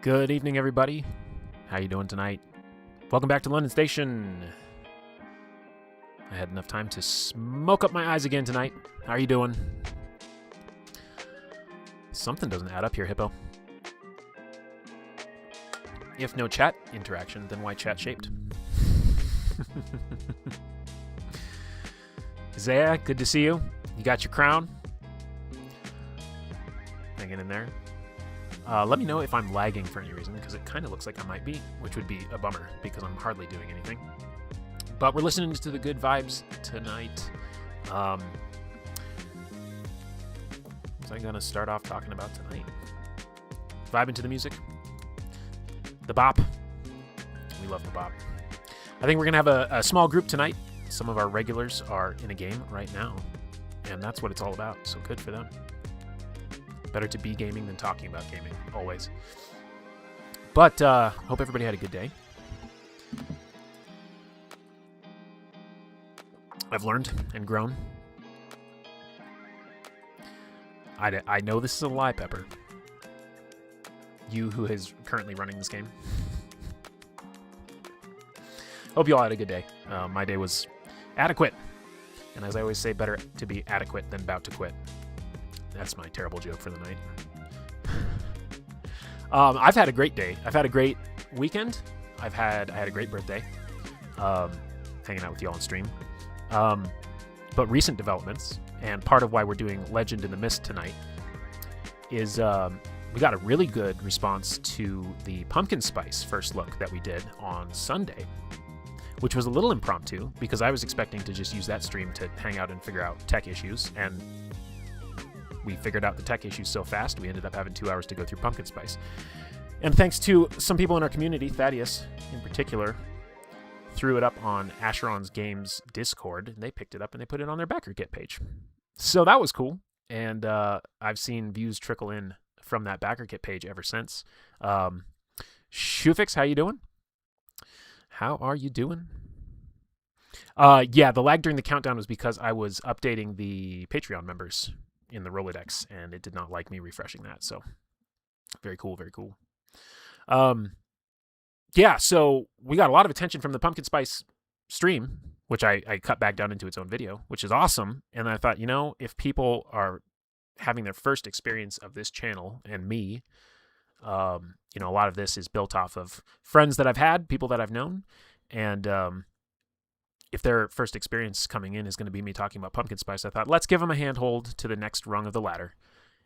Good evening, everybody. How you doing tonight? Welcome back to London Station. I had enough time to smoke up my eyes again tonight. How are you doing? Something doesn't add up here, Hippo. If no chat interaction, then why chat shaped? Isaiah, good to see you. You got your crown? Hanging in there. Let me know if I'm lagging for any reason, because it kind of looks like I might be, which would be a bummer, because I'm hardly doing anything. But we're listening to the good vibes tonight. What was I going to start off talking about tonight? Vibing to the music. The bop. We love the bop. I think we're going to have a small group tonight. Some of our regulars are in a game right now, and that's what it's all about, so good for them. Better to be gaming than talking about gaming, always. But hope everybody had a good day. I've learned and grown. I know this is a lie, Pepper. You who is currently running this game. Hope you all had a good day. My day was adequate. And as I always say, better to be adequate than about to quit. That's my terrible joke for the night. I've had a great day. I've had a great weekend. I had a great birthday. Hanging out with y'all on stream. But recent developments, and part of why we're doing Legend in the Mist tonight, is we got a really good response to the pumpkin spice first look that we did on Sunday, which was a little impromptu because I was expecting to just use that stream to hang out and figure out tech issues, and we figured out the tech issues so fast, we ended up having 2 hours to go through pumpkin spice. And thanks to some people in our community, Thaddeus in particular, threw it up on Asheron's Games Discord, and they picked it up and they put it on their backer kit page. So that was cool, and I've seen views trickle in from that backer kit page ever since. Shufix, how you doing? How are you doing? Yeah, the lag during the countdown was because I was updating the Patreon members in the Rolodex, and it did not like me refreshing that. So very cool, very cool. Yeah, so we got a lot of attention from the pumpkin spice stream, which I cut back down into its own video, which is awesome. And I thought, if people are having their first experience of this channel and me, a lot of this is built off of friends that I've had, people that I've known, and if their first experience coming in is going to be me talking about pumpkin spice, I thought, let's give them a handhold to the next rung of the ladder,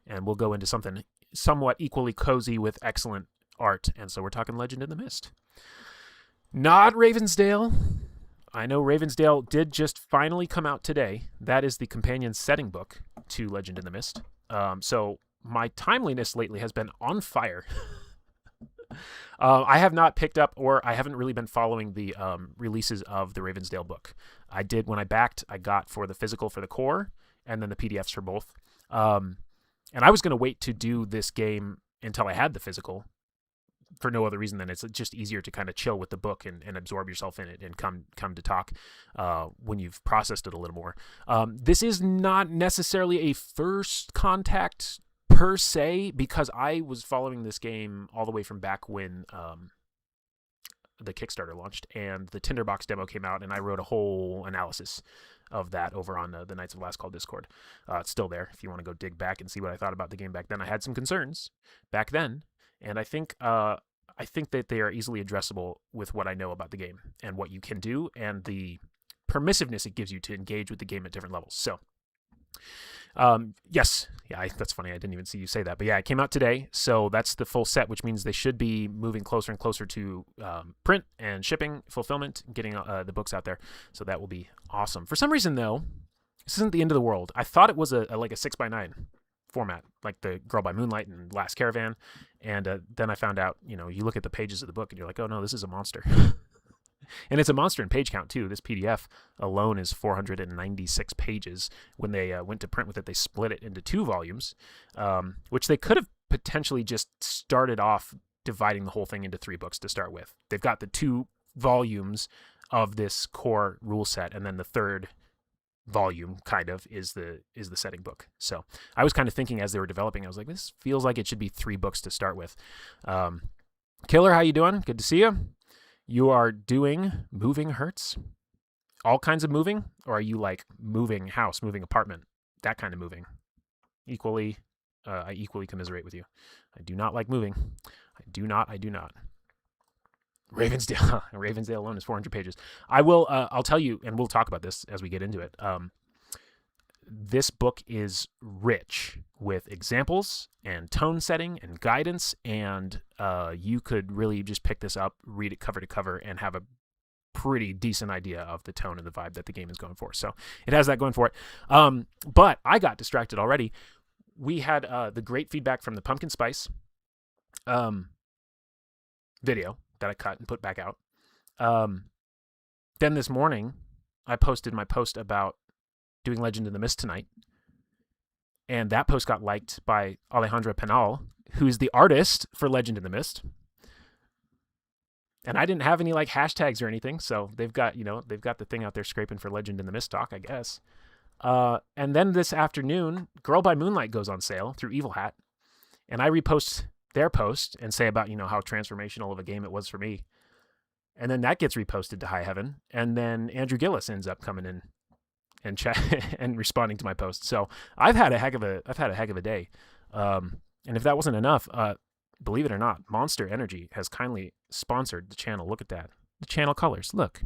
and we'll go into something somewhat equally cozy with excellent art. And so we're talking Legend in the Mist. Not Ravensdale. I know Ravensdale did just finally come out today. That is the companion setting book to Legend in the Mist. So my timeliness lately has been on fire. I have not picked up, or I haven't really been following the releases of the Ravensdale book. I did when I backed. I got for the physical for the core, and then the PDFs for both. And I was going to wait to do this game until I had the physical, for no other reason than it's just easier to kind of chill with the book and absorb yourself in it and come to talk when you've processed it a little more. This is not necessarily a first contact per se, because I was following this game all the way from back when the Kickstarter launched and the Tinderbox demo came out, and I wrote a whole analysis of that over on the Knights of Last Call Discord. It's still there if you want to go dig back and see what I thought about the game back then. I had some concerns back then, and I think that they are easily addressable with what I know about the game and what you can do and the permissiveness it gives you to engage with the game at different levels. So yes. Yeah, that's funny. I didn't even see you say that. But yeah, it came out today. So that's the full set, which means they should be moving closer and closer to print and shipping, fulfillment, getting the books out there. So that will be awesome. For some reason, though, this isn't the end of the world. I thought it was like a 6x9 format, like the Girl by Moonlight and Last Caravan. And then I found out, you look at the pages of the book and you're like, oh no, this is a monster. And it's a monster in page count, too. This PDF alone is 496 pages. When they went to print with it, they split it into 2 volumes, which they could have potentially just started off dividing the whole thing into 3 books to start with. They've got the 2 volumes of this core rule set, and then the third volume kind of is the setting book. So I was kind of thinking as they were developing, I was like, this feels like it should be 3 books to start with. Killer, how you doing? Good to see you. You are doing moving hurts? All kinds of moving? Or are you like moving house, moving apartment? That kind of moving? I equally commiserate with you. I do not like moving. I do not. Ravensdale. Ravensdale alone is 400 pages. I'll tell you, and we'll talk about this as we get into it. This book is rich with examples and tone setting and guidance, and you could really just pick this up, read it cover to cover, and have a pretty decent idea of the tone and the vibe that the game is going for. So it has that going for it. But I got distracted already. We had the great feedback from the pumpkin spice video that I cut and put back out. Then this morning, I posted my post about doing Legend in the Mist tonight. And that post got liked by Alejandra Penal, who's the artist for Legend in the Mist. And I didn't have any like hashtags or anything, so they've got the thing out there scraping for Legend in the Mist talk, I guess. And then this afternoon, Girl by Moonlight goes on sale through Evil Hat, and I repost their post and say about how transformational of a game it was for me. And then that gets reposted to high heaven, and then Andrew Gillis ends up coming in and chat and responding to my post. So I've had a heck of a day. And if that wasn't enough, believe it or not, Monster Energy has kindly sponsored the channel. Look at that. The channel colors. Look.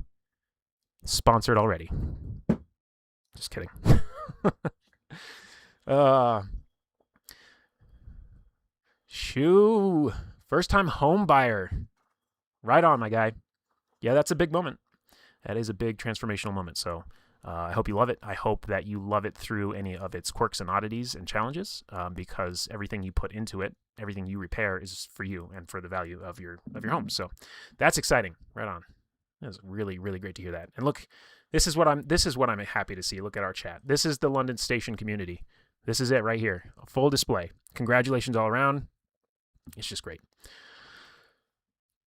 Sponsored already. Just kidding. Shoo. First time home buyer. Right on, my guy. Yeah, that's a big moment. That is a big transformational moment. So I hope you love it. I hope that you love it through any of its quirks and oddities and challenges, because everything you put into it, everything you repair is for you and for the value of your home. So that's exciting. Right on. It's really, really great to hear that. And look, this is what I'm happy to see. Look at our chat. This is the London Station community. This is it right here. A full display. Congratulations all around. It's just great.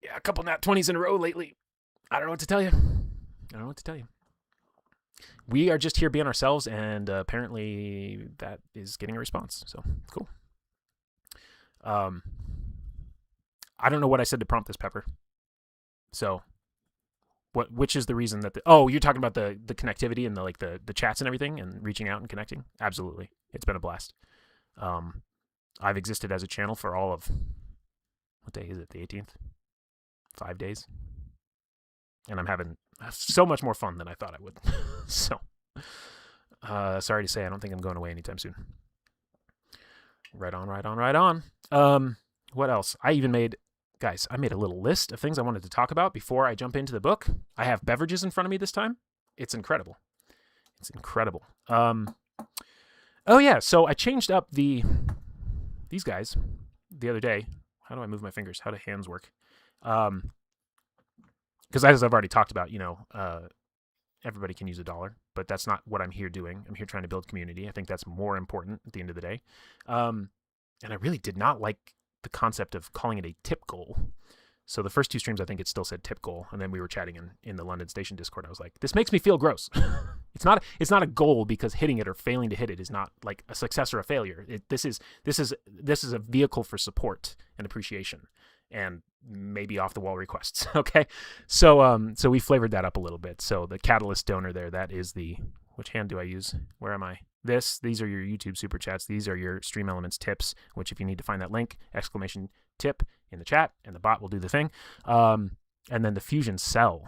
Yeah, a couple nat 20s in a row lately. I don't know what to tell you. We are just here being ourselves, and apparently that is getting a response. So cool. I don't know what I said to prompt this, Pepper. So which is the reason that you're talking about the connectivity and the chats and everything and reaching out and connecting? Absolutely. It's been a blast. I've existed as a channel for all of, what day is it? The 18th? 5 days. And I'm having so much more fun than I thought I would. So, sorry to say, I don't think I'm going away anytime soon. Right on. What else? I made a little list of things I wanted to talk about before I jump into the book. I have beverages in front of me this time. It's incredible. Oh yeah, so I changed up these guys the other day. How do I move my fingers? How do hands work? Because as I've already talked about, everybody can use $1, but that's not what I'm here doing. I'm here trying to build community. I think that's more important at the end of the day. And I really did not like the concept of calling it a tip goal. So the first 2 streams, I think it still said tip goal. And then we were chatting in the London Station Discord. I was like, this makes me feel gross. It's not a goal, because hitting it or failing to hit it is not like a success or a failure. This is a vehicle for support and appreciation and maybe off the wall requests. Okay. So we flavored that up a little bit. So the Catalyst donor there, that is which hand do I use? Where am I? These are your YouTube super chats. These are your Stream Elements tips, which if you need to find that link, !tip in the chat, and the bot will do the thing. And then the Fusion Cell.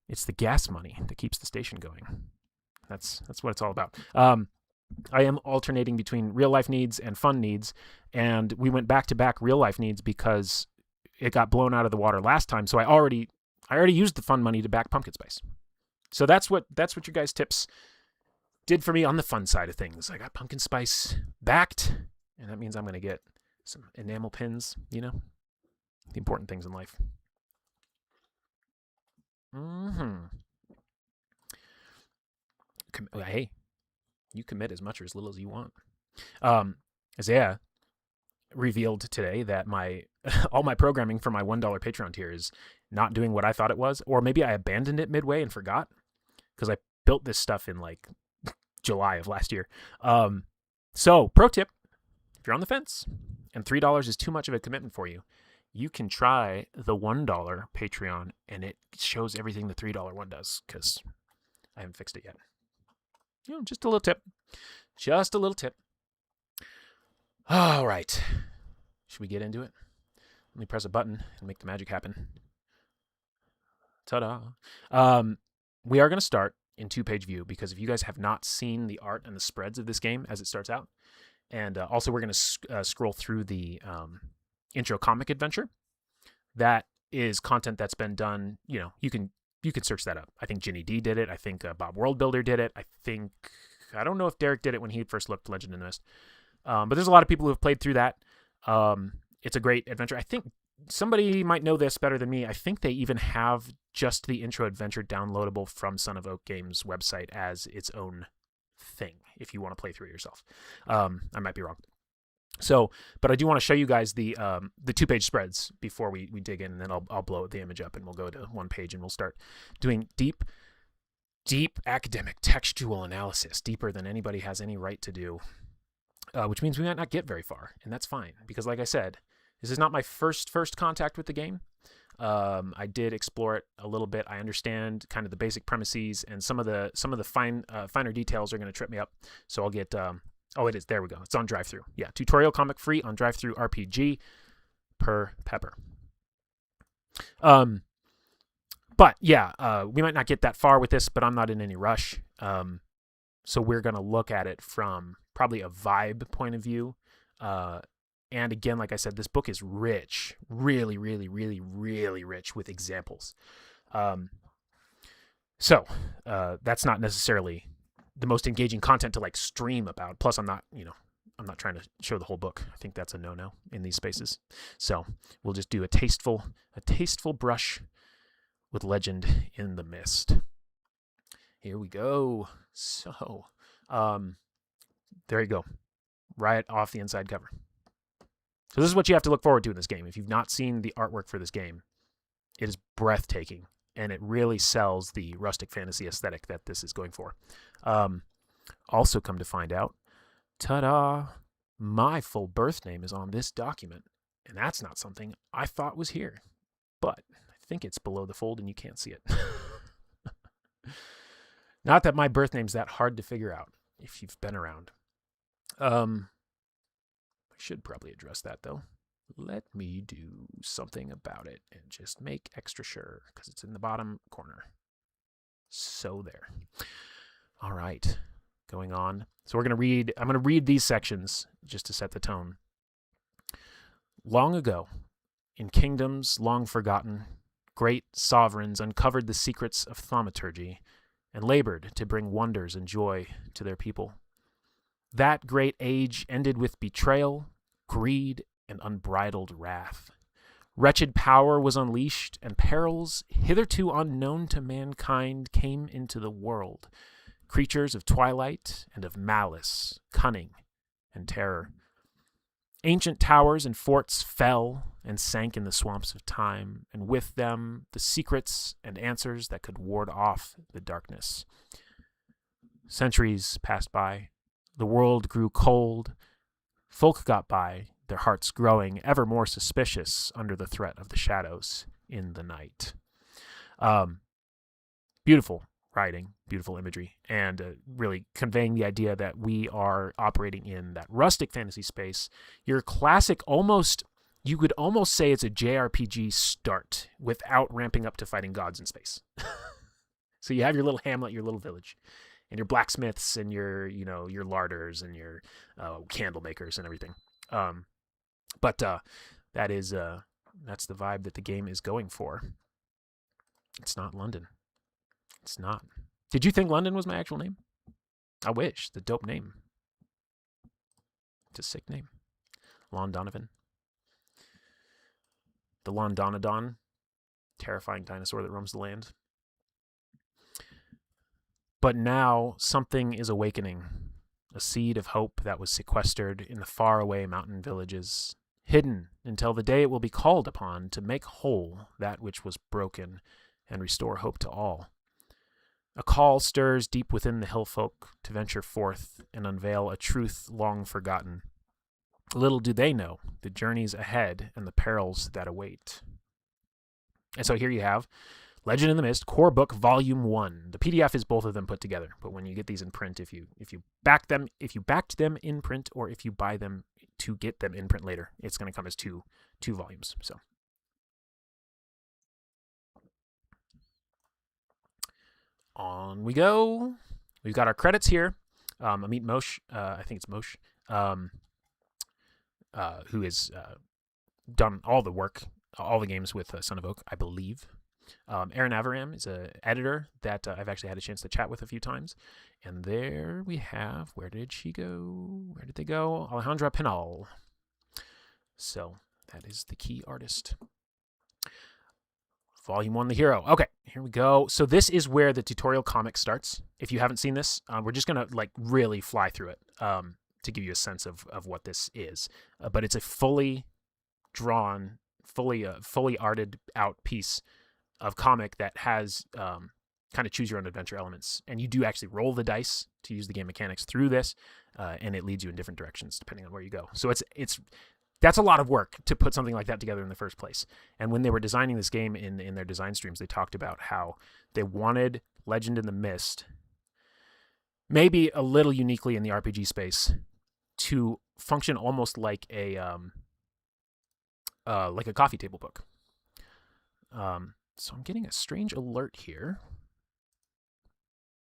It's the gas money that keeps the station going. That's what it's all about. I am alternating between real life needs and fun needs, and we went back to back real life needs because it got blown out of the water last time. So I already used the fun money to back pumpkin spice. So that's what your guys' tips did for me on the fun side of things. I got pumpkin spice backed, and that means I'm going to get some enamel pins, the important things in life. Hey, you commit as much or as little as you want. Isaiah revealed today that all my programming for my $1 Patreon tier is not doing what I thought it was, or maybe I abandoned it midway and forgot, because I built this stuff in like July of last year. So pro tip, if you're on the fence and $3 is too much of a commitment for you, you can try the $1 Patreon, and it shows everything the $3 one does, because I haven't fixed it yet. Just a little tip. Just a little tip. All right. Should we get into it? Let me press a button and make the magic happen. Ta-da. We are going to start in 2-page view, because if you guys have not seen the art and the spreads of this game as it starts out, and also we're going to scroll through the intro comic adventure. That is content that's been done. You can search that up. I think Ginny D did it. I think Bob Worldbuilder did it. I don't know if Derek did it when he first looked Legend in the Mist. But there's a lot of people who have played through that. It's a great adventure. I think somebody might know this better than me. I think they even have just the intro adventure downloadable from Son of Oak Games website as its own thing, if you want to play through it yourself. I might be wrong. So, but I do want to show you guys the 2-page spreads before we dig in, and then I'll blow the image up and we'll go to 1 page and we'll start doing deep academic textual analysis, deeper than anybody has any right to do, which means we might not get very far, and that's fine, because like I said, this is not my first contact with the game. I did explore it a little bit. I understand kind of the basic premises, and some of the finer details are going to trip me up. So I'll get it is, there we go. It's on drive-thru. Yeah, tutorial comic free on drive-thru RPG per pepper. But yeah, we might not get that far with this, but I'm not in any rush. So we're going to look at it from probably a vibe point of view. And again, like I said, this book is rich, really, really, really, really rich with examples. So that's not necessarily the most engaging content to like stream about. Plus, I'm not trying to show the whole book. I think that's a no-no in these spaces. So we'll just do a tasteful brush with Legend in the Mist. Here we go. So, there you go. Right off the inside cover. So this is what you have to look forward to in this game. If you've not seen the artwork for this game, it is breathtaking, and it really sells the rustic fantasy aesthetic that this is going for. Also, come to find out, ta-da, my full birth name is on this document, and that's not something I thought was here, but I think it's below the fold and you can't see it. Not that my birth name's that hard to figure out if you've been around. I should probably address that, though. Let me do something about it and just make extra sure, because it's in the bottom corner. So there. All right, going on. So I'm going to read these sections just to set the tone. Long ago, in kingdoms long forgotten, great sovereigns uncovered the secrets of thaumaturgy and labored to bring wonders and joy to their people. That great age ended with betrayal, greed, and unbridled wrath. Wretched power was unleashed, and perils hitherto unknown to mankind came into the world, creatures of twilight and of malice, cunning, and terror. Ancient towers and forts fell and sank in the swamps of time, and with them the secrets and answers that could ward off the darkness. Centuries passed by. The world grew cold. Folk got by, their hearts growing ever more suspicious under the threat of the shadows in the night. Beautiful writing, beautiful imagery, and really conveying the idea that we are operating in that rustic fantasy space. Your classic, you could almost say it's a JRPG start without ramping up to fighting gods in space. So you have your little hamlet, your little village, and your blacksmiths and your larders and your candle makers and everything. But that's the vibe that the game is going for. It's not London. It's not. Did you think London was my actual name? I wish. The dope name. It's a sick name. Lon Donovan. The Londonodon. Terrifying dinosaur that roams the land. But now something is awakening. A seed of hope that was sequestered in the faraway mountain villages, hidden until the day it will be called upon to make whole that which was broken and restore hope to all. A call stirs deep within the hill folk to venture forth and unveil a truth long forgotten. Little do they know the journeys ahead and the perils that await. And so here you have Legend in the Mist Core Book Volume 1. The PDF is both of them put together, but when you get these in print, if you backed them in print, or if you buy them to get them in print later, it's going to come as two volumes. So on we go. We've got our credits here. Amit Moshe, I think it's Moshe, who has done all the work, all the games with Son of Oak, I believe. Aaron Avaram is an editor that I've actually had a chance to chat with a few times. And there we have, where did she go? Where did they go? Alejandra Pinal. So that is the key artist. Volume 1, The Hero. Okay, here we go. So this is where the tutorial comic starts. If you haven't seen this, we're just going to really fly through it to give you a sense of what this is. But it's a fully drawn, fully arted out piece of comic that has kind of choose your own adventure elements, and you do actually roll the dice to use the game mechanics through this, and it leads you in different directions depending on where you go. So that's a lot of work to put something like that together in the first place. And when they were designing this game in their design streams, they talked about how they wanted Legend in the Mist, maybe a little uniquely in the RPG space, to function almost like a coffee table book. So I'm getting a strange alert here,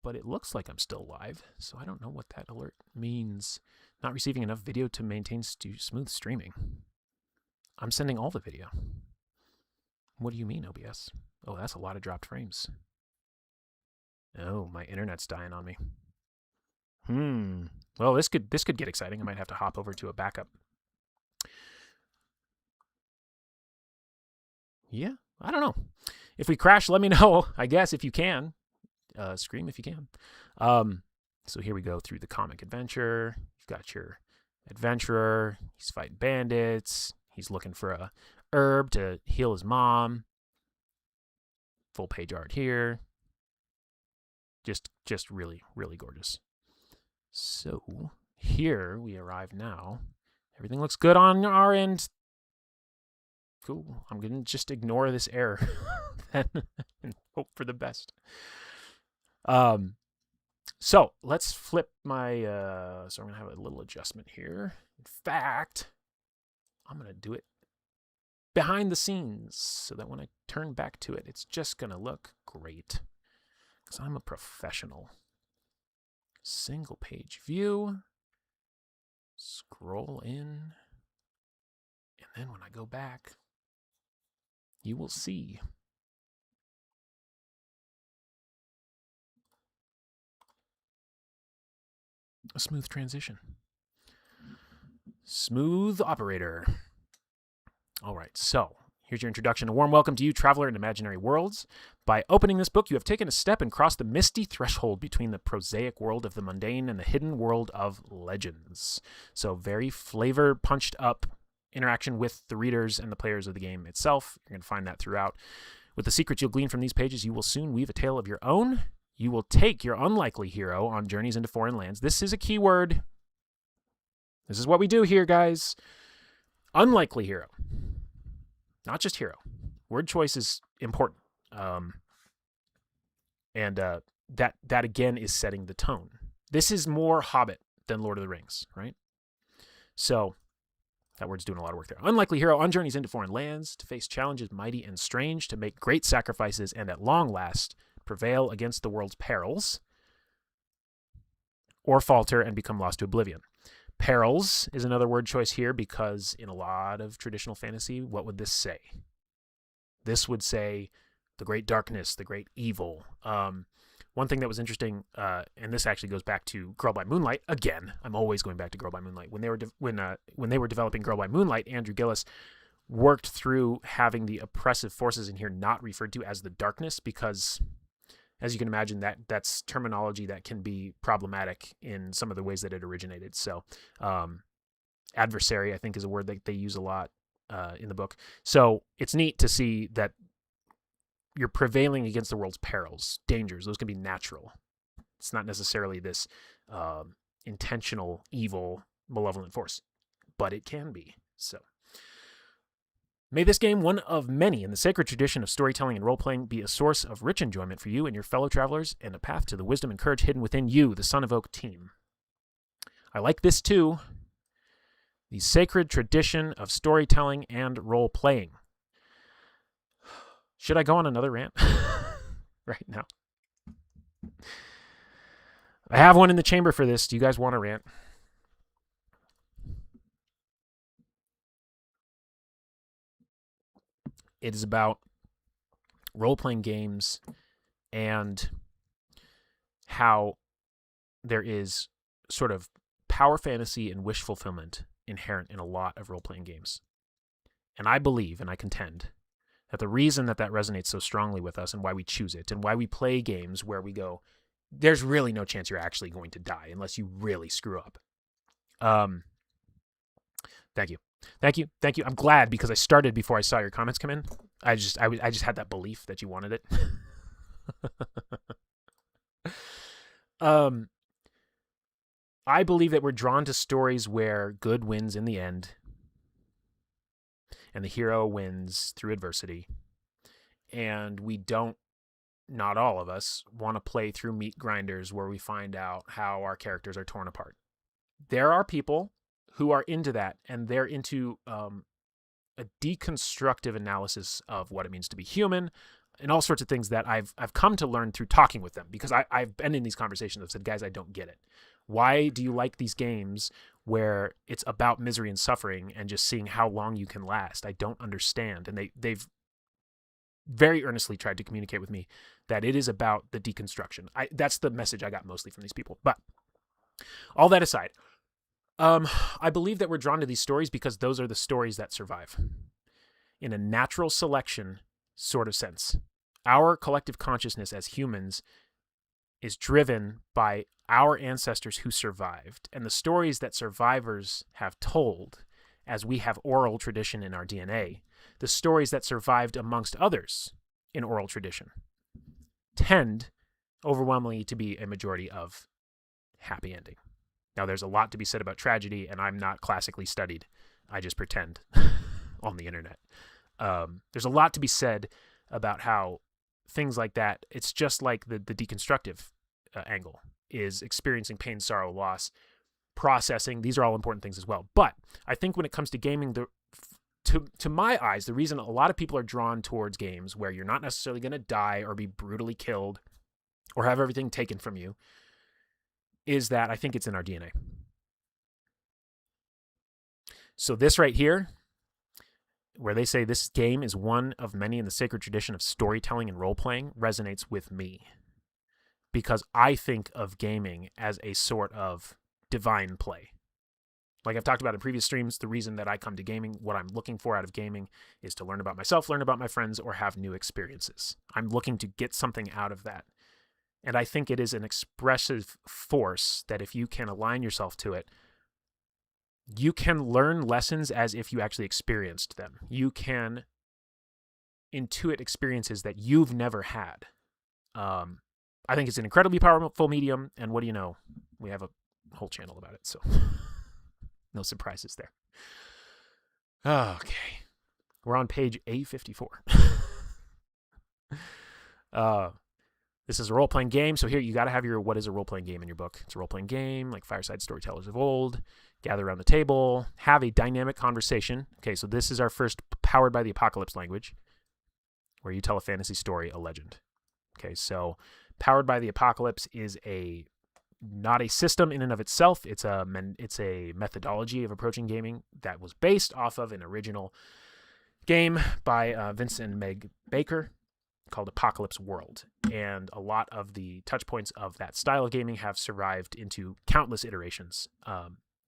but it looks like I'm still live, so I don't know what that alert means. Not receiving enough video to maintain smooth streaming. I'm sending all the video. What do you mean, OBS? Oh, that's a lot of dropped frames. Oh, my internet's dying on me. Well, this could get exciting. I might have to hop over to a backup. Yeah, I don't know. If we crash, let me know, I guess, if you can. Scream if you can. So here we go through the comic adventure. You've got your adventurer. He's fighting bandits. He's looking for a herb to heal his mom. Full page art here. Just really, really gorgeous. So here we arrive now. Everything looks good on our end. Cool. I'm going to just ignore this error and hope for the best. So let's flip my, so I'm going to have a little adjustment here. In fact, I'm going to do it behind the scenes so that when I turn back to it, it's just going to look great because I'm a professional. Single page view, scroll in, and then when I go back, you will see a smooth transition. Smooth operator. All right, so here's your introduction. A warm welcome to you, traveler in imaginary worlds. By opening this book, you have taken a step and crossed the misty threshold between the prosaic world of the mundane and the hidden world of legends. So very flavor punched up interaction with the readers and the players of the game itself. You're going to find that throughout. With the secrets you'll glean from these pages, you will soon weave a tale of your own. You will take your unlikely hero on journeys into foreign lands. This is a key word. This is what we do here, guys. Unlikely hero. Not just hero. Word choice is important. And that again is setting the tone. This is more Hobbit than Lord of the Rings, right? So that word's doing a lot of work there. Unlikely hero on journeys into foreign lands, to face challenges mighty and strange, to make great sacrifices, and at long last prevail against the world's perils, or falter and become lost to oblivion. Perils is another word choice here because in a lot of traditional fantasy, what would this say? This would say the great darkness, the great evil. One thing that was interesting, and this actually goes back to Girl by Moonlight. Again, I'm always going back to Girl by Moonlight. When they were developing Girl by Moonlight, Andrew Gillis worked through having the oppressive forces in here not referred to as the darkness because, as you can imagine, that's terminology that can be problematic in some of the ways that it originated. So adversary, I think, is a word that they use a lot in the book. So it's neat to see that you're prevailing against the world's perils, dangers. Those can be natural. It's not necessarily this intentional, evil, malevolent force. but it can be. So, may this game, one of many in the sacred tradition of storytelling and role-playing, be a source of rich enjoyment for you and your fellow travelers, and a path to the wisdom and courage hidden within you, the Son of Oak team. I like this too. The sacred tradition of storytelling and role-playing. Should I go on another rant right now? I have one in the chamber for this. Do you guys want a rant? It is about role-playing games and how there is sort of power fantasy and wish fulfillment inherent in a lot of role-playing games. And I believe, and I contend, that the reason that resonates so strongly with us and why we choose it and why we play games where we go, there's really no chance you're actually going to die unless you really screw up. Thank you. I'm glad, because I started before I saw your comments come in. I just had that belief that you wanted it. I believe that we're drawn to stories where good wins in the end, and the hero wins through adversity. And we don't, not all of us, want to play through meat grinders where we find out how our characters are torn apart. There are people who are into that, and they're into a deconstructive analysis of what it means to be human and all sorts of things that I've come to learn through talking with them, because I've been in these conversations. I've said, guys, I don't get it. Why do you like these games where it's about misery and suffering and just seeing how long you can last? I don't understand. And they've very earnestly tried to communicate with me that it is about the deconstruction. That's the message I got mostly from these people. But all that aside, I believe that we're drawn to these stories because those are the stories that survive in a natural selection sort of sense. Our collective consciousness as humans is driven by our ancestors who survived, and the stories that survivors have told, as we have oral tradition in our DNA, the stories that survived amongst others in oral tradition tend overwhelmingly to be a majority of happy ending. Now, there's a lot to be said about tragedy, and I'm not classically studied. I just pretend on the internet. There's a lot to be said about how things like that, it's just like the deconstructive angle, is experiencing pain, sorrow, loss, processing. These are all important things as well. But I think when it comes to gaming, to my eyes, the reason a lot of people are drawn towards games where you're not necessarily going to die or be brutally killed or have everything taken from you is that I think it's in our DNA. So this right here, where they say this game is one of many in the sacred tradition of storytelling and role-playing, resonates with me, because I think of gaming as a sort of divine play. Like I've talked about in previous streams, the reason that I come to gaming, what I'm looking for out of gaming, is to learn about myself, learn about my friends, or have new experiences. I'm looking to get something out of that. And I think it is an expressive force that if you can align yourself to it, you can learn lessons as if you actually experienced them. You can intuit experiences that you've never had. I think it's an incredibly powerful medium, and what do you know? We have a whole channel about it, so no surprises there. Okay. We're on page A54. This is a role-playing game, so here you got to have your what is a role-playing game in your book. It's a role-playing game, like fireside storytellers of old. Gather around the table, have a dynamic conversation. Okay, so this is our first powered by the apocalypse language, where you tell a fantasy story, a legend. Okay, so powered by the apocalypse is not a system in and of itself. It's a methodology of approaching gaming that was based off of an original game by Vincent and Meg Baker called Apocalypse World. And a lot of the touch points of that style of gaming have survived into countless iterations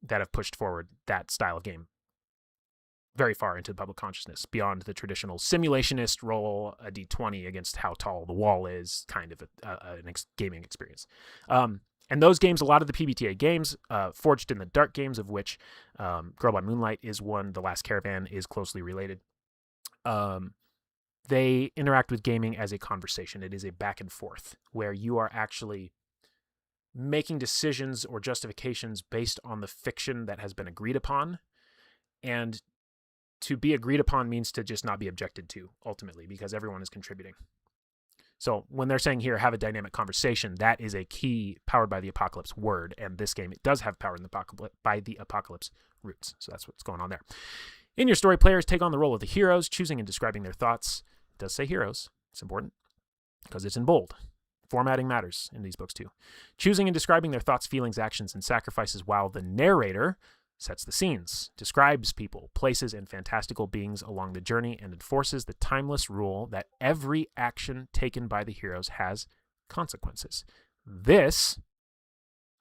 that have pushed forward that style of game very far into the public consciousness, beyond the traditional simulationist roll a d20 against how tall the wall is kind of a gaming experience. And those games, a lot of the PBTA games, Forged in the Dark games, of which Girl by Moonlight is one, The Last Caravan is closely related. They interact with gaming as a conversation. It is a back and forth where you are actually making decisions or justifications based on the fiction that has been agreed upon, And to be agreed upon means to just not be objected to, ultimately, because everyone is contributing. So when they're saying here, have a dynamic conversation, that is a key powered by the apocalypse word. And this game, it does have powered by the apocalypse roots. So that's what's going on there. In your story, players take on the role of the heroes, choosing and describing their thoughts. It does say heroes. It's important because it's in bold. Formatting matters in these books too. Choosing and describing their thoughts, feelings, actions, and sacrifices, while the narrator sets the scenes, describes people, places, and fantastical beings along the journey, and enforces the timeless rule that every action taken by the heroes has consequences. This,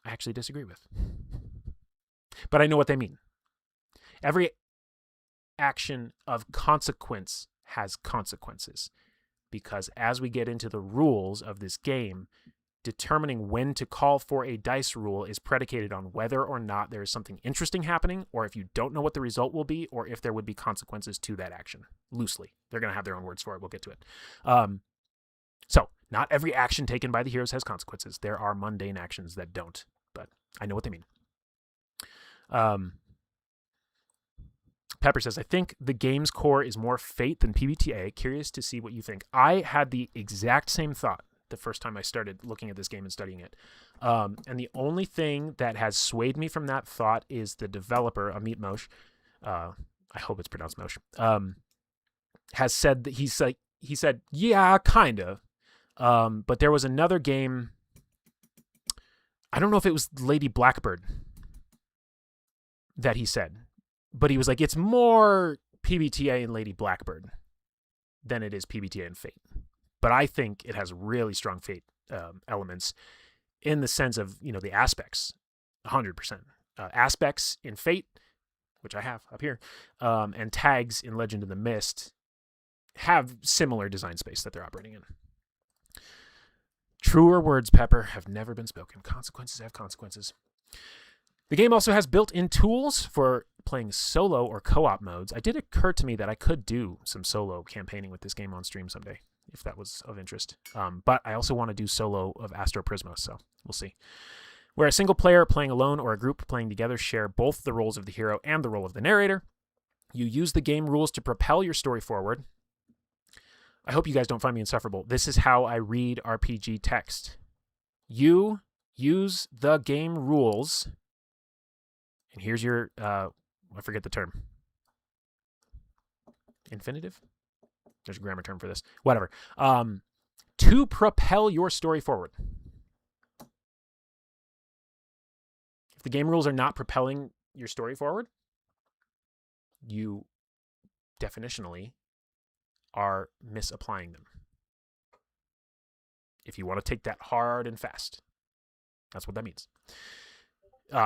I actually disagree with. But I know what they mean. Every action of consequence has consequences. Because as we get into the rules of this game, determining when to call for a dice rule is predicated on whether or not there is something interesting happening, or if you don't know what the result will be, or if there would be consequences to that action. Loosely. They're going to have their own words for it. We'll get to it. So, not every action taken by the heroes has consequences. There are mundane actions that don't, but I know what they mean. Pepper says, I think the game's core is more Fate than PBTA. Curious to see what you think. I had the exact same thought the first time I started looking at this game and studying it. And the only thing that has swayed me from that thought is the developer, Amit Moshe, I hope it's pronounced Moshe, has said that he said, yeah, kind of. But there was another game, I don't know if it was Lady Blackbird that he said, but he was like, it's more PBTA and Lady Blackbird than it is PBTA and Fate. But I think it has really strong Fate elements in the sense of, the aspects, 100%. Aspects in Fate, which I have up here, and tags in Legend of the Mist have similar design space that they're operating in. Truer words, Pepper, have never been spoken. Consequences have consequences. The game also has built-in tools for playing solo or co-op modes. It did occur to me that I could do some solo campaigning with this game on stream someday, if that was of interest. But I also want to do solo of Astro Prisma, so we'll see. Where a single player playing alone or a group playing together share both the roles of the hero and the role of the narrator. You use the game rules to propel your story forward. I hope you guys don't find me insufferable. This is how I read RPG text. You use the game rules, and here's your, I forget the term. Infinitive? There's a grammar term for this. Whatever. To propel your story forward. If the game rules are not propelling your story forward, you definitionally are misapplying them. If you want to take that hard and fast, that's what that means.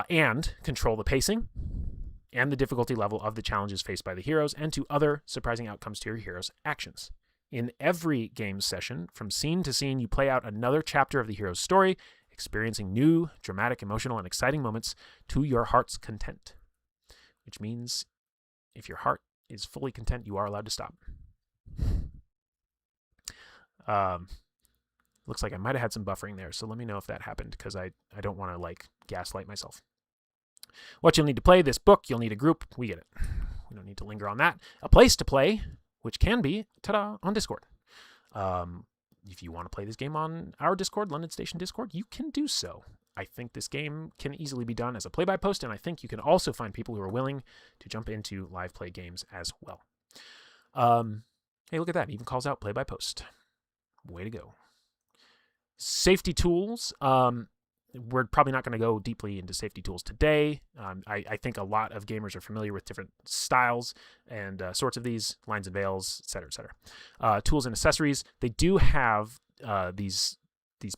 And control the pacing and the difficulty level of the challenges faced by the heroes and to other surprising outcomes to your heroes' actions. In every game session, from scene to scene, you play out another chapter of the hero's story, experiencing new, dramatic, emotional, and exciting moments to your heart's content. Which means if your heart is fully content, you are allowed to stop. Looks like I might have had some buffering there, so let me know if that happened, because I don't want to gaslight myself. What you'll need to play this book, you'll need a group. We get it. We don't need to linger on that. A place to play, which can be, ta-da, on Discord. If you want to play this game on our Discord, London Station Discord, you can do so. I think this game can easily be done as a play-by-post, and I think you can also find people who are willing to jump into live play games as well. Hey, look at that. It even calls out play-by-post. Way to go. Safety tools. We're probably not going to go deeply into safety tools today. I think a lot of gamers are familiar with different styles and sorts of these, lines and veils, et cetera, et cetera. Tools and accessories. They do have these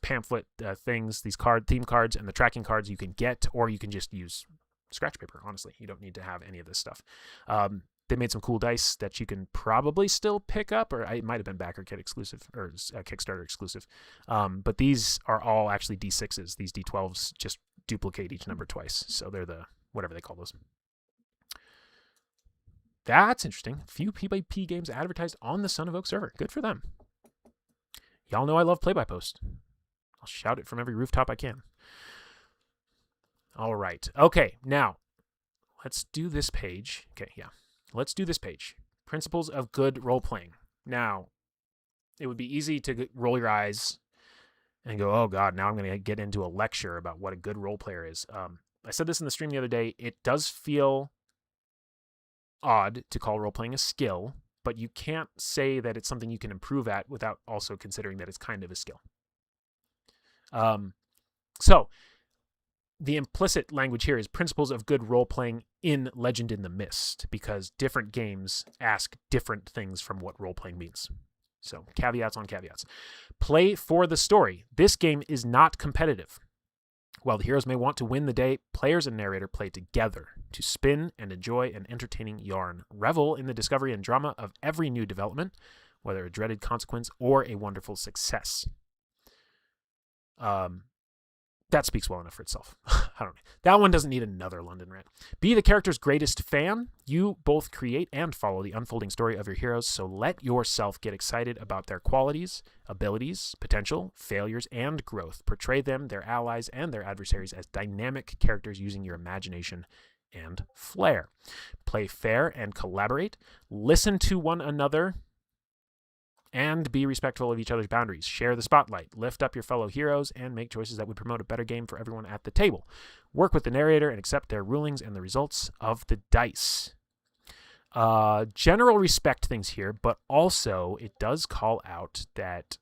pamphlet things, these theme cards, and the tracking cards you can get, or you can just use scratch paper, honestly. You don't need to have any of this stuff. They made some cool dice that you can probably still pick up, or it might have been BackerKit exclusive or Kickstarter exclusive. But these are all actually D6s. These D12s just duplicate each number twice. So they're the, whatever they call those. That's interesting. Few PvP games advertised on the Son of Oak server. Good for them. Y'all know I love play-by-post. I'll shout it from every rooftop I can. All right. Okay, now let's do this page. Okay, yeah. Let's do this page. Principles of good role-playing. Now, it would be easy to roll your eyes and go, oh God, now I'm going to get into a lecture about what a good role player is. I said this in the stream the other day. It does feel odd to call role-playing a skill, but you can't say that it's something you can improve at without also considering that it's kind of a skill. So the implicit language here is principles of good role-playing in Legend in the Mist, because different games ask different things from what role-playing means. So caveats on caveats. Play for the story. This game is not competitive. While the heroes may want to win the day, players and narrator play together to spin and enjoy an entertaining yarn. Revel in the discovery and drama of every new development, whether a dreaded consequence or a wonderful success. That speaks well enough for itself. I don't know. That one doesn't need another London rant. Be the character's greatest fan. You both create and follow the unfolding story of your heroes, so let yourself get excited about their qualities, abilities, potential, failures, and growth. Portray them, their allies, and their adversaries as dynamic characters using your imagination and flair. Play fair and collaborate. Listen to one another and be respectful of each other's boundaries. Share the spotlight. Lift up your fellow heroes and make choices that would promote a better game for everyone at the table. Work with the narrator and accept their rulings and the results of the dice. General respect things here, but also it does call out that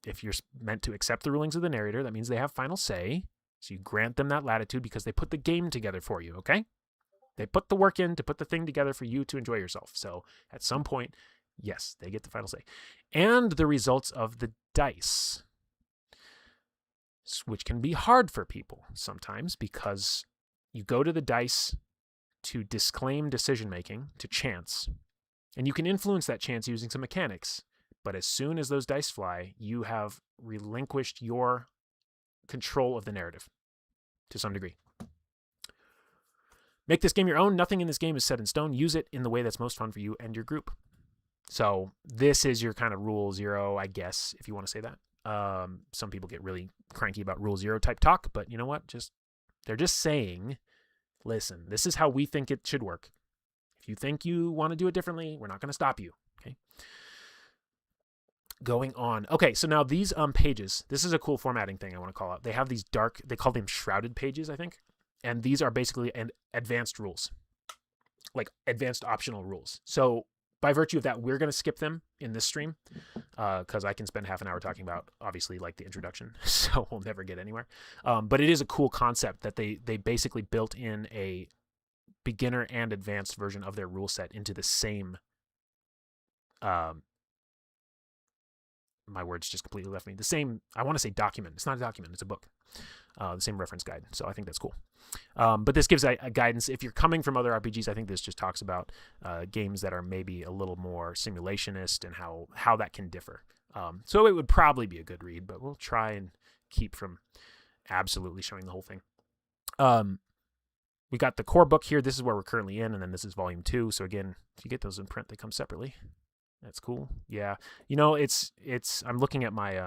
if you're meant to accept the rulings of the narrator, that means they have final say. So you grant them that latitude because they put the game together for you, okay? They put the work in to put the thing together for you to enjoy yourself. So at some point, yes, they get the final say. And the results of the dice, which can be hard for people sometimes because you go to the dice to disclaim decision-making to chance, and you can influence that chance using some mechanics. But as soon as those dice fly, you have relinquished your control of the narrative to some degree. Make this game your own. Nothing in this game is set in stone. Use it in the way that's most fun for you and your group. So this is your kind of rule zero, I guess, if you want to say that. Some people get really cranky about rule zero type talk, but you know what? They're just saying, listen, this is how we think it should work. If you think you want to do it differently, we're not going to stop you. Okay. Going on. Okay, so now these pages, this is a cool formatting thing I want to call out. They have these dark, they call them shrouded pages, I think. And these are basically advanced rules, like advanced optional rules. So by virtue of that, we're going to skip them in this stream because I can spend half an hour talking about, obviously, like the introduction, so we'll never get anywhere. But it is a cool concept that they basically built in a beginner and advanced version of their rule set into the same. My words just completely left me. The same, I want to say document. It's not a document, it's a book. The same reference guide. So I think that's cool. But this gives a guidance. If you're coming from other RPGs, I think this just talks about games that are maybe a little more simulationist and how that can differ. So it would probably be a good read, but we'll try and keep from absolutely showing the whole thing. We got the core book here. This is where we're currently in, and then this is volume 2. So again, if you get those in print, they come separately. That's cool. Yeah. You know, it's I'm looking at my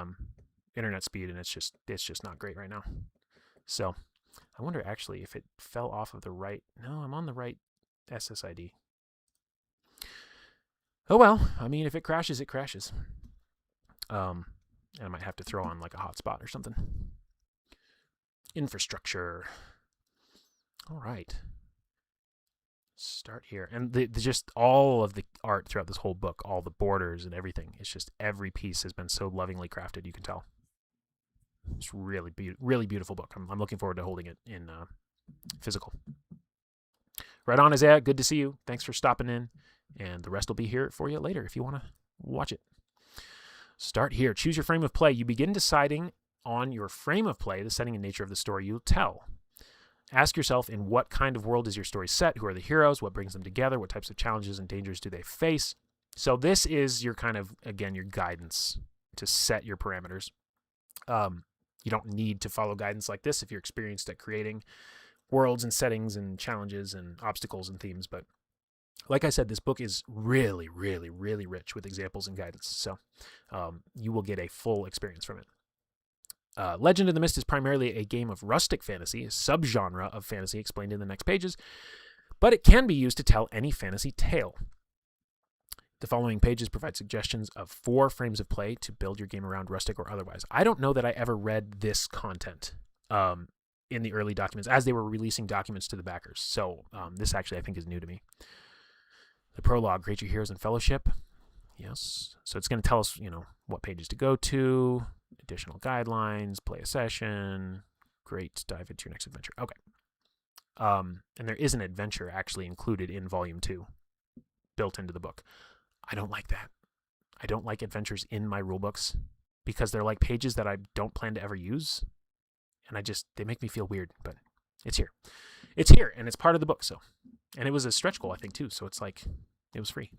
internet speed and it's just not great right now. So I wonder actually if it fell off of the right. No, I'm on the right SSID. Oh well, I mean, if it crashes, it crashes. And I might have to throw on like a hotspot or something. Infrastructure. All right. Start here. And just all of the art throughout this whole book, all the borders and everything, it's just every piece has been so lovingly crafted, you can tell. It's really beautiful book. I'm looking forward to holding it in physical. Right on, Isaiah. Good to see you. Thanks for stopping in. And the rest will be here for you later if you want to watch it. Start here. Choose your frame of play. You begin deciding on your frame of play, the setting and nature of the story you'll tell. Ask yourself, in what kind of world is your story set? Who are the heroes? What brings them together? What types of challenges and dangers do they face? So this is your kind of, again, your guidance to set your parameters. You don't need to follow guidance like this if you're experienced at creating worlds and settings and challenges and obstacles and themes. But like I said, this book is really, really, really rich with examples and guidance. So you will get a full experience from it. Legend in the Mist is primarily a game of rustic fantasy, a subgenre of fantasy explained in the next pages. but it can be used to tell any fantasy tale. The following pages provide suggestions of 4 frames of play to build your game around, rustic or otherwise. I don't know that I ever read this content in the early documents as they were releasing documents to the backers. So this actually I think is new to me. The prologue, create your heroes in fellowship. Yes. So it's going to tell us, what pages to go to, additional guidelines, play a session. Great. Dive into your next adventure. Okay. And there is an adventure actually included in volume 2, built into the book. I don't like that. I don't like adventures in my rule books because they're like pages that I don't plan to ever use. And they make me feel weird, but it's here. It's here, and it's part of the book. And it was a stretch goal, I think, too. So it's like, it was free.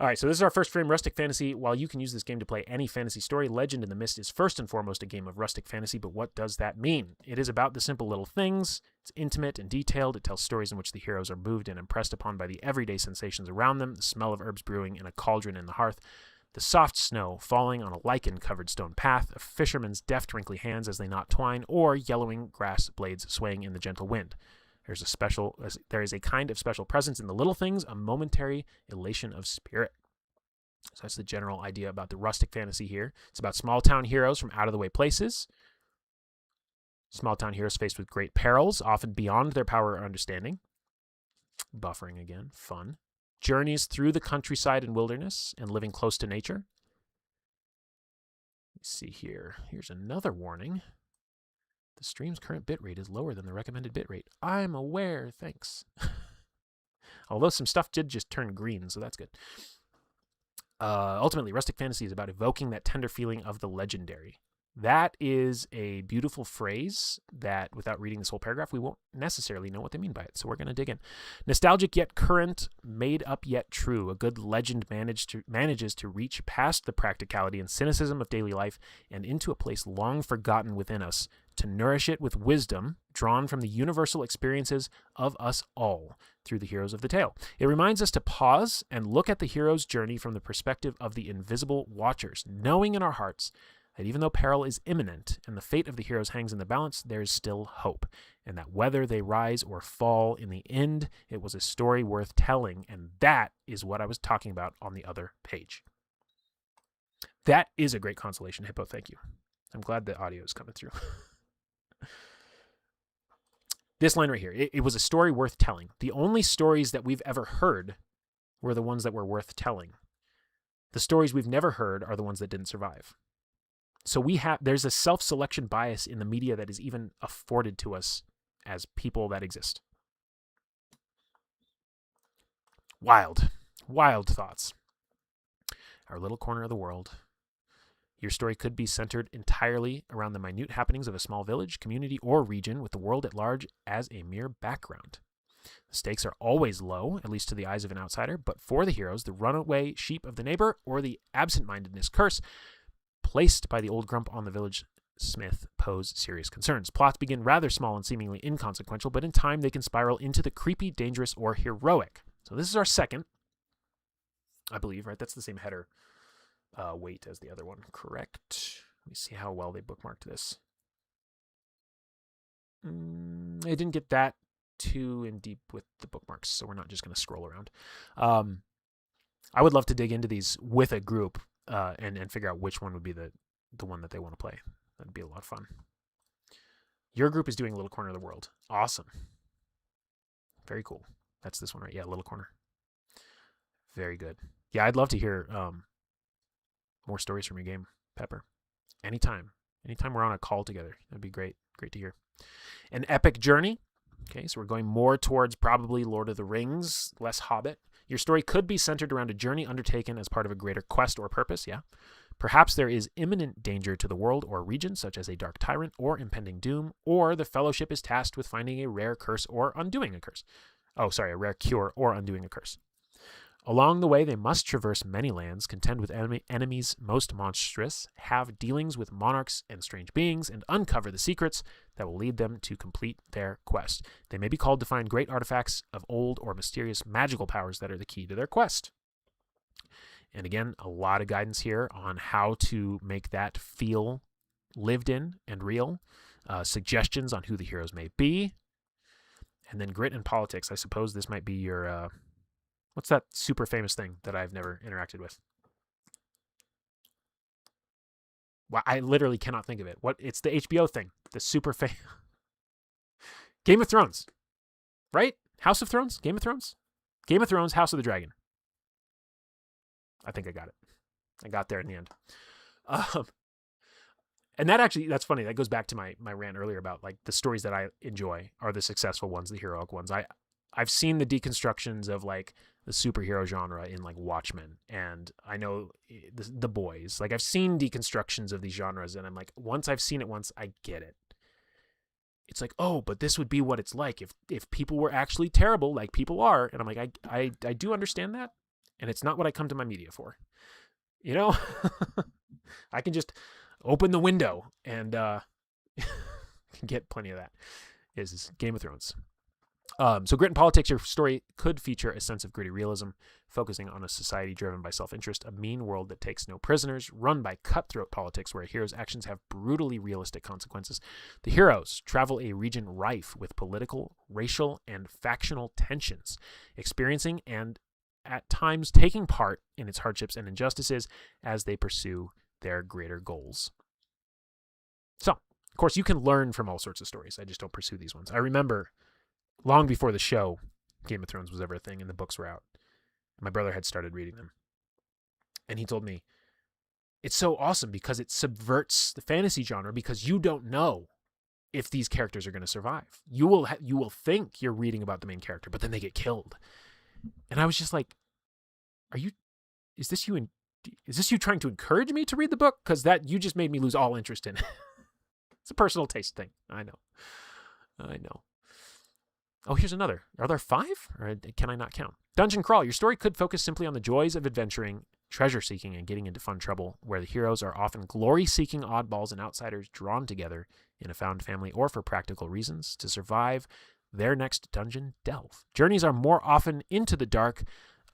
All right, so this is our first frame, Rustic Fantasy. While you can use this game to play any fantasy story, Legend in the Mist is first and foremost a game of rustic fantasy, but what does that mean? It is about the simple little things. It's intimate and detailed. It tells stories in which the heroes are moved and impressed upon by the everyday sensations around them, the smell of herbs brewing in a cauldron in the hearth, the soft snow falling on a lichen-covered stone path, a fisherman's deft wrinkly hands as they knot twine, or yellowing grass blades swaying in the gentle wind. There is a kind of special presence in the little things, a momentary elation of spirit. So that's the general idea about the rustic fantasy here. It's about small town heroes from out-of-the-way places. Small town heroes faced with great perils, often beyond their power or understanding. Buffering again, fun. Journeys through the countryside and wilderness and living close to nature. Let's see here. Here's another warning. The stream's current bitrate is lower than the recommended bitrate. I'm aware, thanks. Although some stuff did just turn green, so that's good. Ultimately, rustic fantasy is about evoking that tender feeling of the legendary. That is a beautiful phrase that, without reading this whole paragraph, we won't necessarily know what they mean by it. So we're going to dig in. Nostalgic yet current, made up yet true. A good legend manages to reach past the practicality and cynicism of daily life and into a place long forgotten within us, to nourish it with wisdom drawn from the universal experiences of us all through the heroes of the tale. It reminds us to pause and look at the hero's journey from the perspective of the invisible watchers, knowing in our hearts that even though peril is imminent and the fate of the heroes hangs in the balance, there is still hope, and that whether they rise or fall, in the end, it was a story worth telling, and that is what I was talking about on the other page. That is a great consolation, Hippo. Thank you. I'm glad the audio is coming through. This line right here, it was a story worth telling. The only stories that we've ever heard were the ones that were worth telling. The stories we've never heard are the ones that didn't survive. So there's a self-selection bias in the media that is even afforded to us as people that exist. Wild thoughts. Our little corner of the world. Your story could be centered entirely around the minute happenings of a small village, community, or region, with the world at large as a mere background. The stakes are always low, at least to the eyes of an outsider, but for the heroes, the runaway sheep of the neighbor or the absent-mindedness curse placed by the old grump on the village smith pose serious concerns. Plots begin rather small and seemingly inconsequential, but in time they can spiral into the creepy, dangerous, or heroic. So this is our second, I believe, right? That's the same header weight as the other one, correct? Let me see how well they bookmarked this. I didn't get that too in deep with the bookmarks, so we're not just going to scroll around. I would love to dig into these with a group and figure out which one would be the one that they want to play. That'd be a lot of fun. Your group is doing Little Corner of the World. Awesome. Very cool. That's this one, right? Yeah, Little Corner. Very good. Yeah, I'd love to hear more stories from your game, Pepper. Anytime we're on a call together, that'd be great. Great to hear. An epic journey. Okay, so we're going more towards probably Lord of the Rings, less Hobbit. Your story could be centered around a journey undertaken as part of a greater quest or purpose, yeah. Perhaps there is imminent danger to the world or region, such as a dark tyrant or impending doom, or the fellowship is tasked with finding a rare curse or undoing a curse. A rare cure or undoing a curse. Along the way, they must traverse many lands, contend with enemies most monstrous, have dealings with monarchs and strange beings, and uncover the secrets that will lead them to complete their quest. They may be called to find great artifacts of old or mysterious magical powers that are the key to their quest. And again, a lot of guidance here on how to make that feel lived in and real. Suggestions on who the heroes may be. And then grit and politics. I suppose this might be your, what's that super famous thing that I've never interacted with? Well, I literally cannot think of it. It's the HBO thing. The super famous Game of Thrones. Right? House of Thrones? Game of Thrones? Game of Thrones, House of the Dragon. I think I got it. I got there in the end. And that's funny. That goes back to my rant earlier about like the stories that I enjoy are the successful ones, the heroic ones. I've seen the deconstructions of like the superhero genre in like Watchmen, and I know the Boys. Like I've seen deconstructions of these genres, and I'm like, once I've seen it once, I get it. It's like, oh, but this would be what it's like if people were actually terrible, like people are. And I'm like, I do understand that, and it's not what I come to my media for. You know, I can just open the window and get plenty of that. Is Game of Thrones. So Grit and Politics, your story could feature a sense of gritty realism, focusing on a society driven by self-interest, a mean world that takes no prisoners, run by cutthroat politics where a hero's actions have brutally realistic consequences. The heroes travel a region rife with political, racial, and factional tensions, experiencing and at times taking part in its hardships and injustices as they pursue their greater goals. So, of course, you can learn from all sorts of stories. I just don't pursue these ones. I remember long before the show, Game of Thrones was ever a thing and the books were out, my brother had started reading them. And he told me, it's so awesome because it subverts the fantasy genre because you don't know if these characters are going to survive. You will think you're reading about the main character, but then they get killed. And I was just like, is this you trying to encourage me to read the book? Because that you just made me lose all interest in it. It's a personal taste thing. I know. Oh, here's another. Are there 5? Or can I not count? Dungeon Crawl. Your story could focus simply on the joys of adventuring, treasure seeking, and getting into fun trouble, where the heroes are often glory-seeking oddballs and outsiders drawn together in a found family or for practical reasons to survive their next dungeon delve. Journeys are more often into the dark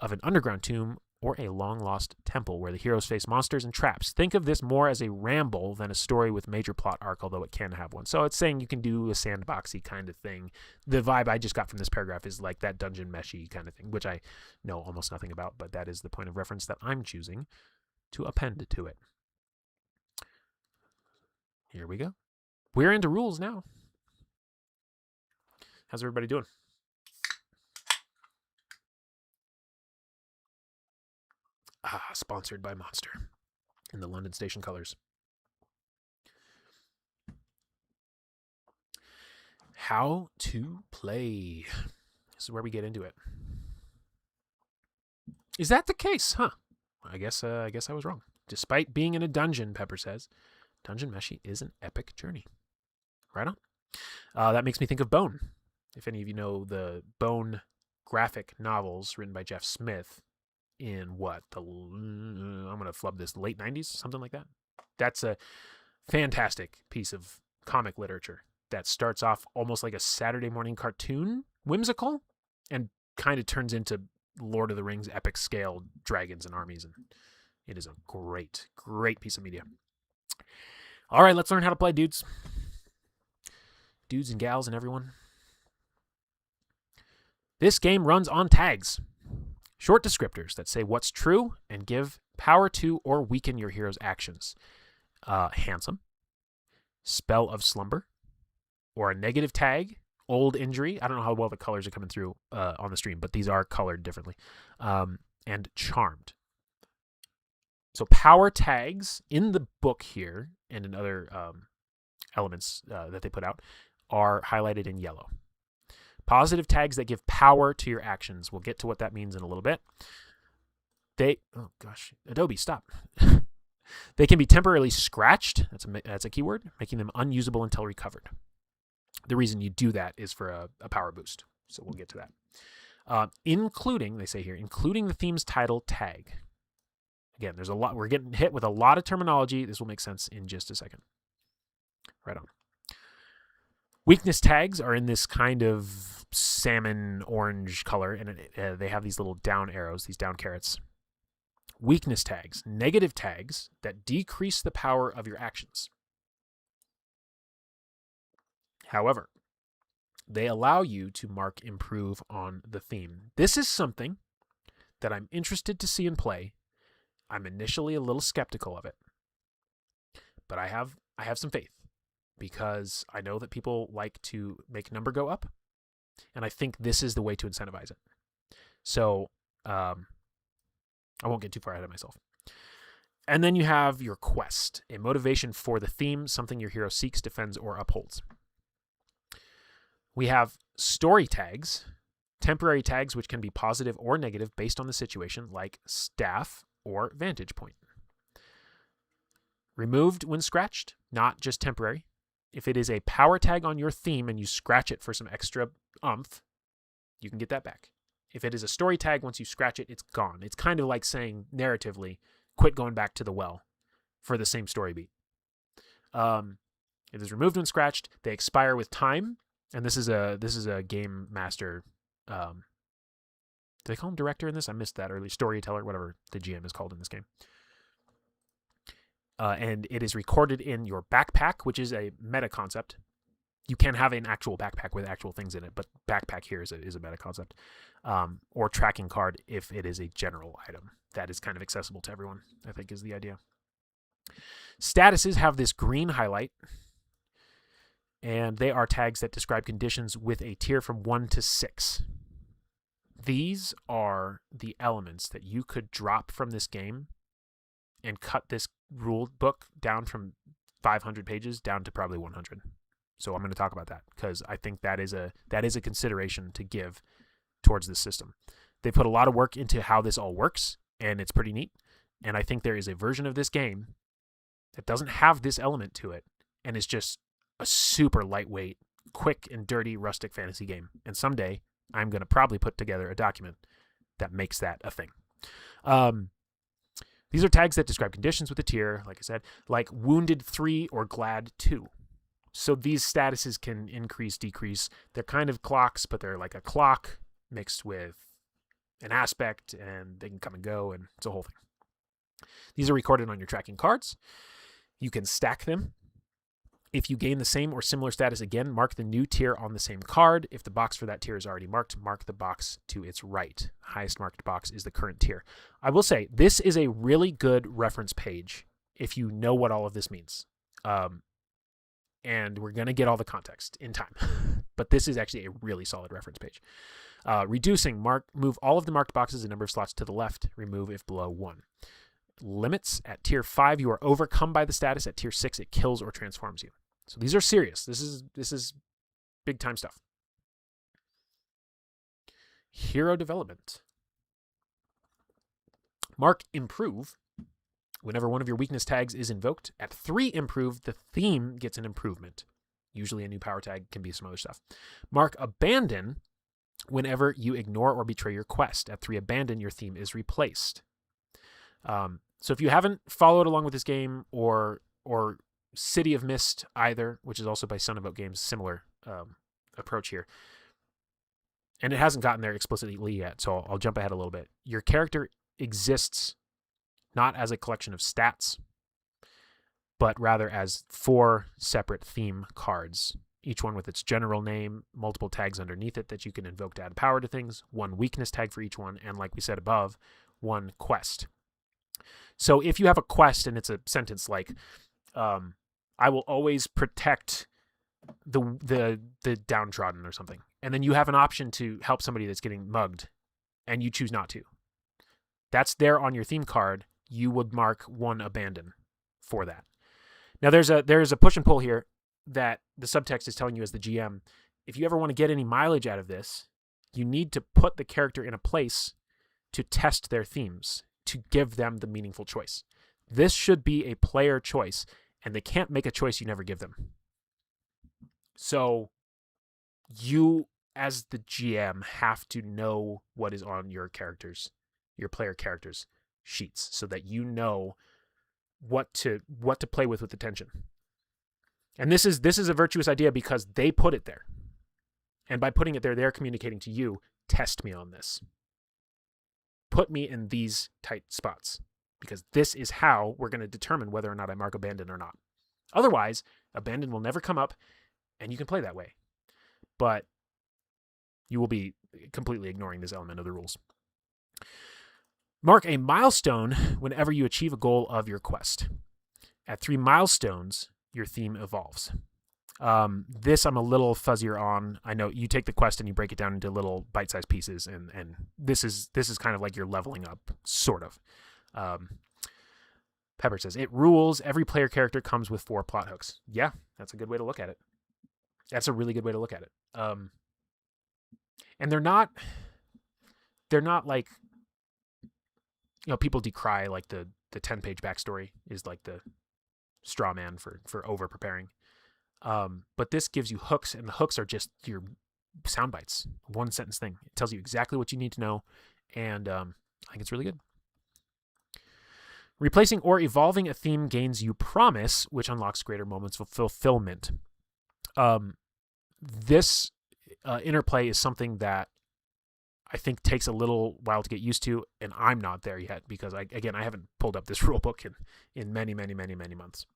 of an underground tomb or a long-lost temple where the heroes face monsters and traps. Think of this more as a ramble than a story with major plot arc, although it can have one. So it's saying you can do a sandboxy kind of thing. The vibe I just got from this paragraph is like that dungeon meshy kind of thing, which I know almost nothing about, but that is the point of reference that I'm choosing to append to it. Here we go. We're into rules now. How's everybody doing? Sponsored by Monster in the London Station colors. How to play. This is where we get into it. Is that the case? Huh. I guess I was wrong. Despite being in a dungeon, Pepper says, Dungeon Meshi is an epic journey. Right on. That makes me think of Bone. If any of you know the Bone graphic novels written by Jeff Smith, in I'm going to flub this, late 90s, something like that. That's a fantastic piece of comic literature that starts off almost like a Saturday morning cartoon, whimsical, and kind of turns into Lord of the Rings epic scale dragons and armies. And it is a great, great piece of media. All right, let's learn how to play, dudes. Dudes and gals and everyone. This game runs on tags. Short descriptors that say what's true and give power to or weaken your hero's actions. Handsome, spell of slumber, or a negative tag, old injury. I don't know how well the colors are coming through on the stream, but these are colored differently. And charmed. So power tags in the book here and in other elements that they put out are highlighted in yellow. Positive tags that give power to your actions. We'll get to what that means in a little bit. Adobe, stop. They can be temporarily scratched. That's a keyword, making them unusable until recovered. The reason you do that is for a power boost. So we'll get to that. Including, they say here, including the theme's title tag. Again, there's a lot. We're getting hit with a lot of terminology. This will make sense in just a second. Right on. Weakness tags are in this kind of salmon orange color, and they have these little down arrows, these down carrots. Weakness tags, negative tags that decrease the power of your actions. However, They allow you to mark improve on the theme. This is something that I'm interested to see in play. I'm initially a little skeptical of it, but I have some faith because I know that people like to make number go up, and I think this is the way to incentivize it. So I won't get too far ahead of myself. And then you have your quest, a motivation for the theme, something your hero seeks, defends, or upholds. We have story tags, temporary tags which can be positive or negative based on the situation, like staff or vantage point. Removed when scratched, not just temporary. If it is a power tag on your theme and you scratch it for some extra oomph, you can get that back. If it is a story tag, once you scratch it, it's gone. It's kind of like saying narratively, quit going back to the well for the same story beat. It is removed when scratched. They expire with time, and this is a game master. Did they call him director in this? I missed that early. Storyteller, whatever the GM is called in this game. And it is recorded in your backpack, which is a meta concept. You can have an actual backpack with actual things in it, but backpack here is a meta concept. Or tracking card if it is a general item. That is kind of accessible to everyone, I think is the idea. Statuses have this green highlight, and they are tags that describe conditions with a tier from 1 to 6. These are the elements that you could drop from this game and cut this rule book down from 500 pages down to probably 100. So I'm going to talk about that because I think that is a consideration to give towards this system. They put a lot of work into how this all works, and it's pretty neat. And I think there is a version of this game that doesn't have this element to it and is just a super lightweight, quick and dirty rustic fantasy game. And someday I'm going to probably put together a document that makes that a thing. These are tags that describe conditions with a tier, like I said, like Wounded 3 or Glad 2. So these statuses can increase, decrease. They're kind of clocks, but they're like a clock mixed with an aspect, and they can come and go, and it's a whole thing. These are recorded on your tracking cards. You can stack them. If you gain the same or similar status again, mark the new tier on the same card. If the box for that tier is already marked, mark the box to its right. The highest marked box is the current tier. I will say, this is a really good reference page if you know what all of this means. And we're going to get all the context in time. But this is actually a really solid reference page. Reducing, move all of the marked boxes a number of slots to the left. Remove if below 1. Limits, at tier 5, you are overcome by the status. At tier 6, it kills or transforms you. So these are serious. This is big time stuff. Hero development. Mark improve. Whenever one of your weakness tags is invoked, at 3 improve, the theme gets an improvement. Usually a new power tag, can be some other stuff. Mark abandon. Whenever you ignore or betray your quest, at 3 abandon, your theme is replaced. So if you haven't followed along with this game, or City of Mist either, which is also by Son of Oak Games, similar approach here, and it hasn't gotten there explicitly yet, so I'll jump ahead a little bit. Your character exists not as a collection of stats, but rather as 4 separate theme cards, each one with its general name, multiple tags underneath it that you can invoke to add power to things, 1 weakness tag for each one, and like we said above, 1 quest. So if you have a quest and it's a sentence like, I will always protect the downtrodden or something, and then you have an option to help somebody that's getting mugged, and you choose not to. That's there on your theme card. You would mark 1 abandon for that. Now there's a push and pull here that the subtext is telling you as the GM. If you ever want to get any mileage out of this, you need to put the character in a place to test their themes, to give them the meaningful choice. This should be a player choice, and they can't make a choice you never give them. So you, as the GM, have to know what is on your player characters' sheets, so that you know what to play with attention. And this is a virtuous idea because they put it there. And by putting it there, they're communicating to you, test me on this. Put me in these tight spots, because this is how we're going to determine whether or not I mark abandon or not. Otherwise, abandon will never come up, and you can play that way. But You will be completely ignoring this element of the rules. Mark a milestone whenever you achieve a goal of your quest. At 3 milestones, your theme evolves. This I'm a little fuzzier on. I know you take the quest and you break it down into little bite-sized pieces, and this is kind of like you're leveling up, sort of. Pepper says, it rules. Every player character comes with 4 plot hooks. Yeah, that's a good way to look at it. That's a really good way to look at it. And they're not like, people decry like the 10-page backstory is like the straw man for over preparing. But this gives you hooks, and the hooks are just your sound bites, 1-sentence thing. It tells you exactly what you need to know, and I think it's really good. Replacing or evolving a theme gains you promise, which unlocks greater moments of fulfillment. This interplay is something that I think takes a little while to get used to, and I'm not there yet because I haven't pulled up this rule book in many months.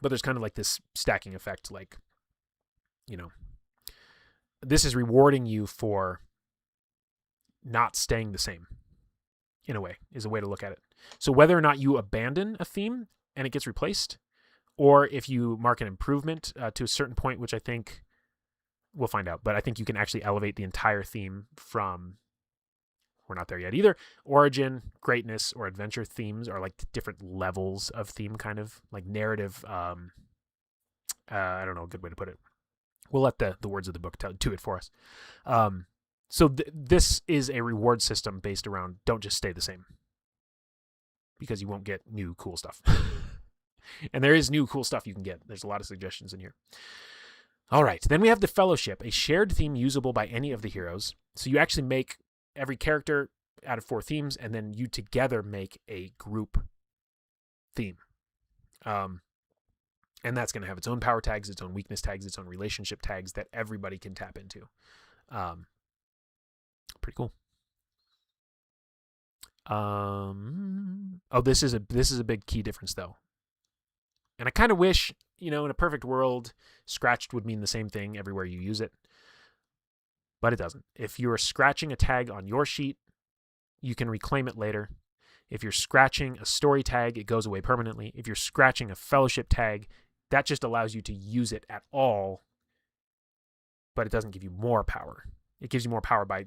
But there's kind of like this stacking effect, like, this is rewarding you for not staying the same, in a way, is a way to look at it. So whether or not you abandon a theme and it gets replaced, or if you mark an improvement to a certain point, which I think we'll find out, but I think you can actually elevate the entire theme from, we're not there yet either, origin, greatness, or adventure themes are like different levels of theme, kind of like narrative. I don't know a good way to put it. We'll let the words of the book do it for us. So this is a reward system based around don't just stay the same, because you won't get new cool stuff. And there is new cool stuff you can get. There's a lot of suggestions in here. All right, then we have the Fellowship, a shared theme usable by any of the heroes. So you actually make every character out of 4 themes, and then you together make a group theme. And that's going to have its own power tags, its own weakness tags, its own relationship tags that everybody can tap into. Pretty cool. This is a big key difference, though. And I kind of wish, in a perfect world, scratched would mean the same thing everywhere you use it. But it doesn't. If you're scratching a tag on your sheet, you can reclaim it later. If you're scratching a story tag, it goes away permanently. If you're scratching a Fellowship tag, that just allows you to use it at all, but it doesn't give you more power. It gives you more power by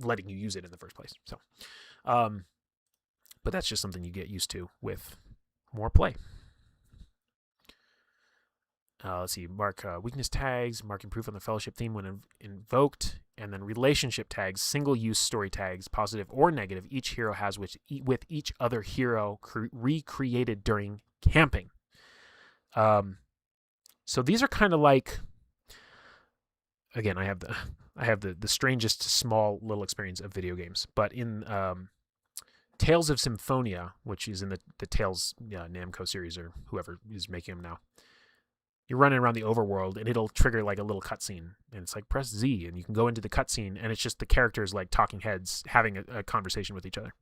letting you use it in the first place. So, but that's just something you get used to with more play. Let's see, mark weakness tags, mark improve on the Fellowship theme when invoked, and then relationship tags, single-use story tags, positive or negative, each hero has with each other hero recreated during camping. So these are kind of like, again, I have the strangest small little experience of video games, but in Tales of Symphonia, which is in the Tales Namco series, or whoever is making them now, you're running around the overworld and it'll trigger like a little cutscene, and it's like press Z and you can go into the cutscene, and it's just the characters like talking heads having a conversation with each other,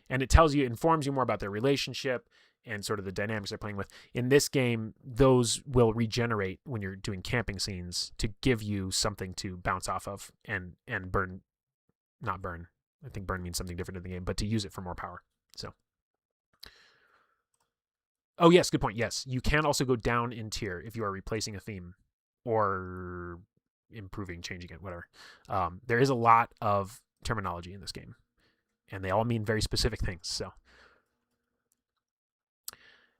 and it informs you more about their relationship and sort of the dynamics they're playing with. In this game, those will regenerate when you're doing camping scenes to give you something to bounce off of and not burn. I think burn means something different in the game, but to use it for more power. So. Oh, yes, good point. Yes, you can also go down in tier if you are replacing a theme or improving, changing it, whatever. There is a lot of terminology in this game, and they all mean very specific things. So,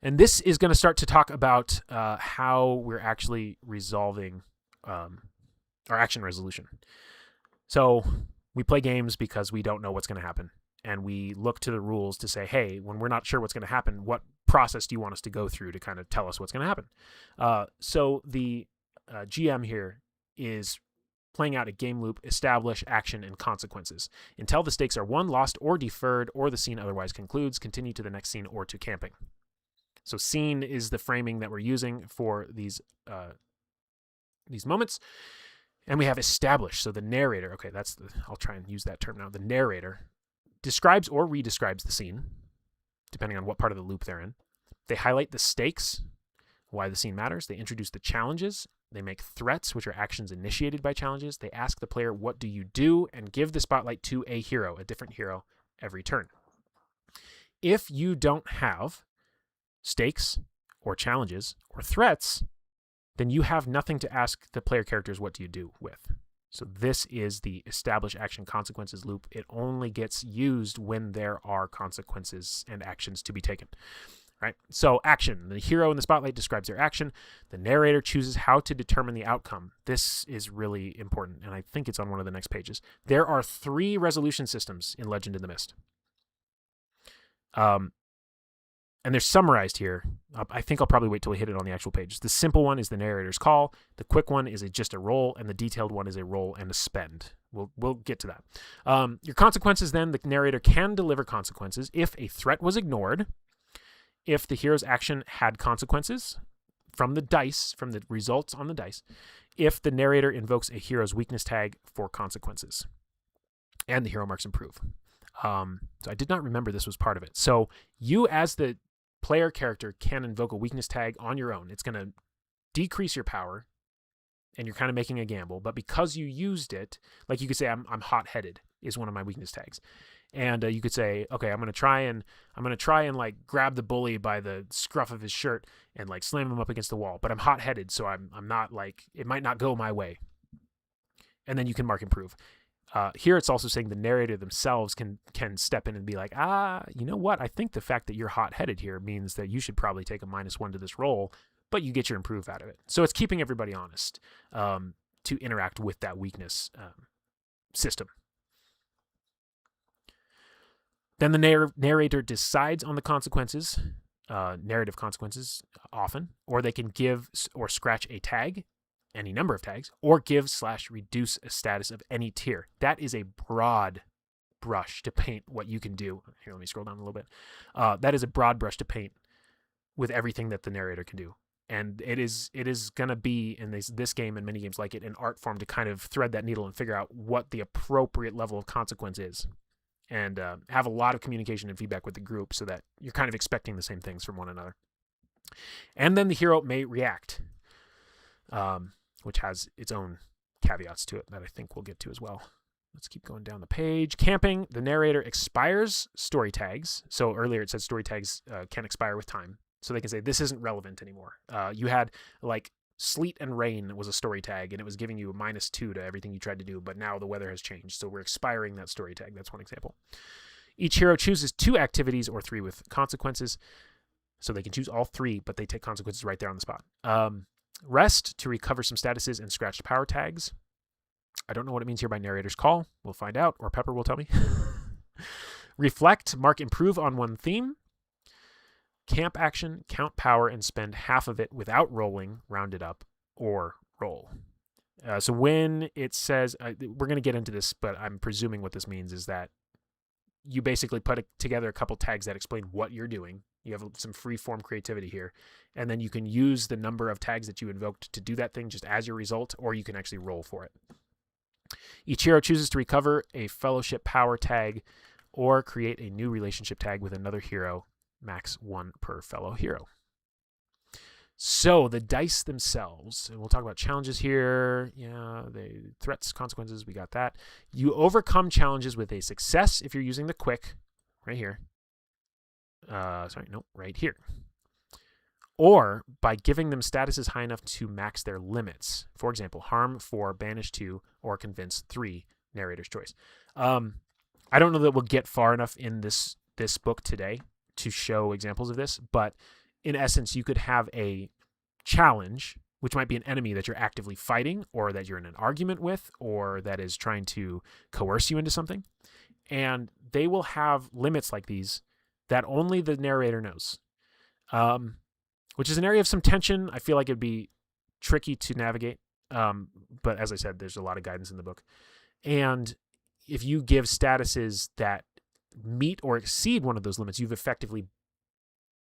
and this is going to start to talk about how we're actually resolving our action resolution. So we play games because we don't know what's going to happen, and we look to the rules to say, hey, when we're not sure what's going to happen, what process do you want us to go through to kind of tell us what's going to happen? So the GM here is playing out a game loop, establish action and consequences. Until the stakes are won, lost, or deferred, or the scene otherwise concludes, continue to the next scene or to camping. So scene is the framing that we're using for these moments. And we have establish. So the narrator, okay, I'll try and use that term now. The narrator describes or redescribes the scene, depending on what part of the loop they're in. They highlight the stakes, why the scene matters. They introduce the challenges, They make threats, which are actions initiated by challenges. They ask the player, what do you do? And give the spotlight to a hero, a different hero, every turn. If you don't have stakes or challenges or threats, then you have nothing to ask the player characters what do you do with. So this is the establish action consequences loop. It only gets used when there are consequences and actions to be taken. Right? So action. The hero in the spotlight describes their action. The narrator chooses how to determine the outcome. This is really important, and I think it's on one of the next pages. There are 3 resolution systems in Legend in the Mist. And they're summarized here. I think I'll probably wait till we hit it on the actual page. The simple one is the narrator's call. The quick one is just a roll, and the detailed one is a roll and a spend. We'll get to that. Your consequences then, the narrator can deliver consequences if a threat was ignored, if the hero's action had consequences from the dice, from the results on the dice, if the narrator invokes a hero's weakness tag for consequences, and the hero marks improve. So I did not remember this was part of it. So you as the player character can invoke a weakness tag on your own. It's going to decrease your power, and you're kind of making a gamble. But because you used it, like you could say, I'm hot-headed is one of my weakness tags. And you could say, okay, I'm going to try and like grab the bully by the scruff of his shirt and like slam him up against the wall. But I'm hot-headed, so I'm not like, it might not go my way. And then you can mark improve. Here it's also saying the narrator themselves can step in and be like, you know what? I think the fact that you're hot-headed here means that you should probably take a -1 to this roll, but you get your improve out of it. So it's keeping everybody honest to interact with that weakness system. Then the narrator decides on the consequences, narrative consequences often, or they can give or scratch a tag, any number of tags, or give/reduce a status of any tier. That is a broad brush to paint what you can do. Here, let me scroll down a little bit. That is a broad brush to paint with everything that the narrator can do. And it is going to be, in this game and many games like it, an art form to kind of thread that needle and figure out what the appropriate level of consequence is. And have a lot of communication and feedback with the group so that you're kind of expecting the same things from one another. And then the hero may react, which has its own caveats to it that I think we'll get to as well. Let's keep going down the page. Camping, the narrator expires story tags. So earlier it said story tags can expire with time. So they can say, this isn't relevant anymore. You had like sleet and rain was a story tag, and it was giving you a -2 to everything you tried to do, but now the weather has changed, so we're expiring that story tag. That's one example. Each hero chooses 2 activities or 3 with consequences, so they can choose all 3, but they take consequences right there on the spot. Rest, to recover some statuses and scratched power tags. I don't know what it means here by narrator's call. We'll find out, or Pepper will tell me. Reflect, mark improve on one theme. Camp action, count power, and spend half of it without rolling, round it up, or roll. So when it says, we're going to get into this, but I'm presuming what this means is that you basically put together a couple tags that explain what you're doing. You have some free-form creativity here, and then you can use the number of tags that you invoked to do that thing just as your result, or you can actually roll for it. Each hero chooses to recover a fellowship power tag or create a new relationship tag with another hero, max 1 per fellow hero. So the dice themselves, and we'll talk about challenges here. Yeah, the threats, consequences, we got that. You overcome challenges with a success if you're using the quick, right here. Right here. Or by giving them statuses high enough to max their limits. For example, harm 4, banish 2, or convince 3, narrator's choice. I don't know that we'll get far enough in this book today to show examples of this, but in essence, you could have a challenge, which might be an enemy that you're actively fighting, or that you're in an argument with, or that is trying to coerce you into something. And they will have limits like these that only the narrator knows, which is an area of some tension. I feel like it'd be tricky to navigate. But as I said, there's a lot of guidance in the book. And if you give statuses that meet or exceed one of those limits, you've effectively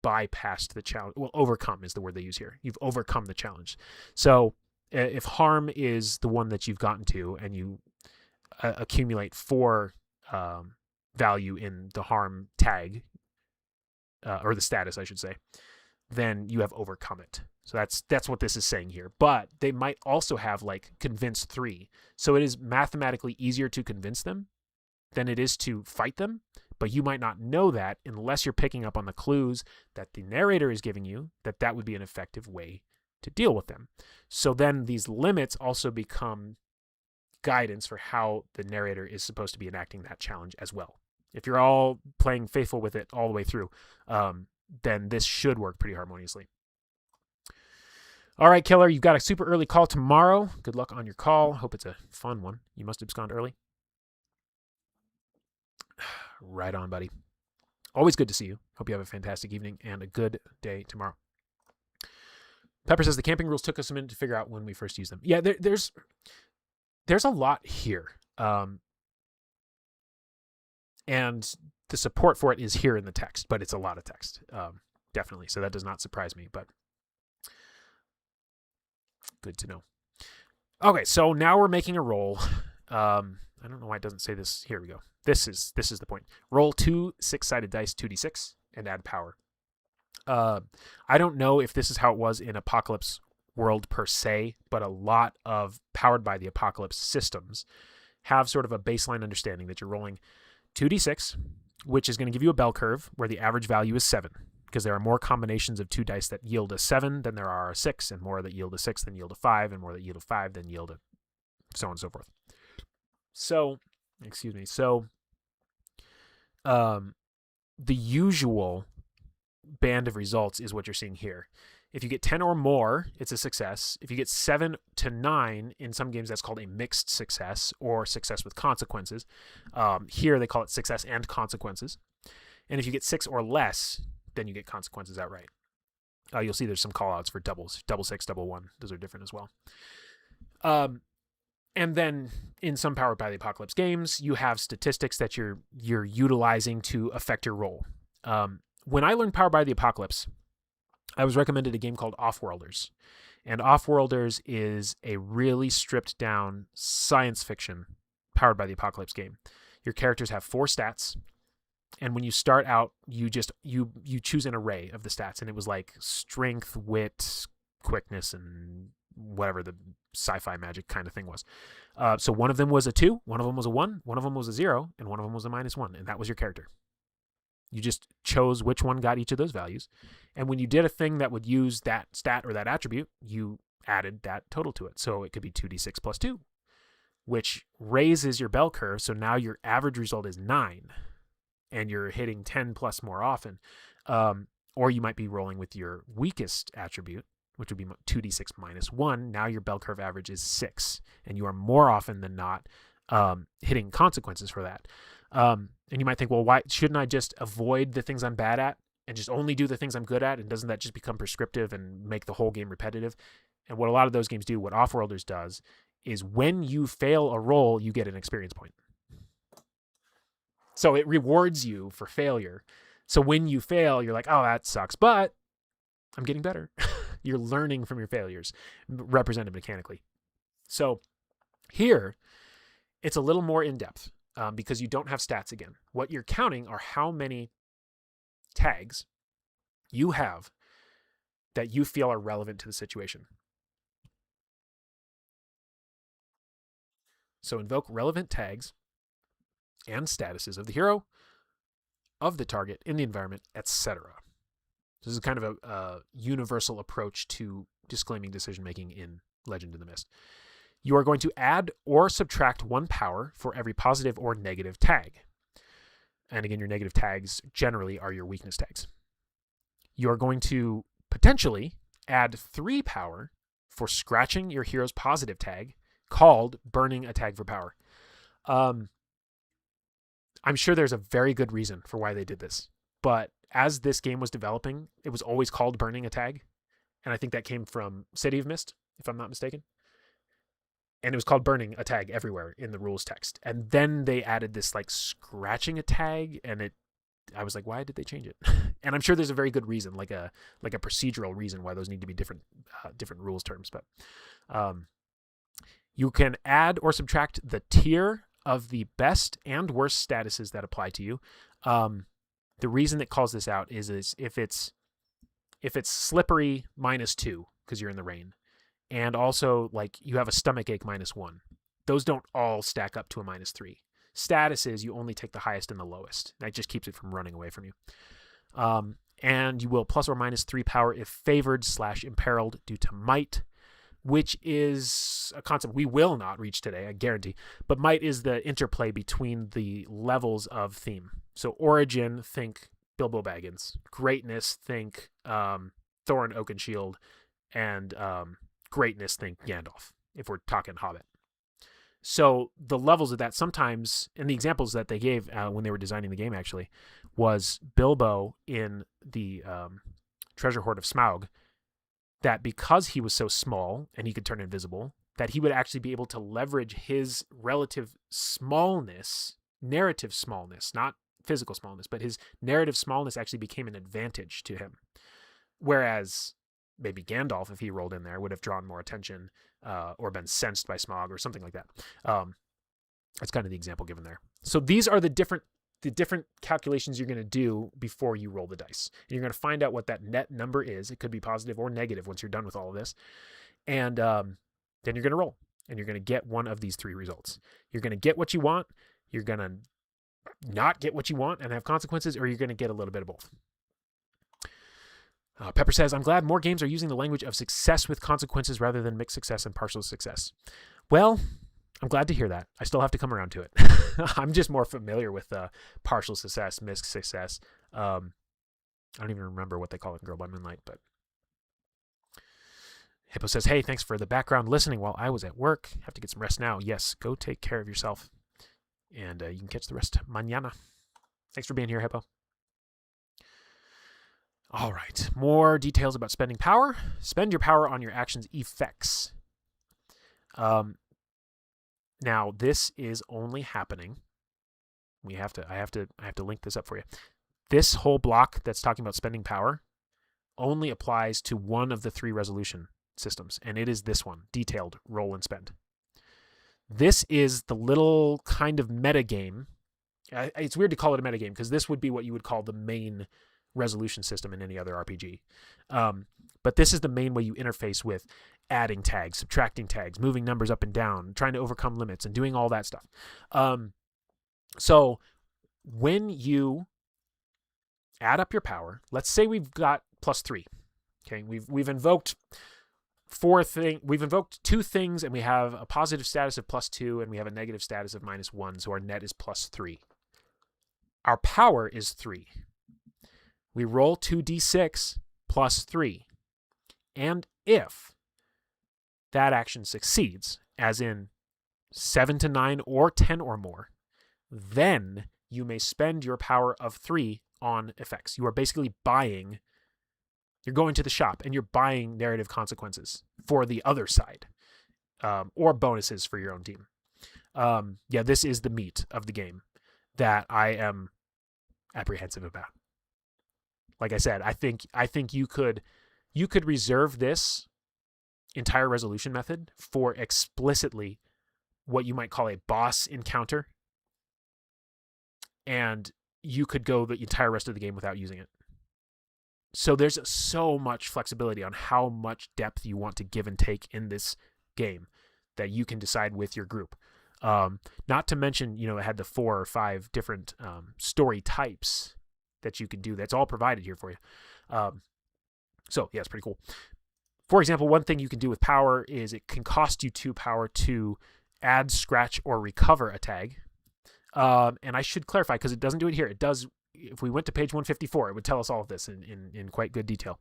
bypassed the challenge. Well, overcome is the word they use here. You've overcome the challenge. So if harm is the one that you've gotten to, and you accumulate 4 value in the harm tag, or the status, I should say, then you have overcome it. So that's what this is saying here. But they might also have like convince 3. So it is mathematically easier to convince them than it is to fight them. But you might not know that unless you're picking up on the clues that the narrator is giving you, that would be an effective way to deal with them. So then these limits also become guidance for how the narrator is supposed to be enacting that challenge as well. If you're all playing faithful with it all the way through, then this should work pretty harmoniously. All right, Killer, you've got a super early call tomorrow. Good luck on your call. Hope it's a fun one. You must have absconded early. Right on, buddy. Always good to see you. Hope you have a fantastic evening and a good day tomorrow. Pepper says the camping rules took us a minute to figure out when we first used them. Yeah, there's a lot here. And the support for it is here in the text, but it's a lot of text, definitely. So that does not surprise me, but good to know. Okay, so now we're making a roll. I don't know why it doesn't say this. Here we go. This is the point. Roll 2 6-sided dice, 2d6, and add power. I don't know if this is how it was in Apocalypse World per se, but a lot of Powered by the Apocalypse systems have sort of a baseline understanding that you're rolling 2d6, which is going to give you a bell curve where the average value is 7, because there are more combinations of 2 dice that yield a 7 than there are a 6, and more that yield a 6 than yield a 5, and more that yield a 5 than yield a so on and so forth. So, the usual band of results is what you're seeing here. If you get 10 or more, it's a success. If you get 7 to 9, in some games that's called a mixed success or success with consequences. Here they call it success and consequences. And if you get 6 or less, then you get consequences outright. You'll see there's some call-outs for doubles. Double 6, double 1. Those are different as well. And then in some Powered by the Apocalypse games, you have statistics that you're utilizing to affect your roll. When I learned Powered by the Apocalypse, I was recommended a game called Offworlders. And Offworlders is a really stripped down science fiction Powered by the Apocalypse game. Your characters have 4 stats. And when you start out, you choose an array of the stats. And it was like strength, wit, quickness, and whatever the sci-fi magic kind of thing was. So one of them was a 2, one of them was a 1, one of them was a 0, and one of them was a -1. And that was your character. You just chose which one got each of those values. And when you did a thing that would use that stat or that attribute, you added that total to it. So it could be 2d6 plus 2, which raises your bell curve. So now your average result is 9, and you're hitting 10 plus more often. Or you might be rolling with your weakest attribute, which would be 2d6 -1. Now your bell curve average is 6, and you are more often than not hitting consequences for that. And you might think, well, why shouldn't I just avoid the things I'm bad at and just only do the things I'm good at? And doesn't that just become prescriptive and make the whole game repetitive? And what a lot of those games do, what Offworlders does, is when you fail a roll, you get an experience point. So it rewards you for failure. So when you fail, you're like, oh, that sucks, but I'm getting better. You're learning from your failures, represented mechanically. So here, it's a little more in-depth. Because you don't have stats again. What you're counting are how many tags you have that you feel are relevant to the situation. So invoke relevant tags and statuses of the hero, of the target, in the environment, etc. This is kind of a universal approach to disclaiming decision-making in Legend in the Mist. You are going to add or subtract 1 power for every positive or negative tag. And again, your negative tags generally are your weakness tags. You are going to potentially add 3 power for scratching your hero's positive tag, called burning a tag for power. I'm sure there's a very good reason for why they did this. But as this game was developing, it was always called burning a tag. And I think that came from City of Mist, if I'm not mistaken. And it was called burning a tag everywhere in the rules text. And then they added this like scratching a tag, and I was like, why did they change it? And I'm sure there's a very good reason, like a procedural reason why those need to be different rules terms. But you can add or subtract the tier of the best and worst statuses that apply to you. The reason it calls this out is if it's slippery -2, because you're in the rain. And also, like, you have a stomach ache -1. Those don't all stack up to a -3. Status is you only take the highest and the lowest. That just keeps it from running away from you. And you will plus or -3 power if favored/imperiled due to might, which is a concept we will not reach today, I guarantee. But might is the interplay between the levels of theme. So origin, think Bilbo Baggins. Greatness, think Thorin Oakenshield. And greatness, think Gandalf, if we're talking Hobbit. So the levels of that sometimes, and the examples that they gave when they were designing the game actually, was Bilbo in the Treasure Hoard of Smaug, that because he was so small and he could turn invisible, that he would actually be able to leverage his relative smallness, narrative smallness, not physical smallness, but his narrative smallness actually became an advantage to him. Whereas maybe Gandalf, if he rolled in there, would have drawn more attention or been sensed by Smaug or something like that. That's kind of the example given there. So these are the different calculations you're going to do before you roll the dice. And you're going to find out what that net number is. It could be positive or negative once you're done with all of this. And then you're going to roll. And you're going to get one of these 3 results. You're going to get what you want. You're going to not get what you want and have consequences, or you're going to get a little bit of both. Pepper says, I'm glad more games are using the language of success with consequences rather than mixed success and partial success. Well, I'm glad to hear that. I still have to come around to it. I'm just more familiar with partial success, mixed success. I don't even remember what they call it in Girl by Moonlight, but Hippo says, hey, thanks for the background listening while I was at work. Have to get some rest now. Yes, go take care of yourself. And you can catch the rest mañana. Thanks for being here, Hippo. All right, more details about spending power. Spend your power on your action's effects. Now this is only happening. I have to link this up for you. This whole block that's talking about spending power only applies to one of the 3 resolution systems, and it is this one, detailed roll and spend. This is the little kind of meta game. It's weird to call it a meta game because this would be what you would call the main resolution system in any other RPG. But this is the main way you interface with adding tags, subtracting tags, moving numbers up and down, trying to overcome limits, and doing all that stuff. So when you add up your power, let's say we've got +3. Okay, we've invoked 2 things, and we have a positive status of +2, and we have a negative status of -1, so our net is +3. Our power is 3. We roll 2d6 +3. And if that action succeeds, as in 7 to 9 or 10 or more, then you may spend your power of 3 on effects. You are basically buying, you're going to the shop and you're buying narrative consequences for the other side, or bonuses for your own team. This is the meat of the game that I am apprehensive about. Like I said, I think you could reserve this entire resolution method for explicitly what you might call a boss encounter, and you could go the entire rest of the game without using it. So there's so much flexibility on how much depth you want to give and take in this game that you can decide with your group. Not to mention, it had the 4 or 5 different story types that you can do. That's all provided here for you. So yeah, it's pretty cool. For example, one thing you can do with power is it can cost you 2 power to add, scratch, or recover a tag. And I should clarify, because it doesn't do it here. It does, if we went to page 154, it would tell us all of this in quite good detail.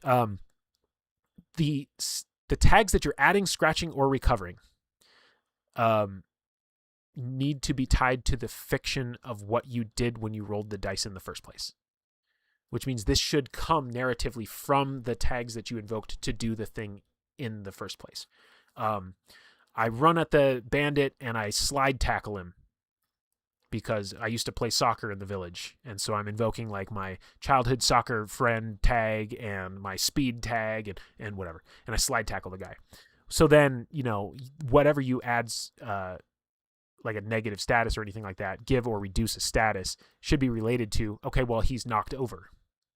The tags that you're adding, scratching, or recovering need to be tied to the fiction of what you did when you rolled the dice in the first place, which means this should come narratively from the tags that you invoked to do the thing in the first place. I run at the bandit and I slide tackle him because I used to play soccer in the village, and so I'm invoking like my childhood soccer friend tag and my speed tag and whatever, and I slide tackle the guy. So then, whatever you add, like a negative status or anything like that, give or reduce a status, should be related to, okay, well, he's knocked over.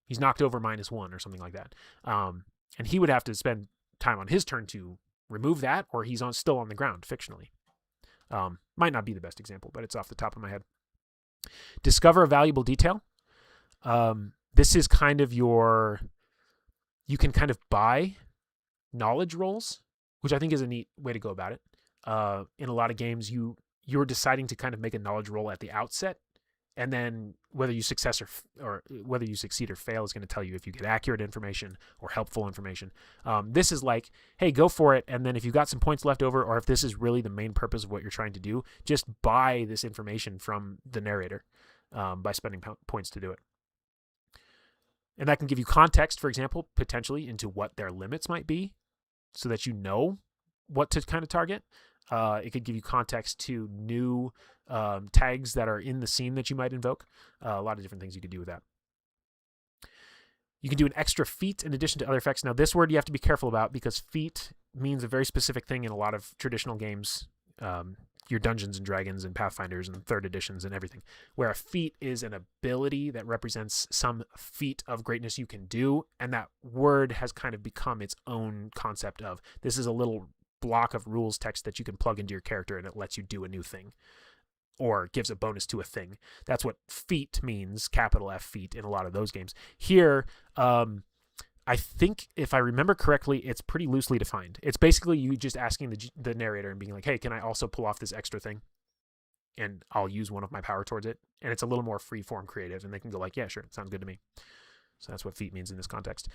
He's knocked over -1 or something like that. And he would have to spend time on his turn to remove that, or he's still on the ground fictionally. Might not be the best example, but it's off the top of my head. Discover a valuable detail. This is kind of you can kind of buy knowledge rolls, which I think is a neat way to go about it. In a lot of games, you're deciding to kind of make a knowledge roll at the outset, and then whether you succeed or fail is going to tell you if you get accurate information or helpful information. This is like, hey, go for it, and then if you got some points left over, or if this is really the main purpose of what you're trying to do, just buy this information from the narrator by spending points to do it. And that can give you context, for example, potentially into what their limits might be, so that you know what to kind of target. It could give you context to new tags that are in the scene that you might invoke. A lot of different things you could do with that. You can do an extra feat in addition to other effects. Now, this word you have to be careful about because feat means a very specific thing in a lot of traditional games, your Dungeons and Dragons and Pathfinders and 3rd editions and everything, where a feat is an ability that represents some feat of greatness you can do, and that word has kind of become its own concept of, this is a little block of rules text that you can plug into your character and it lets you do a new thing or gives a bonus to a thing. That's what feat means, capital F feat, in a lot of those games. Here, I think if I remember correctly, it's pretty loosely defined. It's basically you just asking the narrator and being like, hey, can I also pull off this extra thing? And I'll use one of my power towards it. And it's a little more free-form creative, and they can go like, yeah, sure, sounds good to me. So that's what feat means in this context.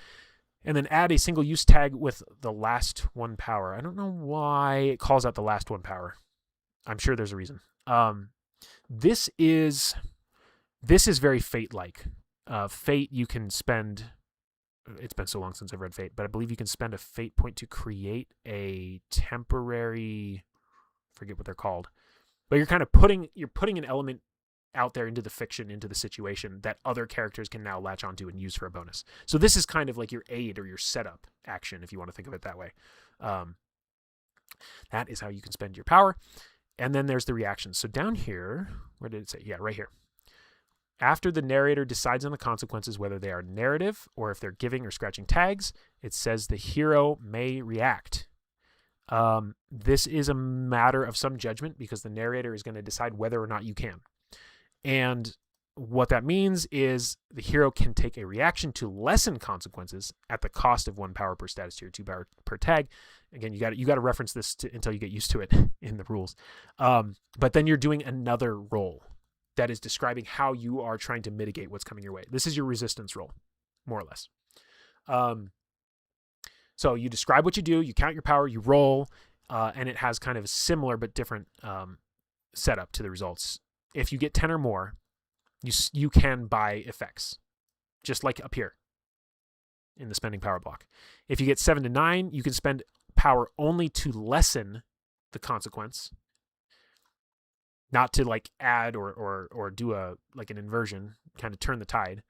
And then add a single-use tag with the last 1 power. I don't know why it calls out the last 1 power. I'm sure there's a reason. This is very Fate-like. Fate, you can spend... It's been so long since I've read Fate, but I believe you can spend a Fate point to create a temporary... I forget what they're called. But you're kind of putting an element out there into the fiction, into the situation that other characters can now latch onto and use for a bonus. So this is kind of like your aid or your setup action, if you want to think of it that way. That is how you can spend your power. And then there's the reactions. So down here, where did it say? Yeah, right here. After the narrator decides on the consequences, whether they are narrative or if they're giving or scratching tags, it says the hero may react. This is a matter of some judgment because the narrator is going to decide whether or not you can. And what that means is the hero can take a reaction to lessen consequences at the cost of 1 power per status tier, 2 power per tag. Again, you got to reference this until you get used to it in the rules. But then you're doing another roll that is describing how you are trying to mitigate what's coming your way. This is your resistance roll, more or less. So you describe what you do, you count your power, you roll, and it has kind of a similar but different setup to the results. If you get 10 or more, you can buy effects, just like up here in the spending power block. If you get 7 to 9, you can spend power only to lessen the consequence, not to like add or do an inversion, kind of turn the tide.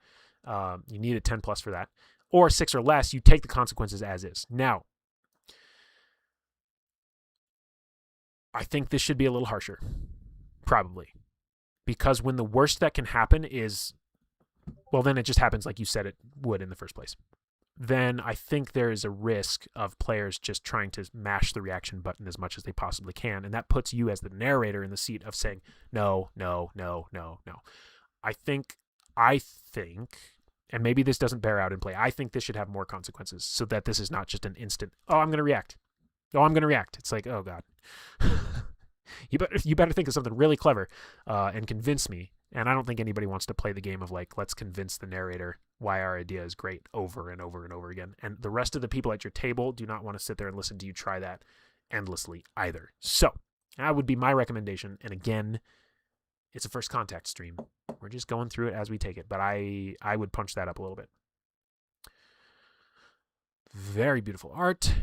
You need a 10 plus for that. Or 6 or less, you take the consequences as is. Now, I think this should be a little harsher, probably. Because when the worst that can happen is, well, then it just happens like you said it would in the first place. Then I think there is a risk of players just trying to mash the reaction button as much as they possibly can. And that puts you as the narrator in the seat of saying, no, no, no, no, no. I think, and maybe this doesn't bear out in play, I think this should have more consequences so that this is not just an instant, oh, I'm going to react. Oh, I'm going to react. It's like, oh, God. You better think of something really clever and convince me. And I don't think anybody wants to play the game of like, let's convince the narrator why our idea is great over and over and over again. And the rest of the people at your table do not want to sit there and listen to you try that endlessly either. So that would be my recommendation. And again, it's a first contact stream. We're just going through it as we take it. But I would punch that up a little bit. Very beautiful art.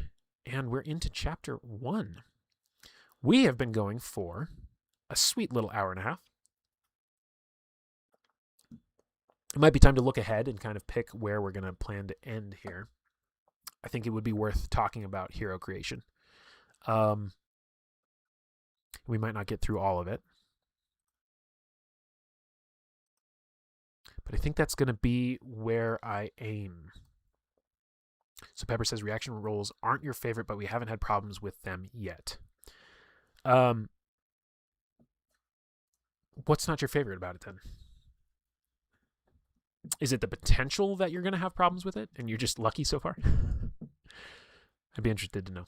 And we're into chapter 1. We have been going for a sweet little hour and a half. It might be time to look ahead and kind of pick where we're going to plan to end here. I think it would be worth talking about hero creation. We might not get through all of it. But I think that's going to be where I aim. So Pepper says reaction rolls aren't your favorite, but we haven't had problems with them yet. What's not your favorite about it then? Is it the potential that you're going to have problems with it and you're just lucky so far? I'd be interested to know.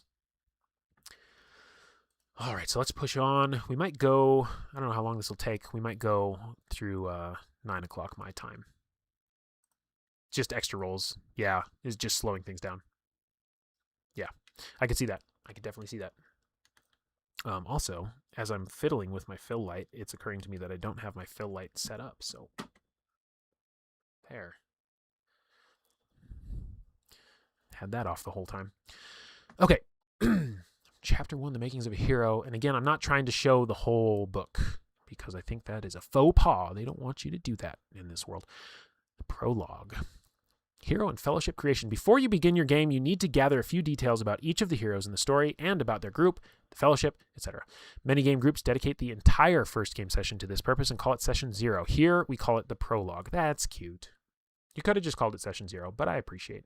All right, so let's push on. We might go, I don't know how long this will take. We might go through 9 o'clock my time. Just extra rolls. Yeah, is just slowing things down. Yeah, I could see that. I could definitely see that. Also, as I'm fiddling with my fill light, it's occurring to me that I don't have my fill light set up. So, there. Had that off the whole time. Okay. Chapter 1, The Makings of a Hero. And again, I'm not trying to show the whole book because I think that is a faux pas. They don't want you to do that in this world. The prologue. Hero and fellowship creation. Before you begin your game, you need to gather a few details about each of the heroes in the story and about their group, the fellowship, etc. Many game groups dedicate the entire first game session to this purpose and call it session 0. Here, we call it the prologue. That's cute. You could have just called it session 0, but I appreciate.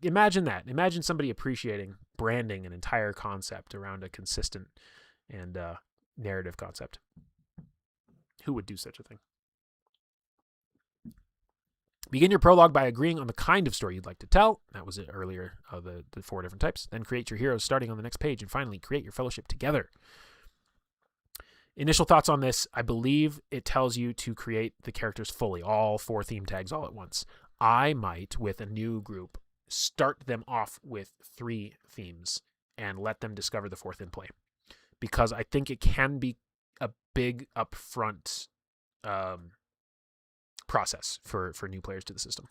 Imagine that. Imagine somebody appreciating branding an entire concept around a consistent and narrative concept. Who would do such a thing? Begin your prologue by agreeing on the kind of story you'd like to tell. That was it earlier, the 4 different types. Then create your heroes starting on the next page. And finally, create your fellowship together. Initial thoughts on this, I believe it tells you to create the characters fully, all 4 theme tags all at once. I might, with a new group, start them off with 3 themes and let them discover the 4th in play. Because I think it can be a big upfront process for new players to the system.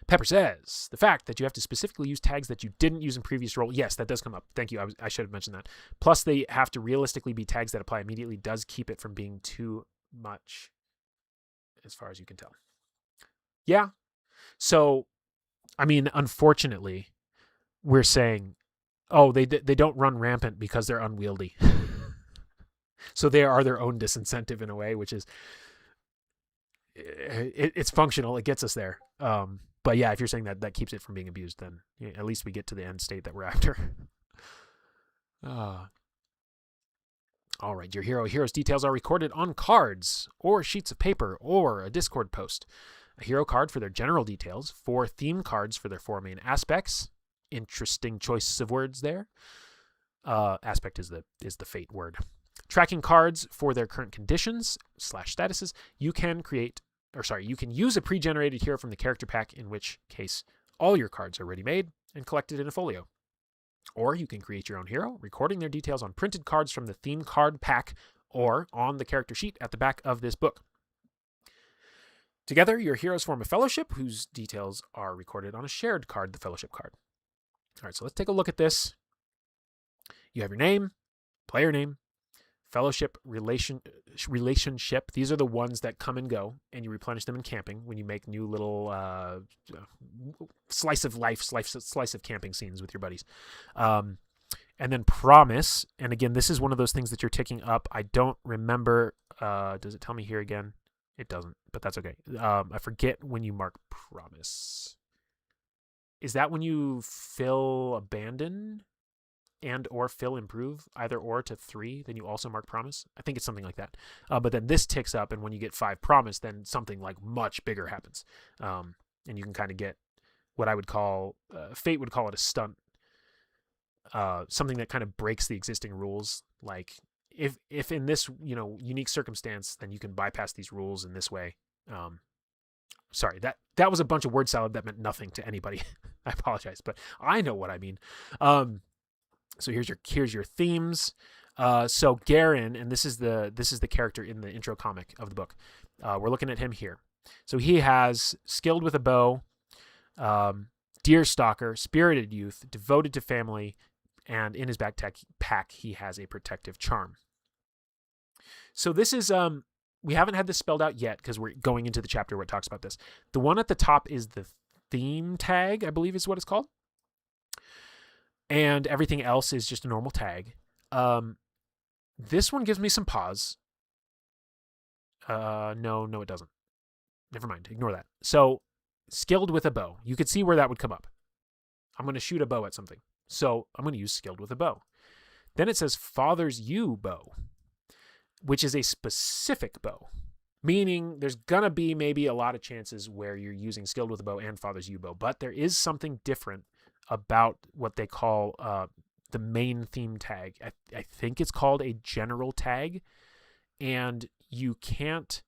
Pepper says, the fact that you have to specifically use tags that you didn't use in previous roll. Yes, that does come up. Thank you. I should have mentioned that. Plus, they have to realistically be tags that apply immediately does keep it from being too much as far as you can tell. Yeah. So, I mean, unfortunately, we're saying, oh, they don't run rampant because they're unwieldy. So they are their own disincentive in a way, which is, it's functional. It gets us there. But yeah, if you're saying that keeps it from being abused, then at least we get to the end state that we're after. All right, your hero's details are recorded on cards or sheets of paper or a Discord post. A hero card for their general details, 4 theme cards for their 4 main aspects. Interesting choice of words there. Aspect is the fate word. Tracking cards for their current conditions / statuses. You can use a pre-generated hero from the character pack, in which case all your cards are already made and collected in a folio. Or you can create your own hero, recording their details on printed cards from the theme card pack or on the character sheet at the back of this book. Together, your heroes form a fellowship whose details are recorded on a shared card, the fellowship card. All right, so let's take a look at this. You have your name, player name, fellowship relationship. These are the ones that come and go, and you replenish them in camping when you make new little slice of camping scenes with your buddies. And then promise, and again, this is one of those things that you're ticking up. I don't remember. Does it tell me here again? It doesn't, but that's okay. I forget when you mark promise. Is that when you fill abandon and or fill improve, either or to 3, then you also mark promise? I think it's something like that. But then this ticks up, and when you get 5 promise, then something like much bigger happens. And you can kind of get what I would call, Fate would call it a stunt. Something that kind of breaks the existing rules. Like if in this, unique circumstance, then you can bypass these rules in this way. Sorry, that was a bunch of word salad that meant nothing to anybody. I apologize, but I know what I mean. So here's your themes. So Garen, and this is the character in the intro comic of the book. We're looking at him here. So he has skilled with a bow, deer stalker, spirited youth, devoted to family, and in his pack he has a protective charm. So this is we haven't had this spelled out yet because we're going into the chapter where it talks about this. The one at the top is the theme tag, I believe is what it's called. And everything else is just a normal tag. This one gives me some pause. No, it doesn't. Never mind. Ignore that. So skilled with a bow. You could see where that would come up. I'm going to shoot a bow at something. So I'm going to use skilled with a bow. Then it says father's yew bow, which is a specific bow, meaning there's going to be maybe a lot of chances where you're using skilled with a bow and father's yew bow, but there is something different about what they call the main theme tag. I think it's called a general tag, and you can't,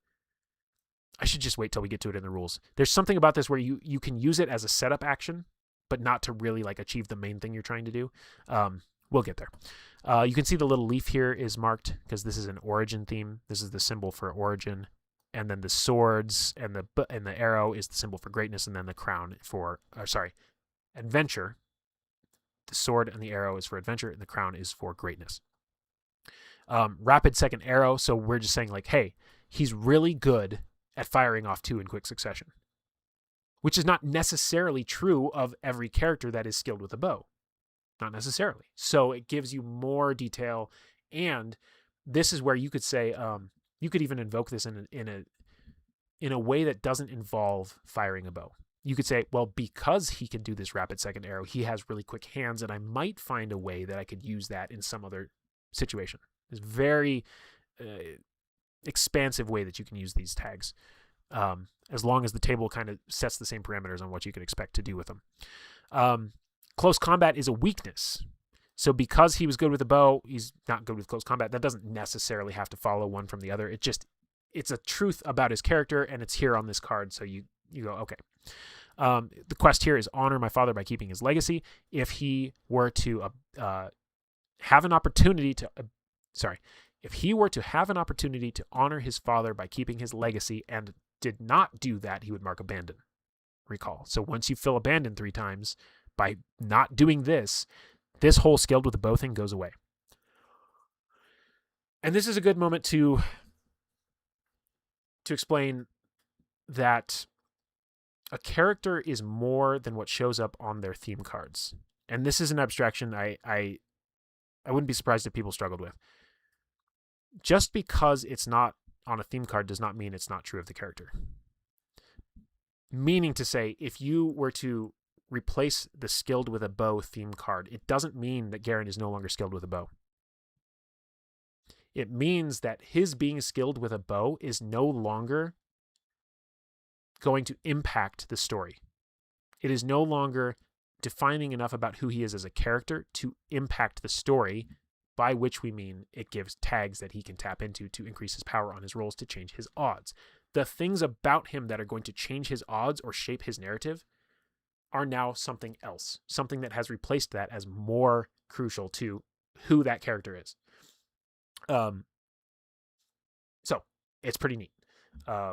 I should just wait till we get to it in the rules. There's something about this where you can use it as a setup action, but not to really like achieve the main thing you're trying to do. We'll get there. You can see the little leaf here is marked because this is an origin theme. This is the symbol for origin. And then the swords and the arrow is the symbol for greatness, and then the crown for, adventure. The sword and the arrow is for adventure, and the crown is for greatness. Rapid second arrow, so we're just saying like, hey, he's really good at firing off 2 in quick succession, which is not necessarily true of every character that is skilled with a bow. Not necessarily. So it gives you more detail, and this is where you could say, you could even invoke this in a way that doesn't involve firing a bow. You could say, well, because he can do this rapid second arrow, he has really quick hands, and I might find a way that I could use that in some other situation. It's very expansive way that you can use these tags, as long as the table kind of sets the same parameters on what you could expect to do with them. Close combat is a weakness. So because he was good with a bow, he's not good with close combat. That doesn't necessarily have to follow one from the other. It's a truth about his character, and it's here on this card. So you go, okay. The quest here is honor my father by keeping his legacy. If he were to have an opportunity to, if he were to have an opportunity to honor his father by keeping his legacy and did not do that, he would mark abandon. Recall. So once you fill abandon 3 times by not doing this whole skilled with a bow thing goes away. And this is a good moment to explain that a character is more than what shows up on their theme cards. And this is an abstraction I wouldn't be surprised if people struggled with. Just because it's not on a theme card does not mean it's not true of the character. Meaning to say, if you were to replace the skilled with a bow theme card, it doesn't mean that Garen is no longer skilled with a bow. It means that his being skilled with a bow is no longer going to impact the story. It is no longer defining enough about who he is as a character to impact the story, by which we mean it gives tags that he can tap into to increase his power on his rolls to change his odds. The things about him that are going to change his odds or shape his narrative are now something else, something that has replaced that as more crucial to who that character is. So it's pretty neat. Yeah.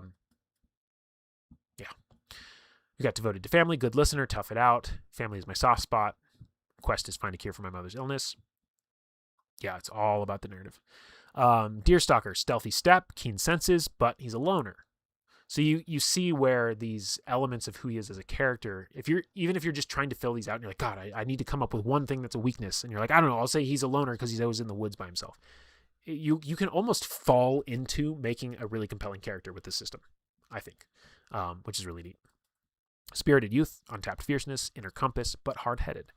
We got devoted to family, good listener, tough it out. Family is my soft spot. Quest is find a cure for my mother's illness. Yeah, it's all about the narrative. Deerstalker, stealthy step, keen senses, but he's a loner. So you see where these elements of who he is as a character, even if you're just trying to fill these out and you're like, God, I need to come up with one thing that's a weakness. And you're like, I don't know, I'll say he's a loner because he's always in the woods by himself. You can almost fall into making a really compelling character with this system, I think, which is really neat. Spirited youth, untapped fierceness, inner compass, but hard-headed.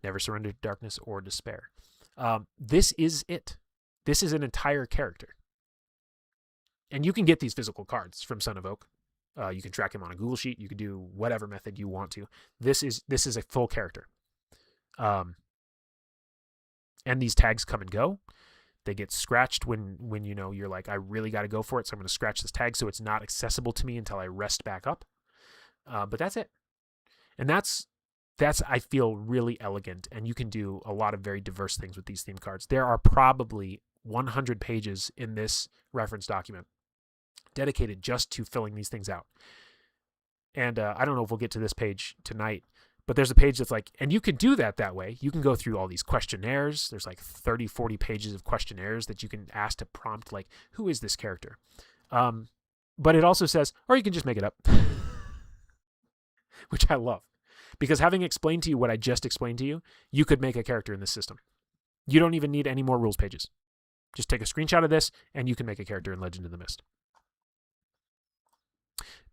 Never surrender to darkness or despair. This is it. This is an entire character. And you can get these physical cards from Son of Oak. You can track him on a Google Sheet. You can do whatever method you want to. This is a full character. And these tags come and go. They get scratched when you know you're like, I really got to go for it, so I'm going to scratch this tag so it's not accessible to me until I rest back up. But that's it. And that's I feel really elegant, and you can do a lot of very diverse things with these theme cards. There are probably 100 pages in this reference document dedicated just to filling these things out. And I don't know if we'll get to this page tonight, but there's a page that's like, and you can do that way. You can go through all these questionnaires. There's like 30, 40 pages of questionnaires that you can ask to prompt, like, who is this character? But it also says, or you can just make it up, which I love. Because having explained to you what I just explained to you, you could make a character in this system. You don't even need any more rules pages. Just take a screenshot of this, and you can make a character in Legend of the Mist.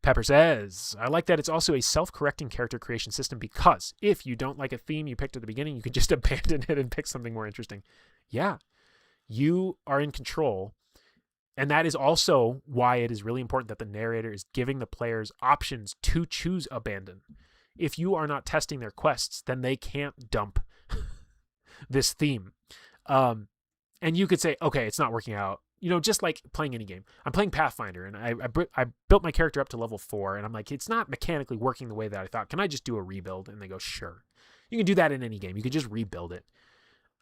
Pepper says, I like that it's also a self-correcting character creation system because if you don't like a theme you picked at the beginning, you can just abandon it and pick something more interesting. Yeah, you are in control. And that is also why it is really important that the narrator is giving the players options to choose abandon. If you are not testing their quests, then they can't dump this theme. And you could say, okay, it's not working out. Just like playing any game. I'm playing Pathfinder, and I built my character up to level 4, and I'm like, it's not mechanically working the way that I thought. Can I just do a rebuild? And they go, sure. You can do that in any game. You can just rebuild it.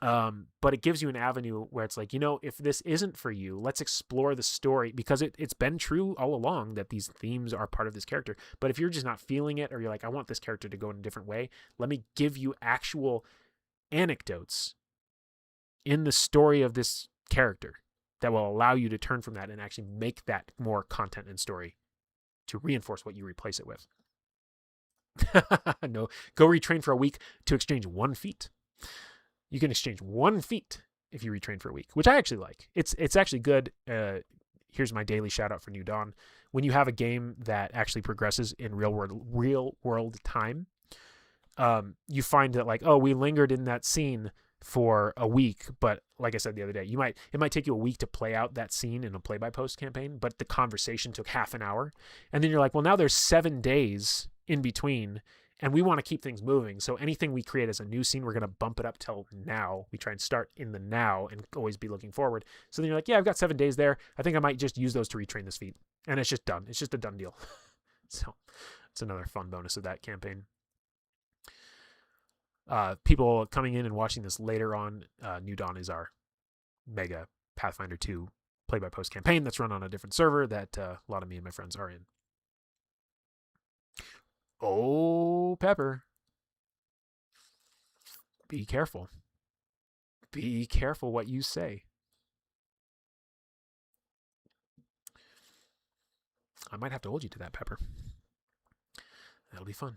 But it gives you an avenue where it's like, if this isn't for you, let's explore the story, because it's been true all along that these themes are part of this character. But if you're just not feeling it, or you're like, I want this character to go in a different way, let me give you actual anecdotes in the story of this character that will allow you to turn from that and actually make that more content and story to reinforce what you replace it with. No, go retrain for a week to exchange 1 feat. You can exchange 1 feat if you retrain for a week, which I actually like. It's actually good. Here's my daily shout out for New Dawn. When you have a game that actually progresses in real world time, you find that like, oh, we lingered in that scene for a week, but like I said the other day, it might take you a week to play out that scene in a play-by-post campaign, but the conversation took half an hour, and then you're like, well, now there's 7 days in between, and we want to keep things moving, so anything we create as a new scene, we're going to bump it up till now. We try and start in the now and always be looking forward. So then you're like, yeah, I've got 7 days there. I think I might just use those to retrain this feat, and it's just done. It's just a done deal. So it's another fun bonus of that campaign. People coming in and watching this later on, New Dawn is our mega Pathfinder 2 play-by-post campaign that's run on a different server that a lot of me and my friends are in. Oh, Pepper. Be careful. Be careful what you say. I might have to hold you to that, Pepper. That'll be fun.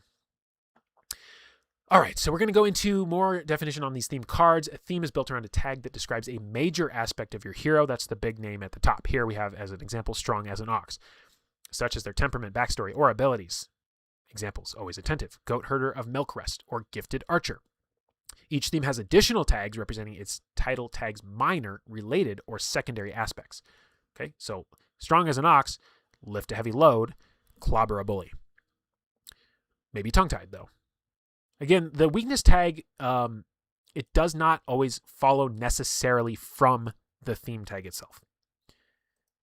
All right, so we're going to go into more definition on these theme cards. A theme is built around a tag that describes a major aspect of your hero. That's the big name at the top. Here we have, as an example, strong as an ox, such as their temperament, backstory, or abilities. Examples: always attentive, goat herder of milk rest, or gifted archer. Each theme has additional tags representing its title tag's minor, related, or secondary aspects. Okay, so strong as an ox, lift a heavy load, clobber a bully. Maybe tongue-tied, though. Again, the weakness tag, it does not always follow necessarily from the theme tag itself.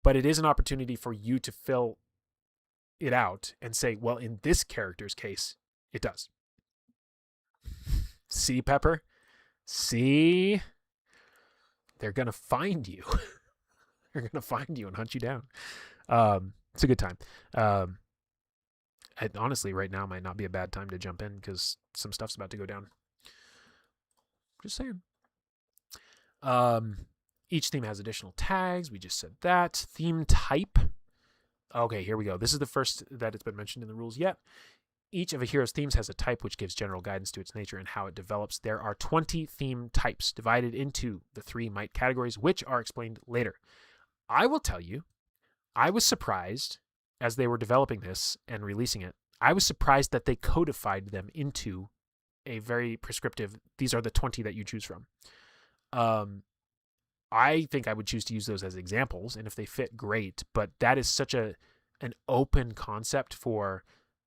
But it is an opportunity for you to fill it out and say, well, in this character's case, it does. See, Pepper? See? They're going to find you. They're going to find you and hunt you down. It's a good time. Honestly, right now might not be a bad time to jump in because some stuff's about to go down. Just saying. Each theme has additional tags. We just said that. Theme type. Okay, here we go. This is the first that it's been mentioned in the rules yet. Each of a hero's themes has a type which gives general guidance to its nature and how it develops. There are 20 theme types divided into the 3 might categories, which are explained later. I will tell you, I was surprised as they were developing this and releasing it. I was surprised that they codified them into a very prescriptive, these are the 20 that you choose from. I think I would choose to use those as examples, and if they fit, great. But that is such an open concept for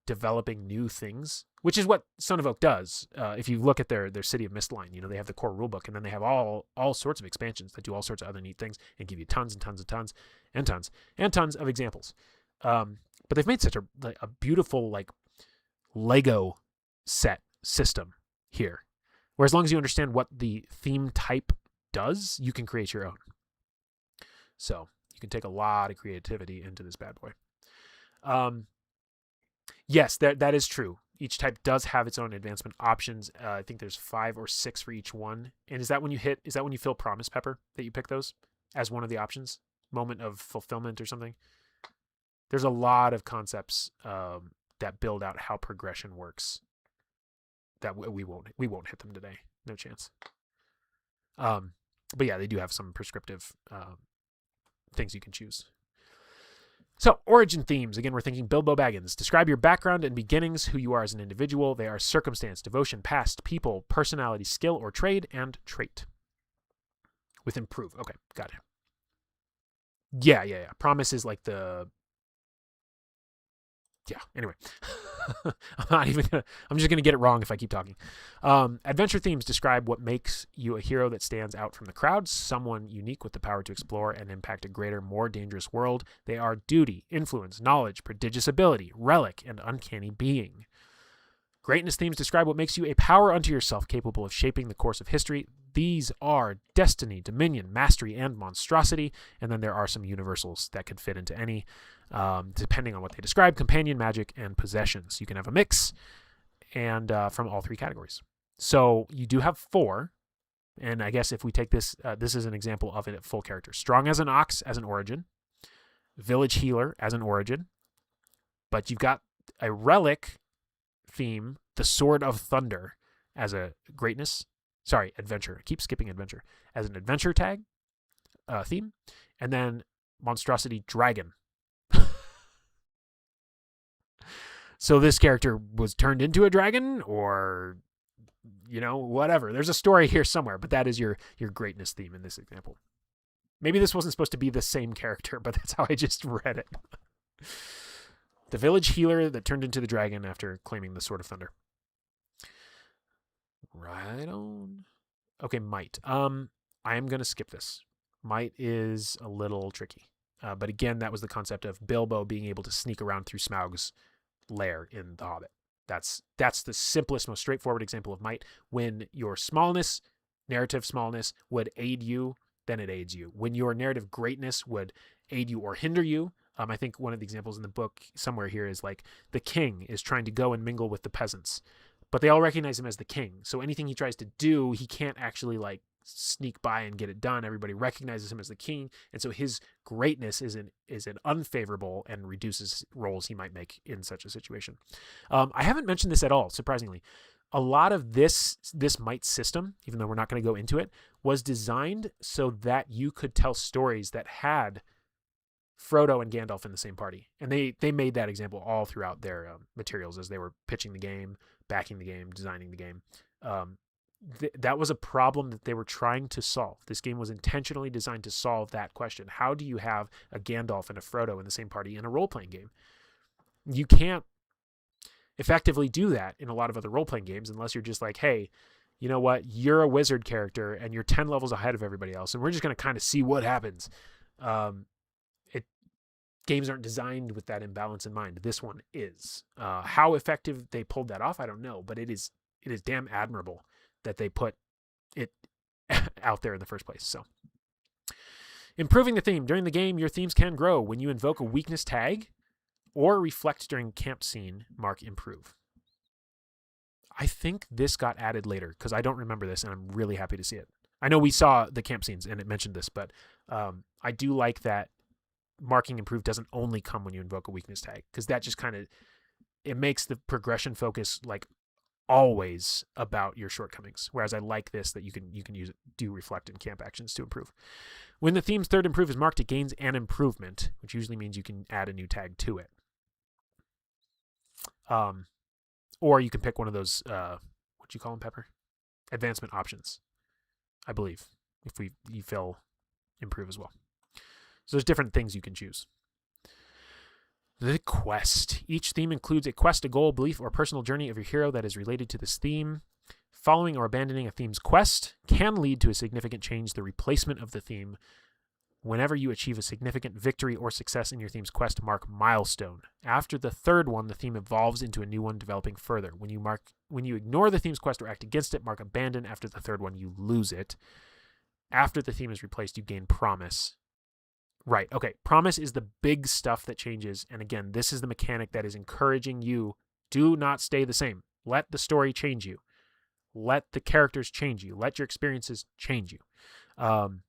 developing new things, which is what Son of Oak does. If you look at their City of Mist line, they have the core rulebook, and then they have all sorts of expansions that do all sorts of other neat things and give you tons and tons and tons and tons and tons of examples. But they've made such a beautiful like Lego set system here, where as long as you understand what the theme type does, you can create your own. So you can take a lot of creativity into this bad boy. Yes, that is true. Each type does have its own advancement options. I think there's 5 or 6 for each one. And is that when you feel promise, Pepper, that you pick those as one of the options? Moment of fulfillment or something? There's a lot of concepts that build out how progression works that we won't hit them today. No chance. But yeah, they do have some prescriptive things you can choose. So, origin themes. Again, we're thinking Bilbo Baggins. Describe your background and beginnings, who you are as an individual. They are circumstance, devotion, past, people, personality, skill or trade, and trait. With improve. Okay, got it. Yeah. Promise is like the... Yeah, anyway. I'm just going to get it wrong if I keep talking. Adventure themes describe what makes you a hero that stands out from the crowd, someone unique with the power to explore and impact a greater, more dangerous world. They are duty, influence, knowledge, prodigious ability, relic, and uncanny being. Greatness themes describe what makes you a power unto yourself, capable of shaping the course of history. These are destiny, dominion, mastery, and monstrosity. And then there are some universals that could fit into any, depending on what they describe: companion, magic, and possessions. You can have a mix and from all three categories. So you do have 4. And I guess if we take this, this is an example of it at full character. Strong as an ox as an origin. Village healer as an origin. But you've got a relic theme, the Sword of Thunder, as a greatness. Sorry, adventure. I keep skipping adventure. As an adventure tag theme. And then monstrosity dragon. So this character was turned into a dragon, or, you know, whatever. There's a story here somewhere, but that is your greatness theme in this example. Maybe this wasn't supposed to be the same character, but that's how I just read it. The village healer that turned into the dragon after claiming the Sword of Thunder. Right on. Okay, might. I am going to skip this. Might is a little tricky. But again, that was the concept of Bilbo being able to sneak around through Smaug's lair in The Hobbit. That's the simplest, most straightforward example of might. When your smallness, narrative smallness, would aid you, then it aids you. When your narrative greatness would aid you or hinder you, I think one of the examples in the book somewhere here is like the king is trying to go and mingle with the peasants, but they all recognize him as the king. So anything he tries to do, he can't actually like sneak by and get it done. Everybody recognizes him as the king, and so his greatness is an unfavorable and reduces roles he might make in such a situation. I haven't mentioned this at all, surprisingly. A lot of this might system, even though we're not going to go into it, was designed so that you could tell stories that had Frodo and Gandalf in the same party. And they made that example all throughout their materials as they were pitching the game, backing the game, designing the game. That was a problem that they were trying to solve. This game was intentionally designed to solve that question. How do you have a Gandalf and a Frodo in the same party in a role-playing game? You can't effectively do that in a lot of other role-playing games unless you're just like, hey, you know what? You're a wizard character and you're 10 levels ahead of everybody else, and we're just going to kind of see what happens. Games aren't designed with that imbalance in mind. This one is. How effective they pulled that off, I don't know, but it is damn admirable that they put it out there in the first place. So, improving the theme. During the game, your themes can grow. When you invoke a weakness tag or reflect during camp scene, mark improve. I think this got added later because I don't remember this, and I'm really happy to see it. I know we saw the camp scenes and it mentioned this, but I do like that marking improve doesn't only come when you invoke a weakness tag, because that just kind of, it makes the progression focus like always about your shortcomings, whereas I like this that you can use it, do reflect in camp actions to improve. When the theme's third improve is marked, it gains an improvement, which usually means you can add a new tag to it. Or you can pick one of those what do you call them, Pepper? Advancement options, I believe, if you fill improve as well. So there's different things you can choose. The quest. Each theme includes a quest, a goal, belief, or personal journey of your hero that is related to this theme. Following or abandoning a theme's quest can lead to a significant change, the replacement of the theme. Whenever you achieve a significant victory or success in your theme's quest, mark milestone. After the third one, the theme evolves into a new one, developing further. When you ignore the theme's quest or act against it, mark abandon. After the third one, you lose it. After the theme is replaced, you gain promise. Right. Okay. Promise is the big stuff that changes. And again, this is the mechanic that is encouraging you. Do not stay the same. Let the story change you. Let the characters change you. Let your experiences change you. And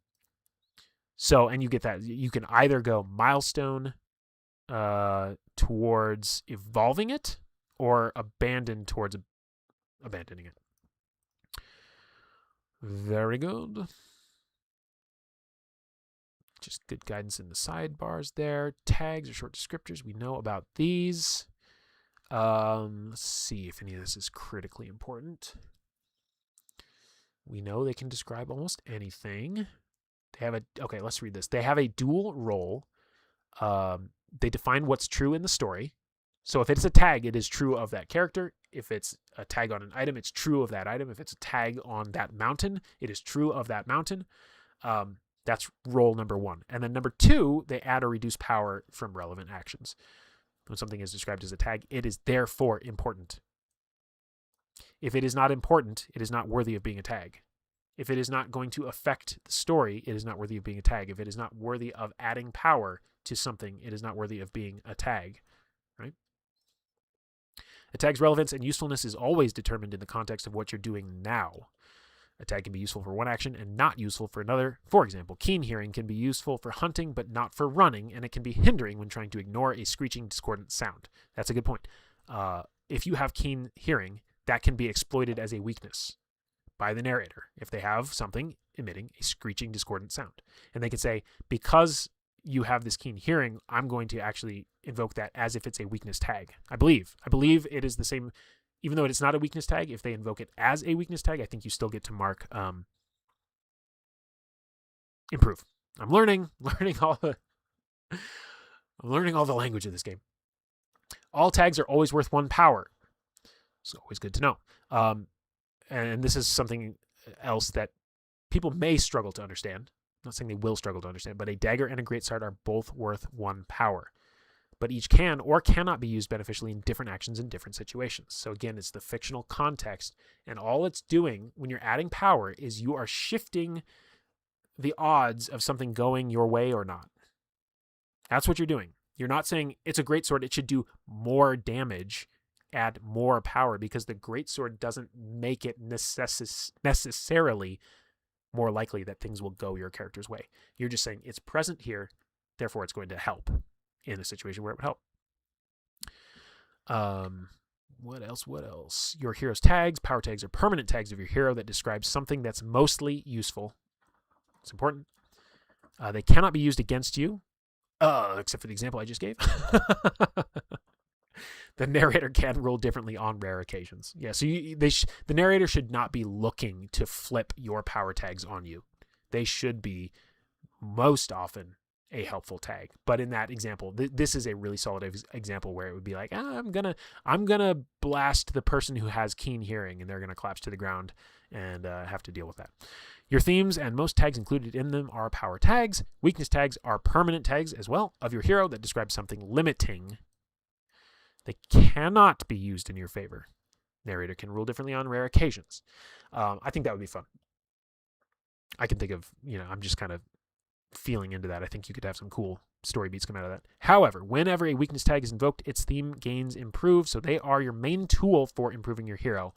you get that. You can either go milestone towards evolving it, or abandon towards abandoning it. Very good. Just good guidance in the sidebars there. Tags or short descriptors. We know about these. Let's see if any of this is critically important. We know they can describe almost anything. Okay, let's read this. They have a dual role. They define what's true in the story. So if it's a tag, it is true of that character. If it's a tag on an item, it's true of that item. If it's a tag on that mountain, it is true of that mountain. That's role number 1. And then number 2, they add or reduce power from relevant actions. When something is described as a tag, it is therefore important. If it is not important, it is not worthy of being a tag. If it is not going to affect the story, it is not worthy of being a tag. If it is not worthy of adding power to something, it is not worthy of being a tag, right? A tag's relevance and usefulness is always determined in the context of what you're doing now. A tag can be useful for one action and not useful for another. For example, keen hearing can be useful for hunting but not for running, and it can be hindering when trying to ignore a screeching, discordant sound. That's a good point. If you have keen hearing, that can be exploited as a weakness by the narrator if they have something emitting a screeching, discordant sound. And they can say, because you have this keen hearing, I'm going to actually invoke that as if it's a weakness tag. I believe it is the same. Even though it's not a weakness tag, if they invoke it as a weakness tag, I think you still get to mark improve. I'm learning all the language of this game. All tags are always worth 1 power. It's always good to know. And this is something else that people may struggle to understand. I'm not saying they will struggle to understand, but a dagger and a greatsword are both worth 1 power. But each can or cannot be used beneficially in different actions in different situations. So again, it's the fictional context, and all it's doing when you're adding power is you are shifting the odds of something going your way or not. That's what you're doing. You're not saying it's a greatsword, it should do more damage, add more power, because the greatsword doesn't make it necessarily more likely that things will go your character's way. You're just saying it's present here, therefore it's going to help in a situation where it would help. What else? Your hero's tags. Power tags are permanent tags of your hero that describe something that's mostly useful. It's important. They cannot be used against you, except for the example I just gave. The narrator can roll differently on rare occasions. Yeah, so the narrator should not be looking to flip your power tags on you. They should be most often a helpful tag. But in that example, this is a really solid example where it would be like, I'm gonna blast the person who has keen hearing, and they're gonna collapse to the ground and have to deal with that. Your themes and most tags included in them are power tags. Weakness tags are permanent tags as well of your hero that describe something limiting. They cannot be used in your favor. Narrator can rule differently on rare occasions. I think that would be fun. I can think of, I'm just kind of feeling into that. I think you could have some cool story beats come out of that. However, whenever a weakness tag is invoked, its theme gains improve, so they are your main tool for improving your hero.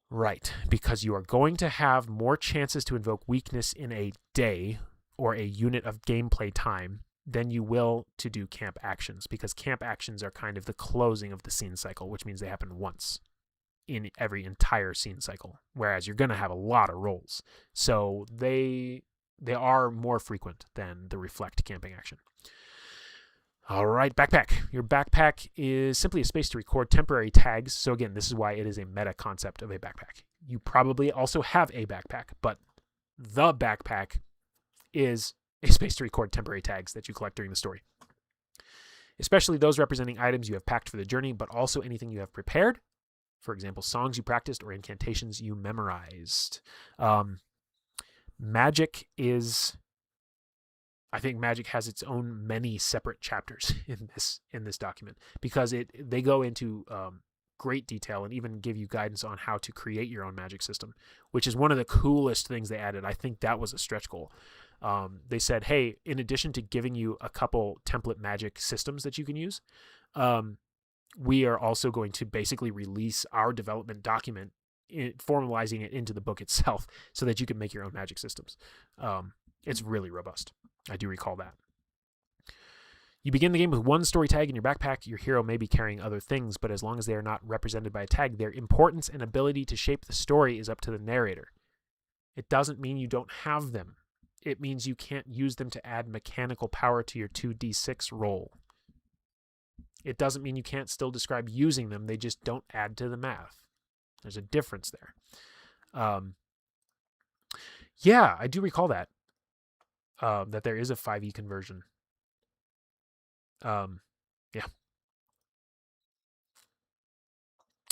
Right, because you are going to have more chances to invoke weakness in a day or a unit of gameplay time than you will to do camp actions, because camp actions are kind of the closing of the scene cycle, which means they happen once in every entire scene cycle, whereas you're going to have a lot of rolls. So they are more frequent than the reflect camping action. All right, backpack. Your backpack is simply a space to record temporary tags. So again, this is why it is a meta concept of a backpack. You probably also have a backpack, but the backpack is a space to record temporary tags that you collect during the story. Especially those representing items you have packed for the journey, but also anything you have prepared. For example, songs you practiced or incantations you memorized. Magic I think magic has its own many separate chapters in this document, because they go into great detail and even give you guidance on how to create your own magic system, which is one of the coolest things they added. I think that was a stretch goal. They said, hey, in addition to giving you a couple template magic systems that you can use, we are also going to basically release our development document, formalizing it into the book itself so that you can make your own magic systems. It's really robust. I do recall that. You begin the game with one story tag in your backpack. Your hero may be carrying other things, but as long as they are not represented by a tag, their importance and ability to shape the story is up to the narrator. It doesn't mean you don't have them. it means you can't use them to add mechanical power to your 2d6 roll. It doesn't mean you can't still describe using them. They just don't add to the math. There's a difference there. Yeah, I do recall that. That there is a 5e conversion. Yeah.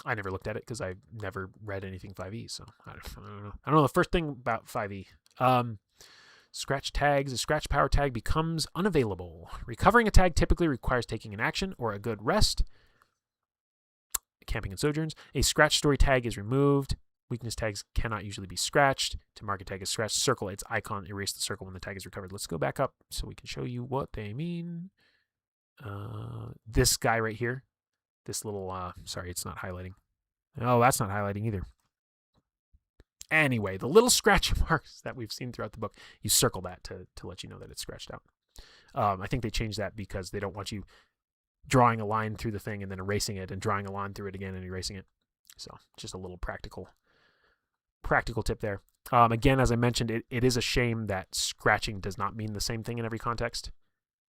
I never looked at it because I've never read anything 5e, so I don't know. I don't know the first thing about 5e. Scratch tags. A scratch power tag becomes unavailable. Recovering a tag typically requires taking an action or a good rest. Camping and sojourns. A scratch story tag is removed. Weakness tags cannot usually be scratched. To mark a tag as scratched, circle its icon, erase the circle when the tag is recovered. Let's go back up so we can show you what they mean. This guy right here. This little, sorry, it's not highlighting. Oh, that's not highlighting either. Anyway, the little scratch marks that we've seen throughout the book, you circle that to let you know that it's scratched out. I think they changed that because they don't want you drawing a line through the thing and then erasing it and drawing a line through it again and erasing it. So just a little practical tip there. Again, as I mentioned, it is a shame that scratching does not mean the same thing in every context.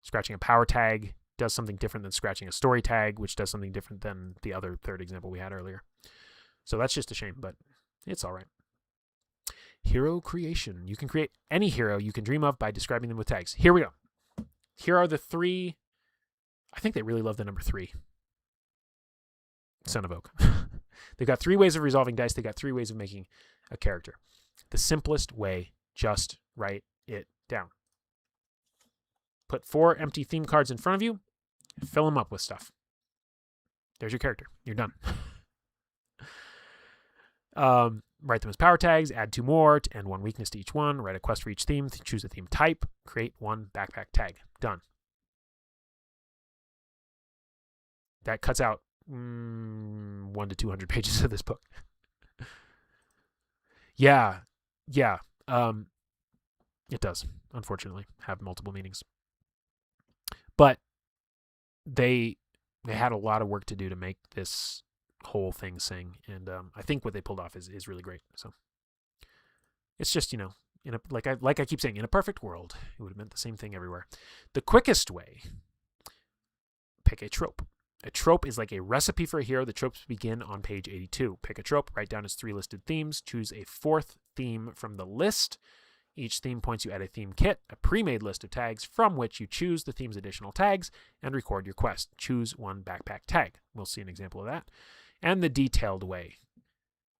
Scratching a power tag does something different than scratching a story tag, which does something different than the other third example we had earlier. So that's just a shame, but it's all right. Hero creation. You can create any hero you can dream of by describing them with tags. Here we go. Here are the 3. I think they really love the number 3. Son of Oak. They've got 3 ways of resolving dice. They've got 3 ways of making a character. The simplest way, just write it down. Put 4 empty theme cards in front of you. Fill them up with stuff. There's your character. You're done. Write them as power tags. Add 2 more and 1 weakness to each one. Write a quest for each theme. Choose a theme type. Create 1 backpack tag. Done. That cuts out 1 to 200 pages of this book. Yeah. It does, unfortunately, have multiple meanings. But they had a lot of work to do to make this whole thing sing, and I think what they pulled off is really great. So it's just, like I keep saying, in a perfect world, it would have meant the same thing everywhere. The quickest way, pick a trope. A trope is like a recipe for a hero. The tropes begin on page 82. Pick a trope, write down its 3 listed themes, choose a 4th theme from the list. Each theme points you at a theme kit, a pre-made list of tags from which you choose the theme's additional tags and record your quest. Choose 1 backpack tag. We'll see an example of that. And the detailed way.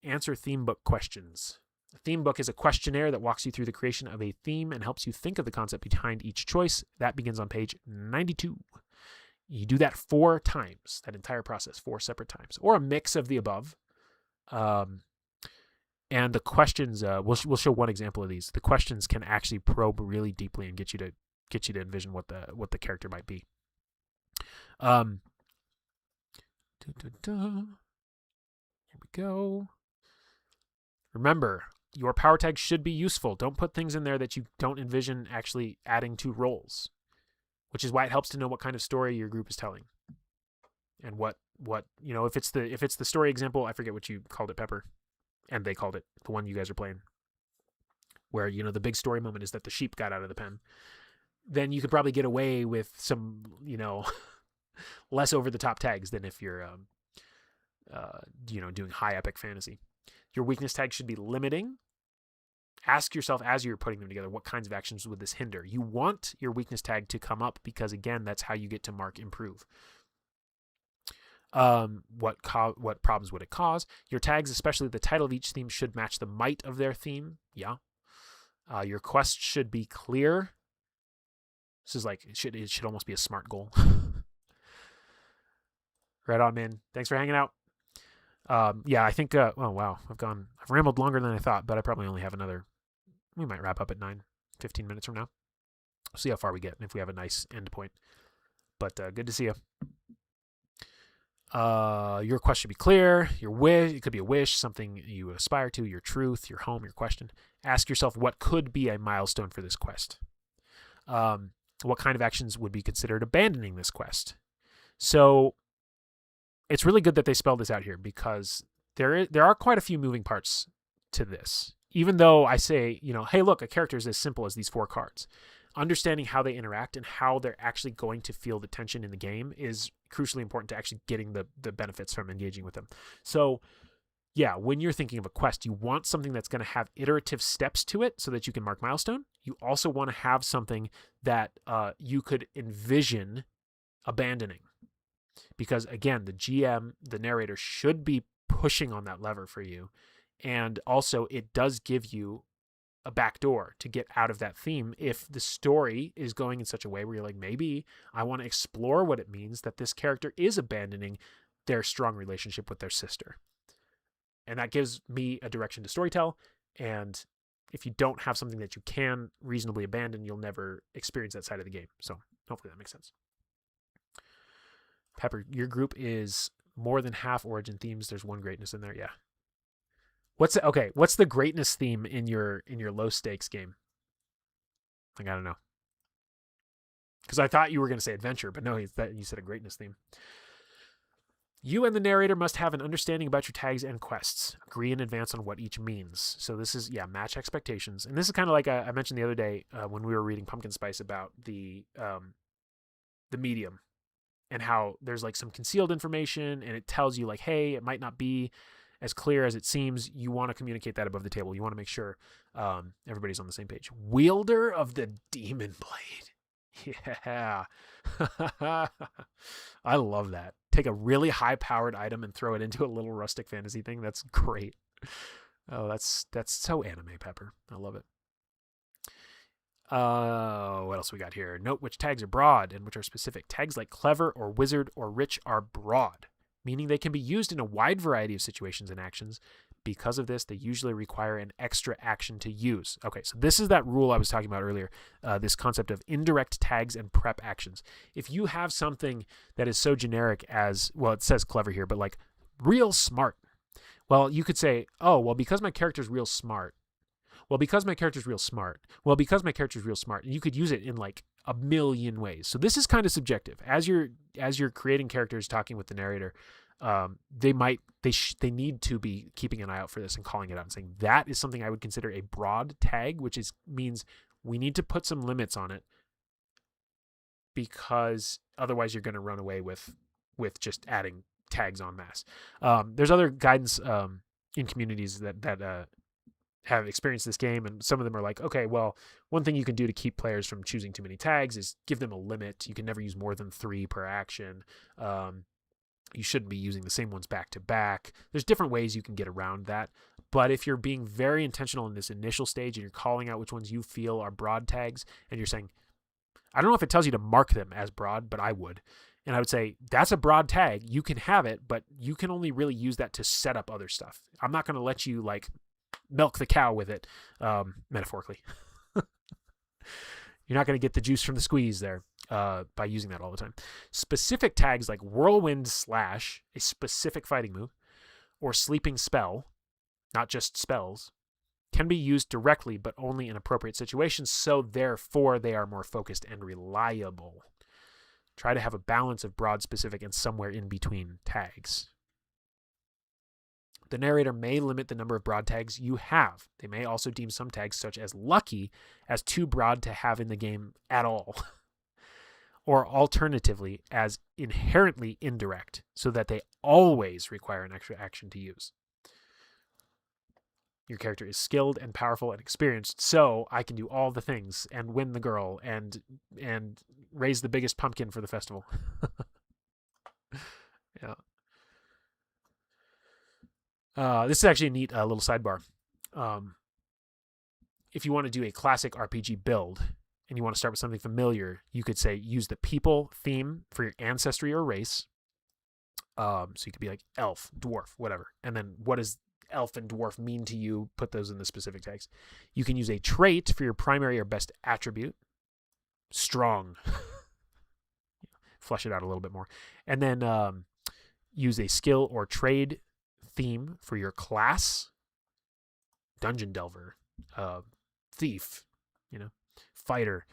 Answer theme book questions. A theme book is a questionnaire that walks you through the creation of a theme and helps you think of the concept behind each choice. That begins on page 92. You do that 4 times, that entire process, 4 separate times, or a mix of the above. And the questions, we'll show one example of these. The questions can actually probe really deeply and get you to envision what the character might be. Here we go. Remember, your power tag should be useful. Don't put things in there that you don't envision actually adding to roles, which is why it helps to know what kind of story your group is telling, and what if it's the story example. I forget what you called it, Pepper, and they called it the one you guys are playing, where the big story moment is that the sheep got out of the pen. Then you could probably get away with some less over the top tags than if you're doing high epic fantasy. Your weakness tag should be limiting. Ask yourself as you're putting them together, what kinds of actions would this hinder? You want your weakness tag to come up because, again, that's how you get to mark improve. What problems would it cause? Your tags, especially the title of each theme, should match the might of their theme. Yeah. Your quest should be clear. This is like, it should almost be a SMART goal. Right on, man. Thanks for hanging out. I think, oh wow, I've rambled longer than I thought, but I probably only have we might wrap up at 15 minutes from now. We'll see how far we get and if we have a nice end point. But good to see you. Your quest should be clear. Your wish, it could be a wish, something you aspire to, your truth, your home, your question. Ask yourself what could be a milestone for this quest. What kind of actions would be considered abandoning this quest? So it's really good that they spelled this out here because there are quite a few moving parts to this. even though I say, hey, look, a character is as simple as these 4 cards, understanding how they interact and how they're actually going to feel the tension in the game is crucially important to actually getting the benefits from engaging with them. So yeah, when you're thinking of a quest, you want something that's going to have iterative steps to it so that you can mark milestone. You also want to have something that you could envision abandoning. Because again, the GM, the narrator, should be pushing on that lever for you. And also, it does give you a backdoor to get out of that theme if the story is going in such a way where you're like, maybe I want to explore what it means that this character is abandoning their strong relationship with their sister. And that gives me a direction to storytell. And if you don't have something that you can reasonably abandon, you'll never experience that side of the game. So hopefully that makes sense. Pepper, your group is more than half origin themes. There's one greatness in there. Yeah. What's the greatness theme in your low stakes game? Like, I don't know. Because I thought you were going to say adventure, but no, you said a greatness theme. You and the narrator must have an understanding about your tags and quests. Agree in advance on what each means. So this is, match expectations. And this is kind of like I mentioned the other day when we were reading Pumpkin Spice about the medium and how there's like some concealed information and it tells you like, hey, it might not be as clear as it seems. You want to communicate that above the table. You want to make sure everybody's on the same page. Wielder of the Demon Blade. Yeah. I love that. Take a really high-powered item and throw it into a little rustic fantasy thing. That's great. Oh, that's so anime, Pepper. I love it. What else we got here? Note which tags are broad and which are specific. Tags like clever or wizard or rich are broad, meaning they can be used in a wide variety of situations and actions. Because of this, they usually require an extra action to use. Okay, so this is that rule I was talking about earlier, this concept of indirect tags and prep actions. If you have something that is so generic as, well, it says clever here, but like real smart. Well, you could say, oh, well, because my character's real smart. Well, because my character's real smart. Well, because my character's real smart. And you could use it in like a million ways. So this is kind of subjective. As you're creating characters, talking with the narrator, they need to be keeping an eye out for this and calling it out and saying that is something I would consider a broad tag, which means we need to put some limits on it because otherwise you're going to run away with just adding tags en masse. There's other guidance in communities that have experienced this game, and some of them are like, okay, well, one thing you can do to keep players from choosing too many tags is give them a limit. You can never use more than 3 per action. You shouldn't be using the same ones back to back. There's different ways you can get around that. But if you're being very intentional in this initial stage and you're calling out which ones you feel are broad tags, and you're saying, I don't know if it tells you to mark them as broad, but I would. And I would say, that's a broad tag. You can have it, but you can only really use that to set up other stuff. I'm not going to let you like milk the cow with it, metaphorically. You're not going to get the juice from the squeeze there by using that all the time. Specific tags like Whirlwind Slash, a specific fighting move, or Sleeping Spell, not just spells, can be used directly but only in appropriate situations, so therefore they are more focused and reliable. Try to have a balance of broad, specific, and somewhere in between tags. The narrator may limit the number of broad tags you have. They may also deem some tags, such as lucky, as too broad to have in the game at all. Or alternatively, as inherently indirect, so that they always require an extra action to use. Your character is skilled and powerful and experienced, so I can do all the things and win the girl and raise the biggest pumpkin for the festival. Yeah. This is actually a neat little sidebar. If you want to do a classic RPG build and you want to start with something familiar, you could say use the people theme for your ancestry or race. So you could be like elf, dwarf, whatever. And then what does elf and dwarf mean to you? Put those in the specific tags. You can use a trait for your primary or best attribute. Strong. Flesh it out a little bit more. And then use a skill or trade theme for your class. Dungeon delver, thief, fighter,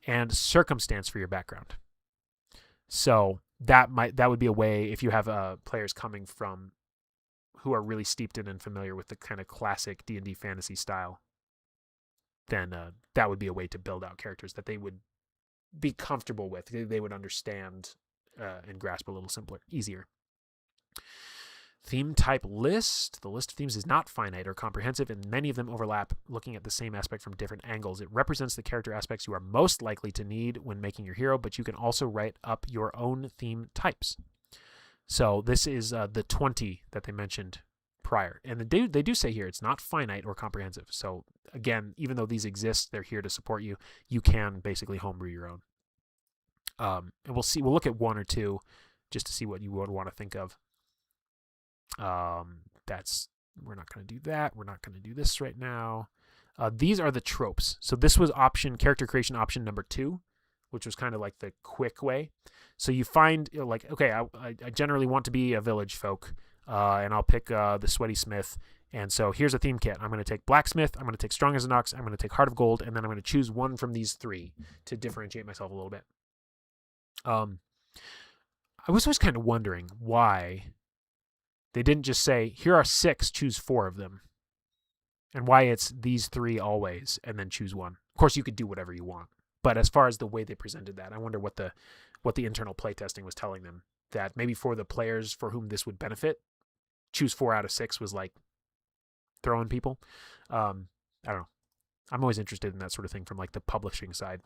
and circumstance for your background. So that would be a way if you have players coming from who are really steeped in and familiar with the kind of classic D&D fantasy style, then that would be a way to build out characters that they would be comfortable with. They would understand and grasp a little easier. Theme type list. The list of themes is not finite or comprehensive, and many of them overlap, looking at the same aspect from different angles. It represents the character aspects you are most likely to need when making your hero, but you can also write up your own theme types. So this is the 20 that they mentioned prior. And they do say here it's not finite or comprehensive. So again, even though these exist, they're here to support you. You can basically homebrew your own. And we'll look at one or two just to see what you would want to think of. We're not going to do that. We're not going to do this right now. These are the tropes. So this was character creation option number 2, which was kind of like the quick way. So you find okay, I generally want to be a village folk, and I'll pick the sweaty smith. And so here's a theme kit. I'm going to take blacksmith. I'm going to take strong as an ox. I'm going to take heart of gold, and then I'm going to choose one from these 3 to differentiate myself a little bit. I was always kind of wondering why they didn't just say, here are 6, choose 4 of them. And why it's these 3 always, and then choose one. Of course, you could do whatever you want. But as far as the way they presented that, I wonder what the internal playtesting was telling them. That maybe for the players for whom this would benefit, choose 4 out of 6 was like throwing people. I don't know. I'm always interested in that sort of thing from like the publishing side.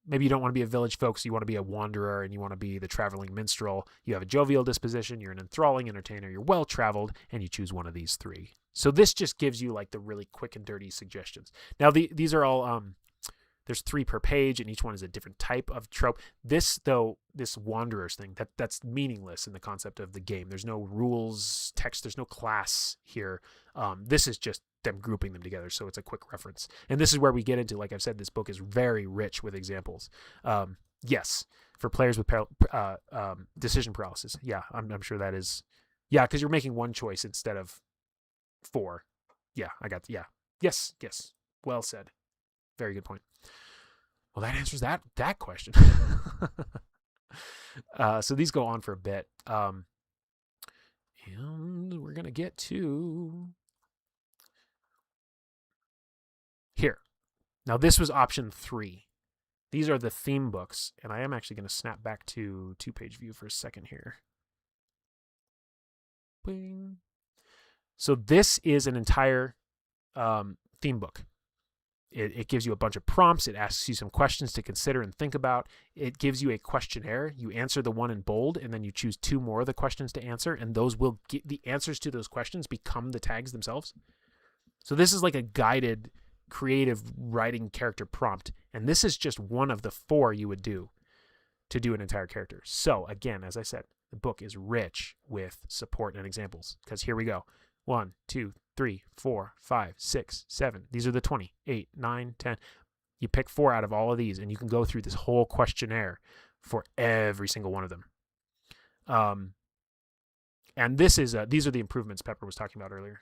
Maybe you don't want to be a village folk, so you want to be a wanderer, and you want to be the traveling minstrel. You have a jovial disposition, you're an enthralling entertainer, you're well-traveled, and you choose one of these 3. So this just gives you like the really quick and dirty suggestions. Now these are all, there's 3 per page, and each one is a different type of trope. This wanderers thing, that's meaningless in the concept of the game. There's no rules, text, there's no class here. This is just them grouping them together, so it's a quick reference. And this is where we get into, like I've said, this book is very rich with examples. Yes, for players with decision paralysis. Yeah, I'm sure that is. Yeah, because you're making one choice instead of 4. Yeah, yeah. Yes. Well said. Very good point. Well, that answers that question. So these go on for a bit. And we're going to get to here. Now, this was option 3. These are the theme books, and I am actually going to snap back to 2-page view for a second here. Bing. So this is an entire theme book. It gives you a bunch of prompts. It asks you some questions to consider and think about. It gives you a questionnaire. You answer the one in bold, and then you choose 2 more of the questions to answer, and those will get the answers to those questions become the tags themselves. So this is like a guided creative writing character prompt, and this is just one of the 4 you would do to do an entire character. So again, as I said, the book is rich with support and examples, because here we go. 1, 2, 3, 4, 5, 6, 7. These are the 20, 8, 9, 10. You pick 4 out of all of these, and you can go through this whole questionnaire for every single one of them. And these are the improvements Pepper was talking about earlier.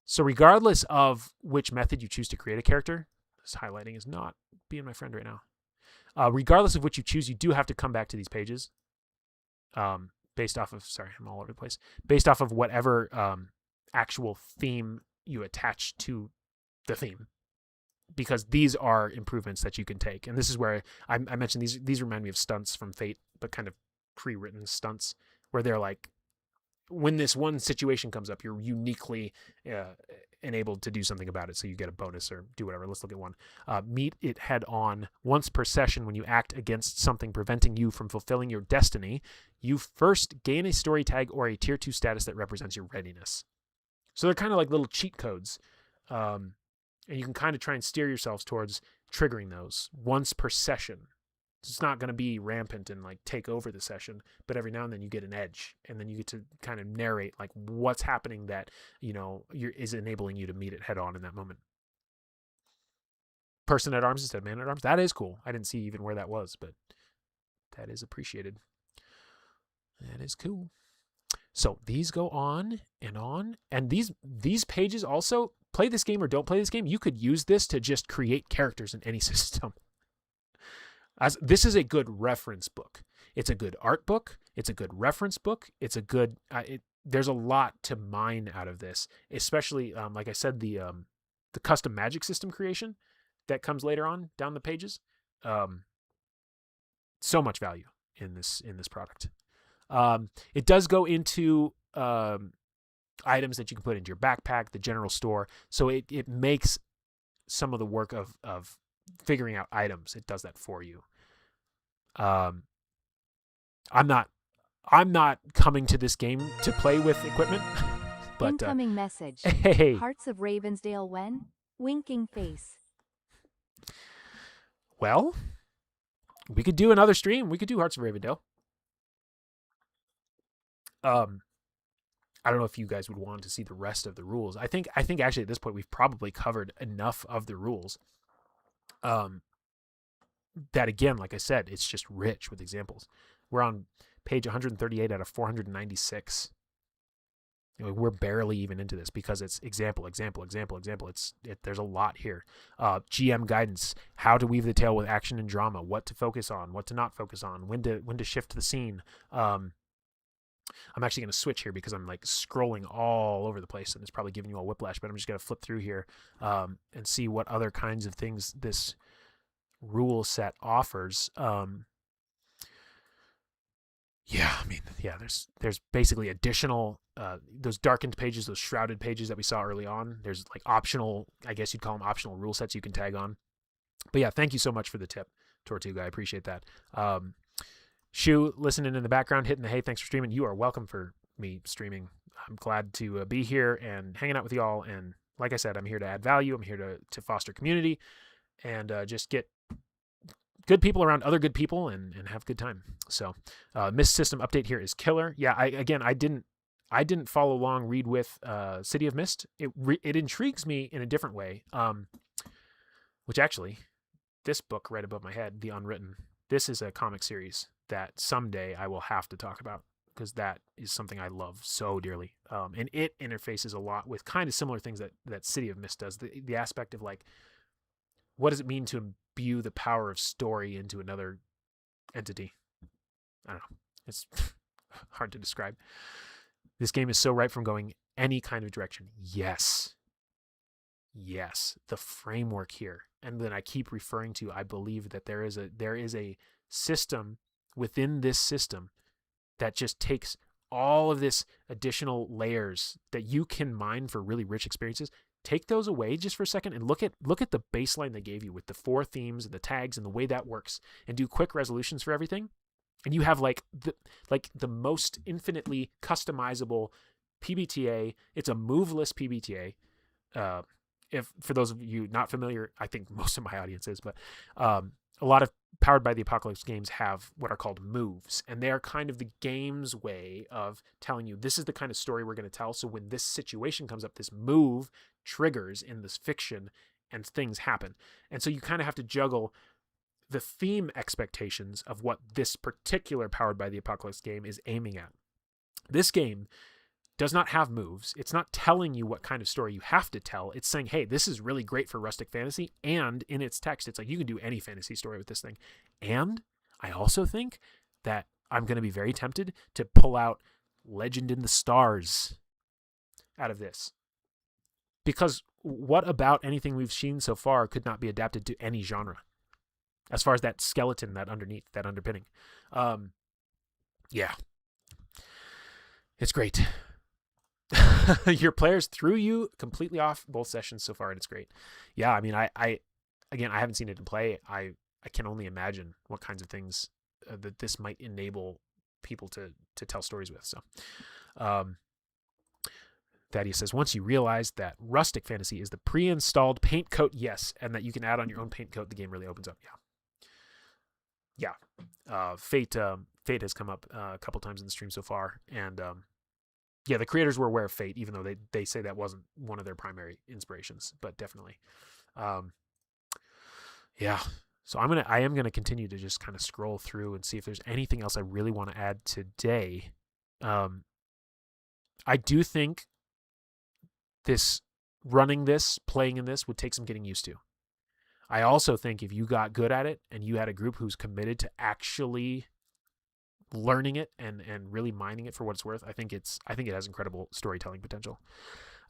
So regardless of which method you choose to create a character, this highlighting is not being my friend right now. Regardless of which you choose, you do have to come back to these pages. Based off of, sorry, I'm all over the place. Based off of whatever actual theme you attach to the theme, because these are improvements that you can take. And this is where I mentioned these remind me of stunts from Fate, but kind of pre-written stunts where they're like, when this one situation comes up, you're uniquely enabled to do something about it, so you get a bonus or do whatever. Let's look at one. Meet it head on. Once per session, when you act against something preventing you from fulfilling your destiny, you first gain a story tag or a tier 2 status that represents your readiness. So they're kind of like little cheat codes, and you can kind of try and steer yourselves towards triggering those once per session. It's not going to be rampant and like take over the session, but every now and then you get an edge, and then you get to kind of narrate like what's happening that, is enabling you to meet it head on in that moment. Person at arms instead of man at arms. That is cool. I didn't see even where that was, but that is appreciated. That is cool. So these go on, and these pages also, play this game or don't play this game, you could use this to just create characters in any system. This is a good reference book. It's a good art book. It's a good reference book. It's a good. There's a lot to mine out of this, especially like I said, the custom magic system creation that comes later on down the pages. So much value in this product. It does go into items that you can put into your backpack, the general store. So it makes some of the work of figuring out items. It does that for you. I'm not coming to this game to play with equipment. But, incoming message. Hey. Hearts of Ravensdale when? Winking face. Well, we could do another stream. We could do Hearts of Ravendale. I don't know if you guys would want to see the rest of the rules. I think actually at this point we've probably covered enough of the rules. That again, like I said, it's just rich with examples. We're on page 138 out of 496. We're barely even into this because it's example. There's a lot here. GM guidance, how to weave the tale with action and drama, what to focus on, what to not focus on, when to shift the scene. I'm actually going to switch here because I'm like scrolling all over the place and it's probably giving you all whiplash, but I'm just going to flip through here and see what other kinds of things this rule set offers. There's basically additional those darkened pages, those shrouded pages that we saw early on. There's like optional, I guess you'd call them optional rule sets you can tag on. But yeah, thank you so much for the tip, Tortuga. I appreciate that. Shu, listening in the background, hitting the hey, thanks for streaming. You are welcome for me streaming. I'm glad to be here and hanging out with y'all. And like I said, I'm here to add value. I'm here to foster community and just get good people around other good people and have a good time. So Mist system update here is killer. Yeah, I didn't follow along, read with City of Mist. It intrigues me in a different way, which actually, this book right above my head, The Unwritten, this is a comic series that someday I will have to talk about because that is something I love so dearly. And it interfaces a lot with kind of similar things that City of Mist does. The aspect of like, what does it mean to imbue the power of story into another entity? I don't know. It's hard to describe. This game is so ripe from going any kind of direction. Yes. The framework here. And then I keep referring to, I believe that there is a system within this system that just takes all of this additional layers that you can mine for really rich experiences. Take those away just for a second and look at the baseline they gave you with the 4 themes and the tags and the way that works, and do quick resolutions for everything. And you have like the most infinitely customizable PBTA. It's a moveless PBTA. If for those of you not familiar, I think most of my audience is, but a lot of Powered by the Apocalypse games have what are called moves, and they are kind of the game's way of telling you this is the kind of story we're going to tell. So when this situation comes up, this move triggers in this fiction and things happen. And so you kind of have to juggle the theme expectations of what this particular Powered by the Apocalypse game is aiming at. This game does not have moves. It's not telling you what kind of story you have to tell. It's saying, hey, this is really great for rustic fantasy. And in its text, it's like, you can do any fantasy story with this thing. And I also think that I'm going to be very tempted to pull out Legend in the Stars out of this. Because what about anything we've seen so far could not be adapted to any genre? As far as that skeleton, that underneath, that underpinning. Yeah. It's great. Your players threw you completely off both sessions so far, and it's great. Yeah, I mean, I haven't seen it in play. I can only imagine what kinds of things that this might enable people to tell stories with. So, Thaddeus says, once you realize that Rustic Fantasy is the pre-installed paint coat, yes, and that you can add on your own paint coat, the game really opens up. Yeah. Fate has come up a couple times in the stream so far, and yeah, the creators were aware of Fate, even though they say that wasn't one of their primary inspirations, but definitely. Yeah. So I am gonna continue to just kind of scroll through and see if there's anything else I really want to add today. I do think playing in this would take some getting used to. I also think if you got good at it and you had a group who's committed to actually learning it and really mining it for what it's worth, I think it has incredible storytelling potential.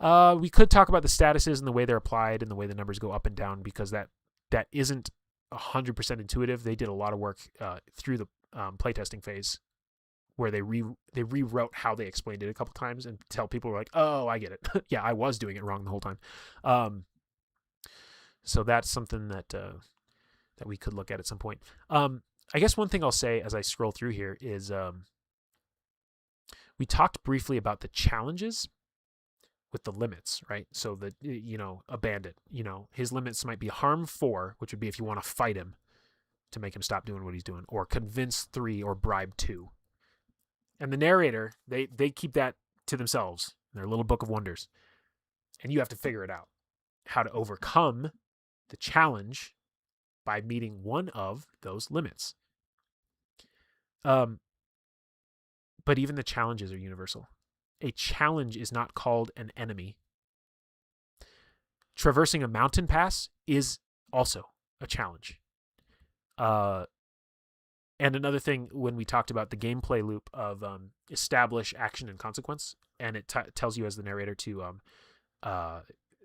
We could talk about the statuses and the way they're applied and the way the numbers go up and down, because that isn't 100% intuitive. They did a lot of work through the playtesting phase, where they rewrote how they explained it a couple times and tell people were like, oh, I get it. Yeah, I was doing it wrong the whole time. So that's something that we could look at some point. I guess one thing I'll say as I scroll through here is we talked briefly about the challenges with the limits, right? So that, a bandit, his limits might be harm 4, which would be if you want to fight him to make him stop doing what he's doing, or convince 3, or bribe 2. And the narrator, they keep that to themselves in their little book of wonders. And you have to figure it out, how to overcome the challenge by meeting one of those limits. But even the challenges are universal. A challenge is not called an enemy. Traversing a mountain pass is also a challenge. And another thing, when we talked about the gameplay loop of establish action and consequence, and it tells you as the narrator to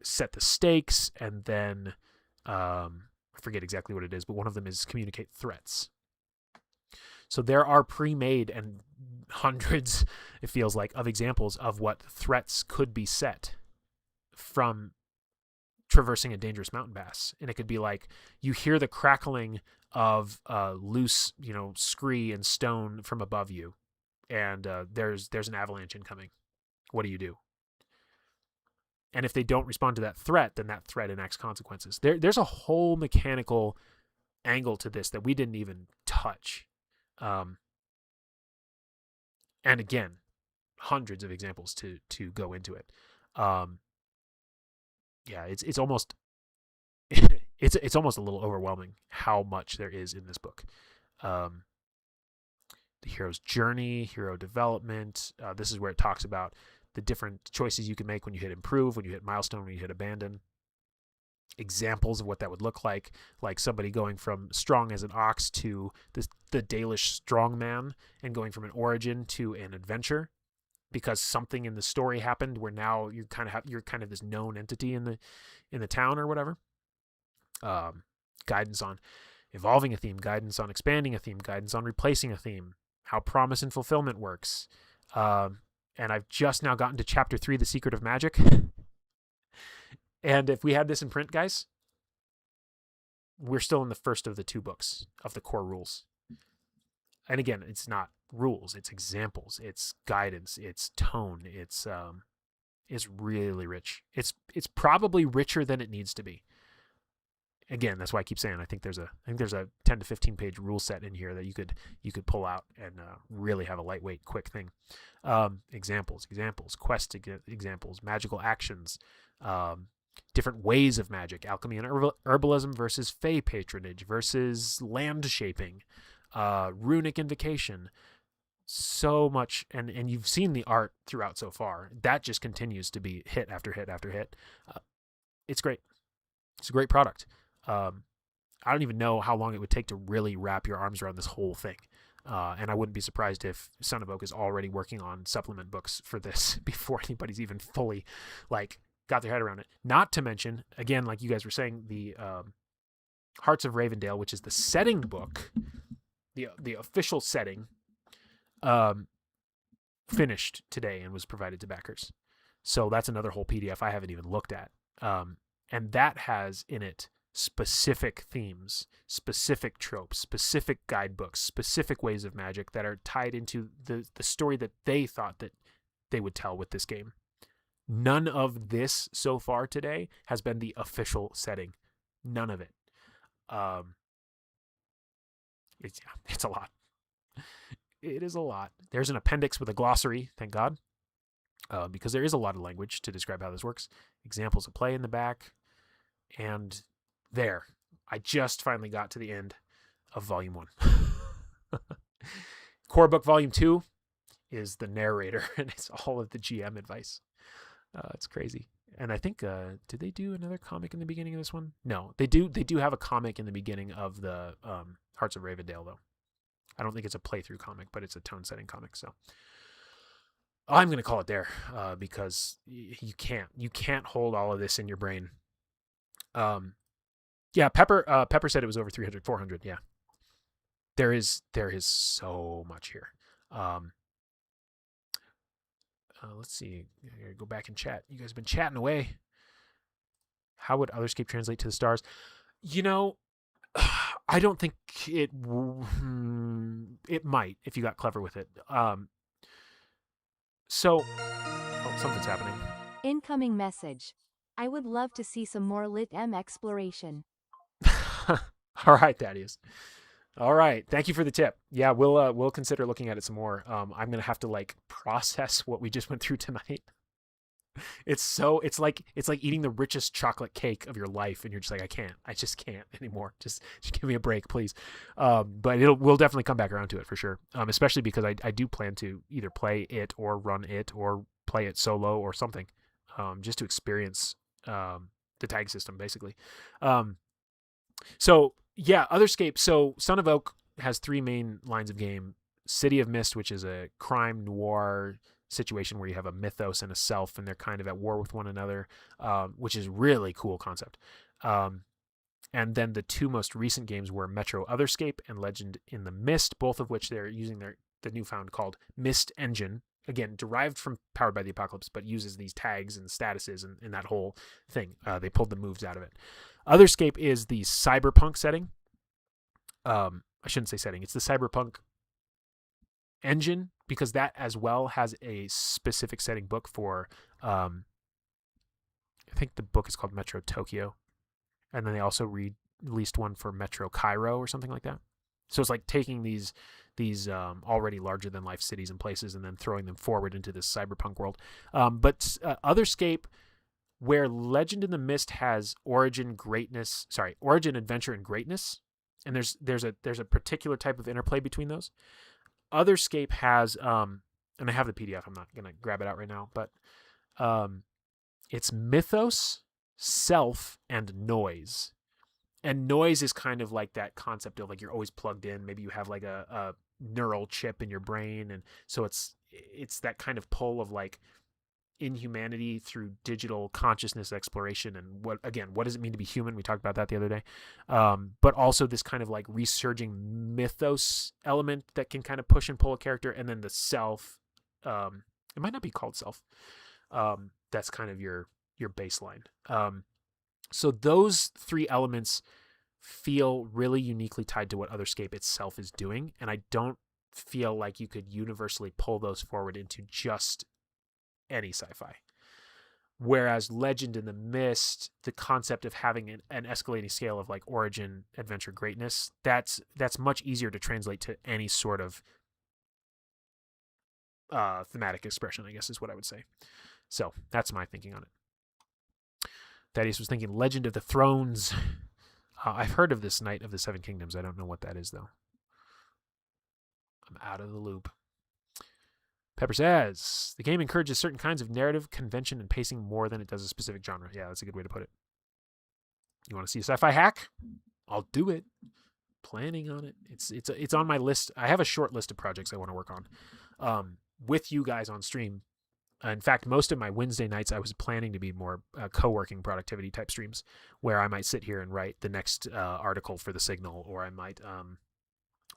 set the stakes, and then I forget exactly what it is, but one of them is communicate threats. So there are pre-made and hundreds, it feels like, of examples of what threats could be set from traversing a dangerous mountain pass. And it could be like, you hear the crackling of loose, scree and stone from above you, and there's an avalanche incoming. What do you do? And if they don't respond to that threat, then that threat enacts consequences. There's a whole mechanical angle to this that we didn't even touch. And again, hundreds of examples to go into it. It's almost it's almost a little overwhelming how much there is in this book. The hero's journey, hero development. This is where it talks about the different choices you can make when you hit improve, when you hit milestone, when you hit abandon. Examples of what that would look like somebody going from strong as an ox to the Dalish strongman, and going from an origin to an adventure because something in the story happened where now you're kind of this known entity in the town or whatever. Guidance on evolving a theme, guidance on expanding a theme, guidance on replacing a theme, how promise and fulfillment works. And I've just now gotten to chapter 3, The Secret of Magic. And if we had this in print, guys, we're still in the first of the 2 books of the core rules. And again, it's not rules, it's examples, it's guidance, it's tone, it's really rich. It's probably richer than it needs to be. Again, that's why I keep saying I think there's a 10 to 15 page rule set in here that you could pull out and really have a lightweight, quick thing. Examples, quest examples, magical actions, different ways of magic, alchemy and herbalism versus fey patronage versus land shaping, runic invocation. So much, and you've seen the art throughout so far. That just continues to be hit after hit after hit. It's great. It's a great product. I don't even know how long it would take to really wrap your arms around this whole thing. And I wouldn't be surprised if Son of Oak is already working on supplement books for this before anybody's even fully got their head around it. Not to mention, again, like you guys were saying, the Hearts of Ravendale, which is the setting book, the official setting, finished today and was provided to backers. So that's another whole PDF I haven't even looked at. And that has in it specific themes, specific tropes, specific guidebooks, specific ways of magic that are tied into the story that they thought that they would tell with this game. None of this so far today has been the official setting. None of it. It's a lot. It is a lot. There's an appendix with a glossary, thank God, because there is a lot of language to describe how this works. Examples of play in the back. And there, I just finally got to the end of Volume 1. Core Book Volume 2 is the narrator, and it's all of the GM advice. It's crazy. And I think, did they do another comic in the beginning of this one? No, they do have a comic in the beginning of the Hearts of Ravendale, though. I don't think it's a playthrough comic, but it's a tone setting comic. So I'm going to call it there because you can't hold all of this in your brain. Yeah, Pepper said it was over 300, 400. Yeah, there is so much here. Let's see. Go back and chat. You guys have been chatting away. How would Otherscape translate to the stars? I don't think it. It might if you got clever with it. So, something's happening. Incoming message. I would love to see some more Lit M exploration. All right, Thaddeus. All right, thank you for the tip. Yeah, we'll consider looking at it some more. I'm gonna have to process what we just went through tonight. It's like eating the richest chocolate cake of your life, and you're just like, I just can't anymore. Just give me a break, please. But we'll definitely come back around to it for sure. Especially because I do plan to either play it or run it or play it solo or something, just to experience the tag system basically. So yeah, Otherscape. So Son of Oak has 3 main lines of game: City of Mist, which is a crime noir situation where you have a mythos and a self, and they're kind of at war with one another, which is really cool concept. And then the 2 most recent games were Metro Otherscape and Legend in the Mist, both of which they're using the newfound called Mist Engine, again derived from Powered by the Apocalypse, but uses these tags and statuses and that whole thing. They pulled the moves out of it. Otherscape is the cyberpunk setting. I shouldn't say setting. It's the cyberpunk engine, because that as well has a specific setting book for I think the book is called Metro Tokyo, and then they also released one for Metro Cairo or something like that. So it's like taking these already larger than life cities and places and then throwing them forward into this cyberpunk world. But Otherscape, where Legend in the Mist has origin, adventure, and greatness, and there's a particular type of interplay between those. Otherscape has, and I have the PDF. I'm not gonna grab it out right now, but it's mythos, self, and noise. And noise is kind of like that concept of you're always plugged in. Maybe you have a neural chip in your brain, and so it's that kind of pull of inhumanity through digital consciousness exploration, and what does it mean to be human? We talked about that the other day. But also this kind of resurging mythos element that can kind of push and pull a character, and then the self. It might not be called self. That's kind of your baseline. So those 3 elements feel really uniquely tied to what Otherscape itself is doing, and I don't feel like you could universally pull those forward into just any sci-fi. Whereas Legend in the Mist, the concept of having an escalating scale of origin, adventure, greatness, that's much easier to translate to any sort of thematic expression, I guess is what I would say. So that's my thinking on it. Thaddeus was thinking Legend of the Thrones. I've heard of this Knight of the Seven Kingdoms. I don't know what that is, though. I'm out of the loop. Pepper says, the game encourages certain kinds of narrative, convention, and pacing more than it does a specific genre. Yeah, that's a good way to put it. You want to see a sci-fi hack? I'll do it. Planning on it. It's on my list. I have a short list of projects I want to work on with you guys on stream. In fact, most of my Wednesday nights, I was planning to be more co-working productivity type streams, where I might sit here and write the next article for the Signal, or I might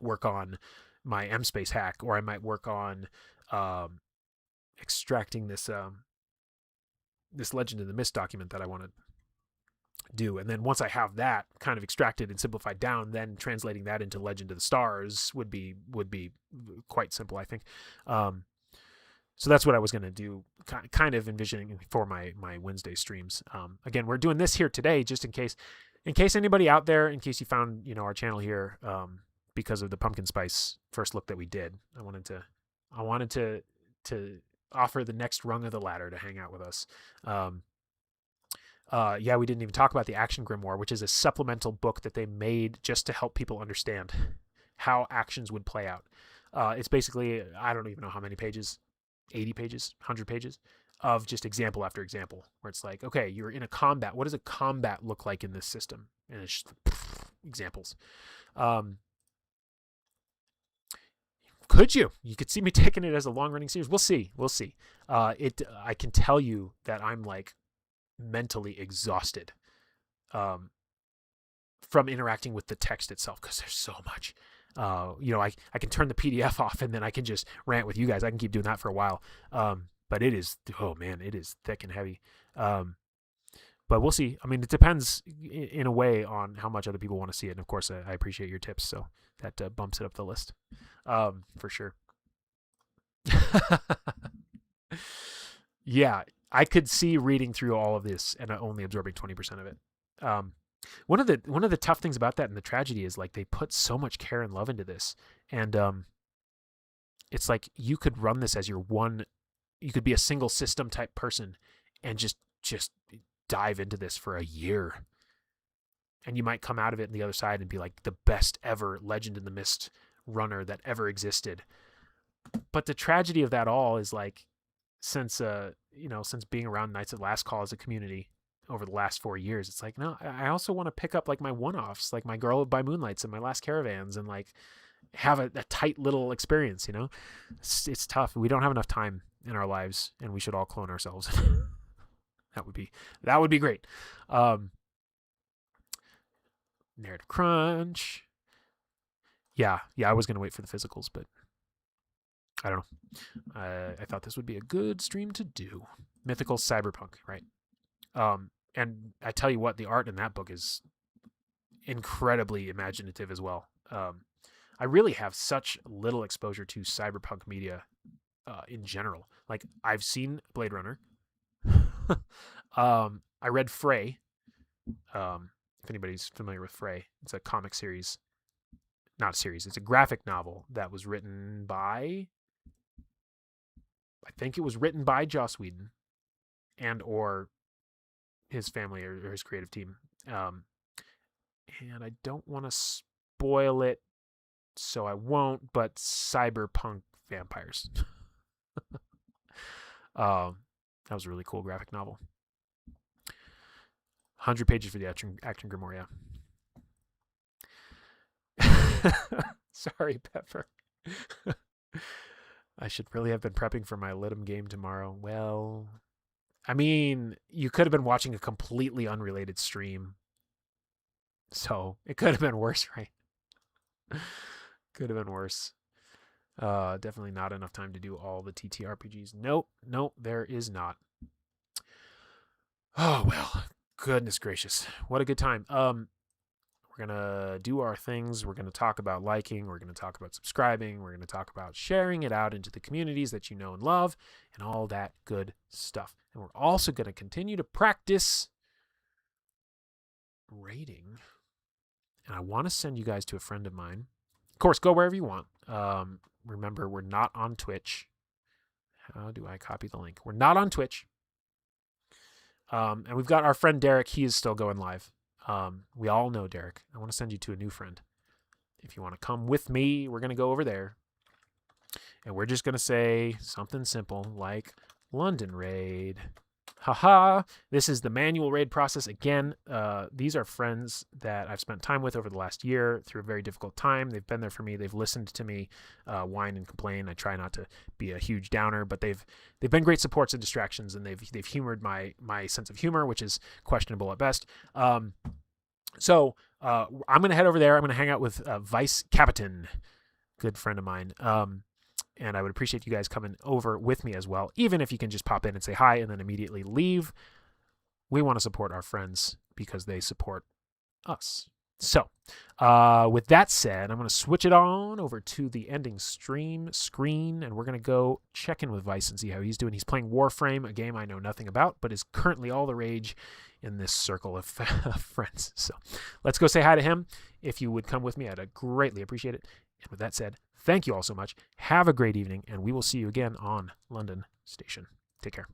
work on my M-Space hack, or I might work on extracting this Legend of the Mist document that I want to do. And then once I have that kind of extracted and simplified down, then translating that into Legend of the Stars would be quite simple, I think. So that's what I was going to do, kind of envisioning for my Wednesday streams. Again, we're doing this here today just in case anybody out there, in case you found our channel here because of the pumpkin spice first look that we did. I wanted to offer the next rung of the ladder to hang out with us. Yeah, we didn't even talk about the Action Grimoire, which is a supplemental book that they made just to help people understand how actions would play out. It's basically, I don't even know how many pages. 80 pages, 100 pages of just example after example, where it's like, okay, you're in a combat. What does a combat look like in this system? And it's just examples. Could you? You could see me taking it as a long-running series. We'll see. I can tell you that I'm like mentally exhausted from interacting with the text itself because there's so much. I can turn the PDF off and then I can just rant with you guys. I can keep doing that for a while. But it is, oh man, it is thick and heavy. But we'll see. I mean, it depends in a way on how much other people want to see it. And of course, I appreciate your tips. So that bumps it up the list for sure. Yeah, I could see reading through all of this and only absorbing 20% of it. One of the tough things about that and the tragedy is like they put so much care and love into this, and it's like you could run this as you could be a single system type person and just dive into this for a year, and you might come out of it on the other side and be like the best ever Legend in the Mist runner that ever existed. But the tragedy of that all is like since being around Knights of Last Call as a community over the last 4 years, it's like, no, I also want to pick up like my one-offs, like my Girl by Moonlights and my Last Caravans, and like have a tight little experience, it's tough. We don't have enough time in our lives, and we should all clone ourselves. That would be great. Narrative crunch. Yeah, I was going to wait for the physicals, but I don't know. I thought this would be a good stream to do. Mythical cyberpunk, right? And I tell you what, the art in that book is incredibly imaginative as well. I really have such little exposure to cyberpunk media in general. Like, I've seen Blade Runner. I read Frey. If anybody's familiar with Frey, it's a comic series. Not a series. It's a graphic novel that was written by, I think it was written by Joss Whedon and or his family or his creative team. And I don't want to spoil it, so I won't, but cyberpunk vampires. That was a really cool graphic novel. 100 pages for the action grimoire, yeah. Sorry, Pepper. I should really have been prepping for my Lidum game tomorrow. Well, I mean, you could have been watching a completely unrelated stream. So it could have been worse, right? Could have been worse. Definitely not enough time to do all the TTRPGs. Nope, there is not. Oh, well, goodness gracious. What a good time. We're going to do our things. We're going to talk about liking. We're going to talk about subscribing. We're going to talk about sharing it out into the communities that you know and love and all that good stuff. And we're also going to continue to practice rating. And I want to send you guys to a friend of mine. Of course, go wherever you want. Remember, we're not on Twitch. How do I copy the link? We're not on Twitch. And we've got our friend Derek. He is still going live. We all know Derek. I want to send you to a new friend. If you want to come with me, we're going to go over there. And we're just going to say something simple like London Raid. Haha. This is the manual raid process. Again, these are friends that I've spent time with over the last year through a very difficult time. They've been there for me. They've listened to me whine and complain. I try not to be a huge downer, but they've been great supports and distractions, and they've humored my sense of humor, which is questionable at best. So I'm going to head over there. I'm going to hang out with Vice Capitan, good friend of mine. And I would appreciate you guys coming over with me as well, even if you can just pop in and say hi and then immediately leave. We want to support our friends because they support us. So with that said, I'm going to switch it on over to the ending stream screen, and we're going to go check in with Vice and see how he's doing. He's playing Warframe, a game I know nothing about, but is currently all the rage in this circle of friends. So let's go say hi to him. If you would come with me, I'd greatly appreciate it. And with that said, thank you all so much. Have a great evening, and we will see you again on London Station. Take care.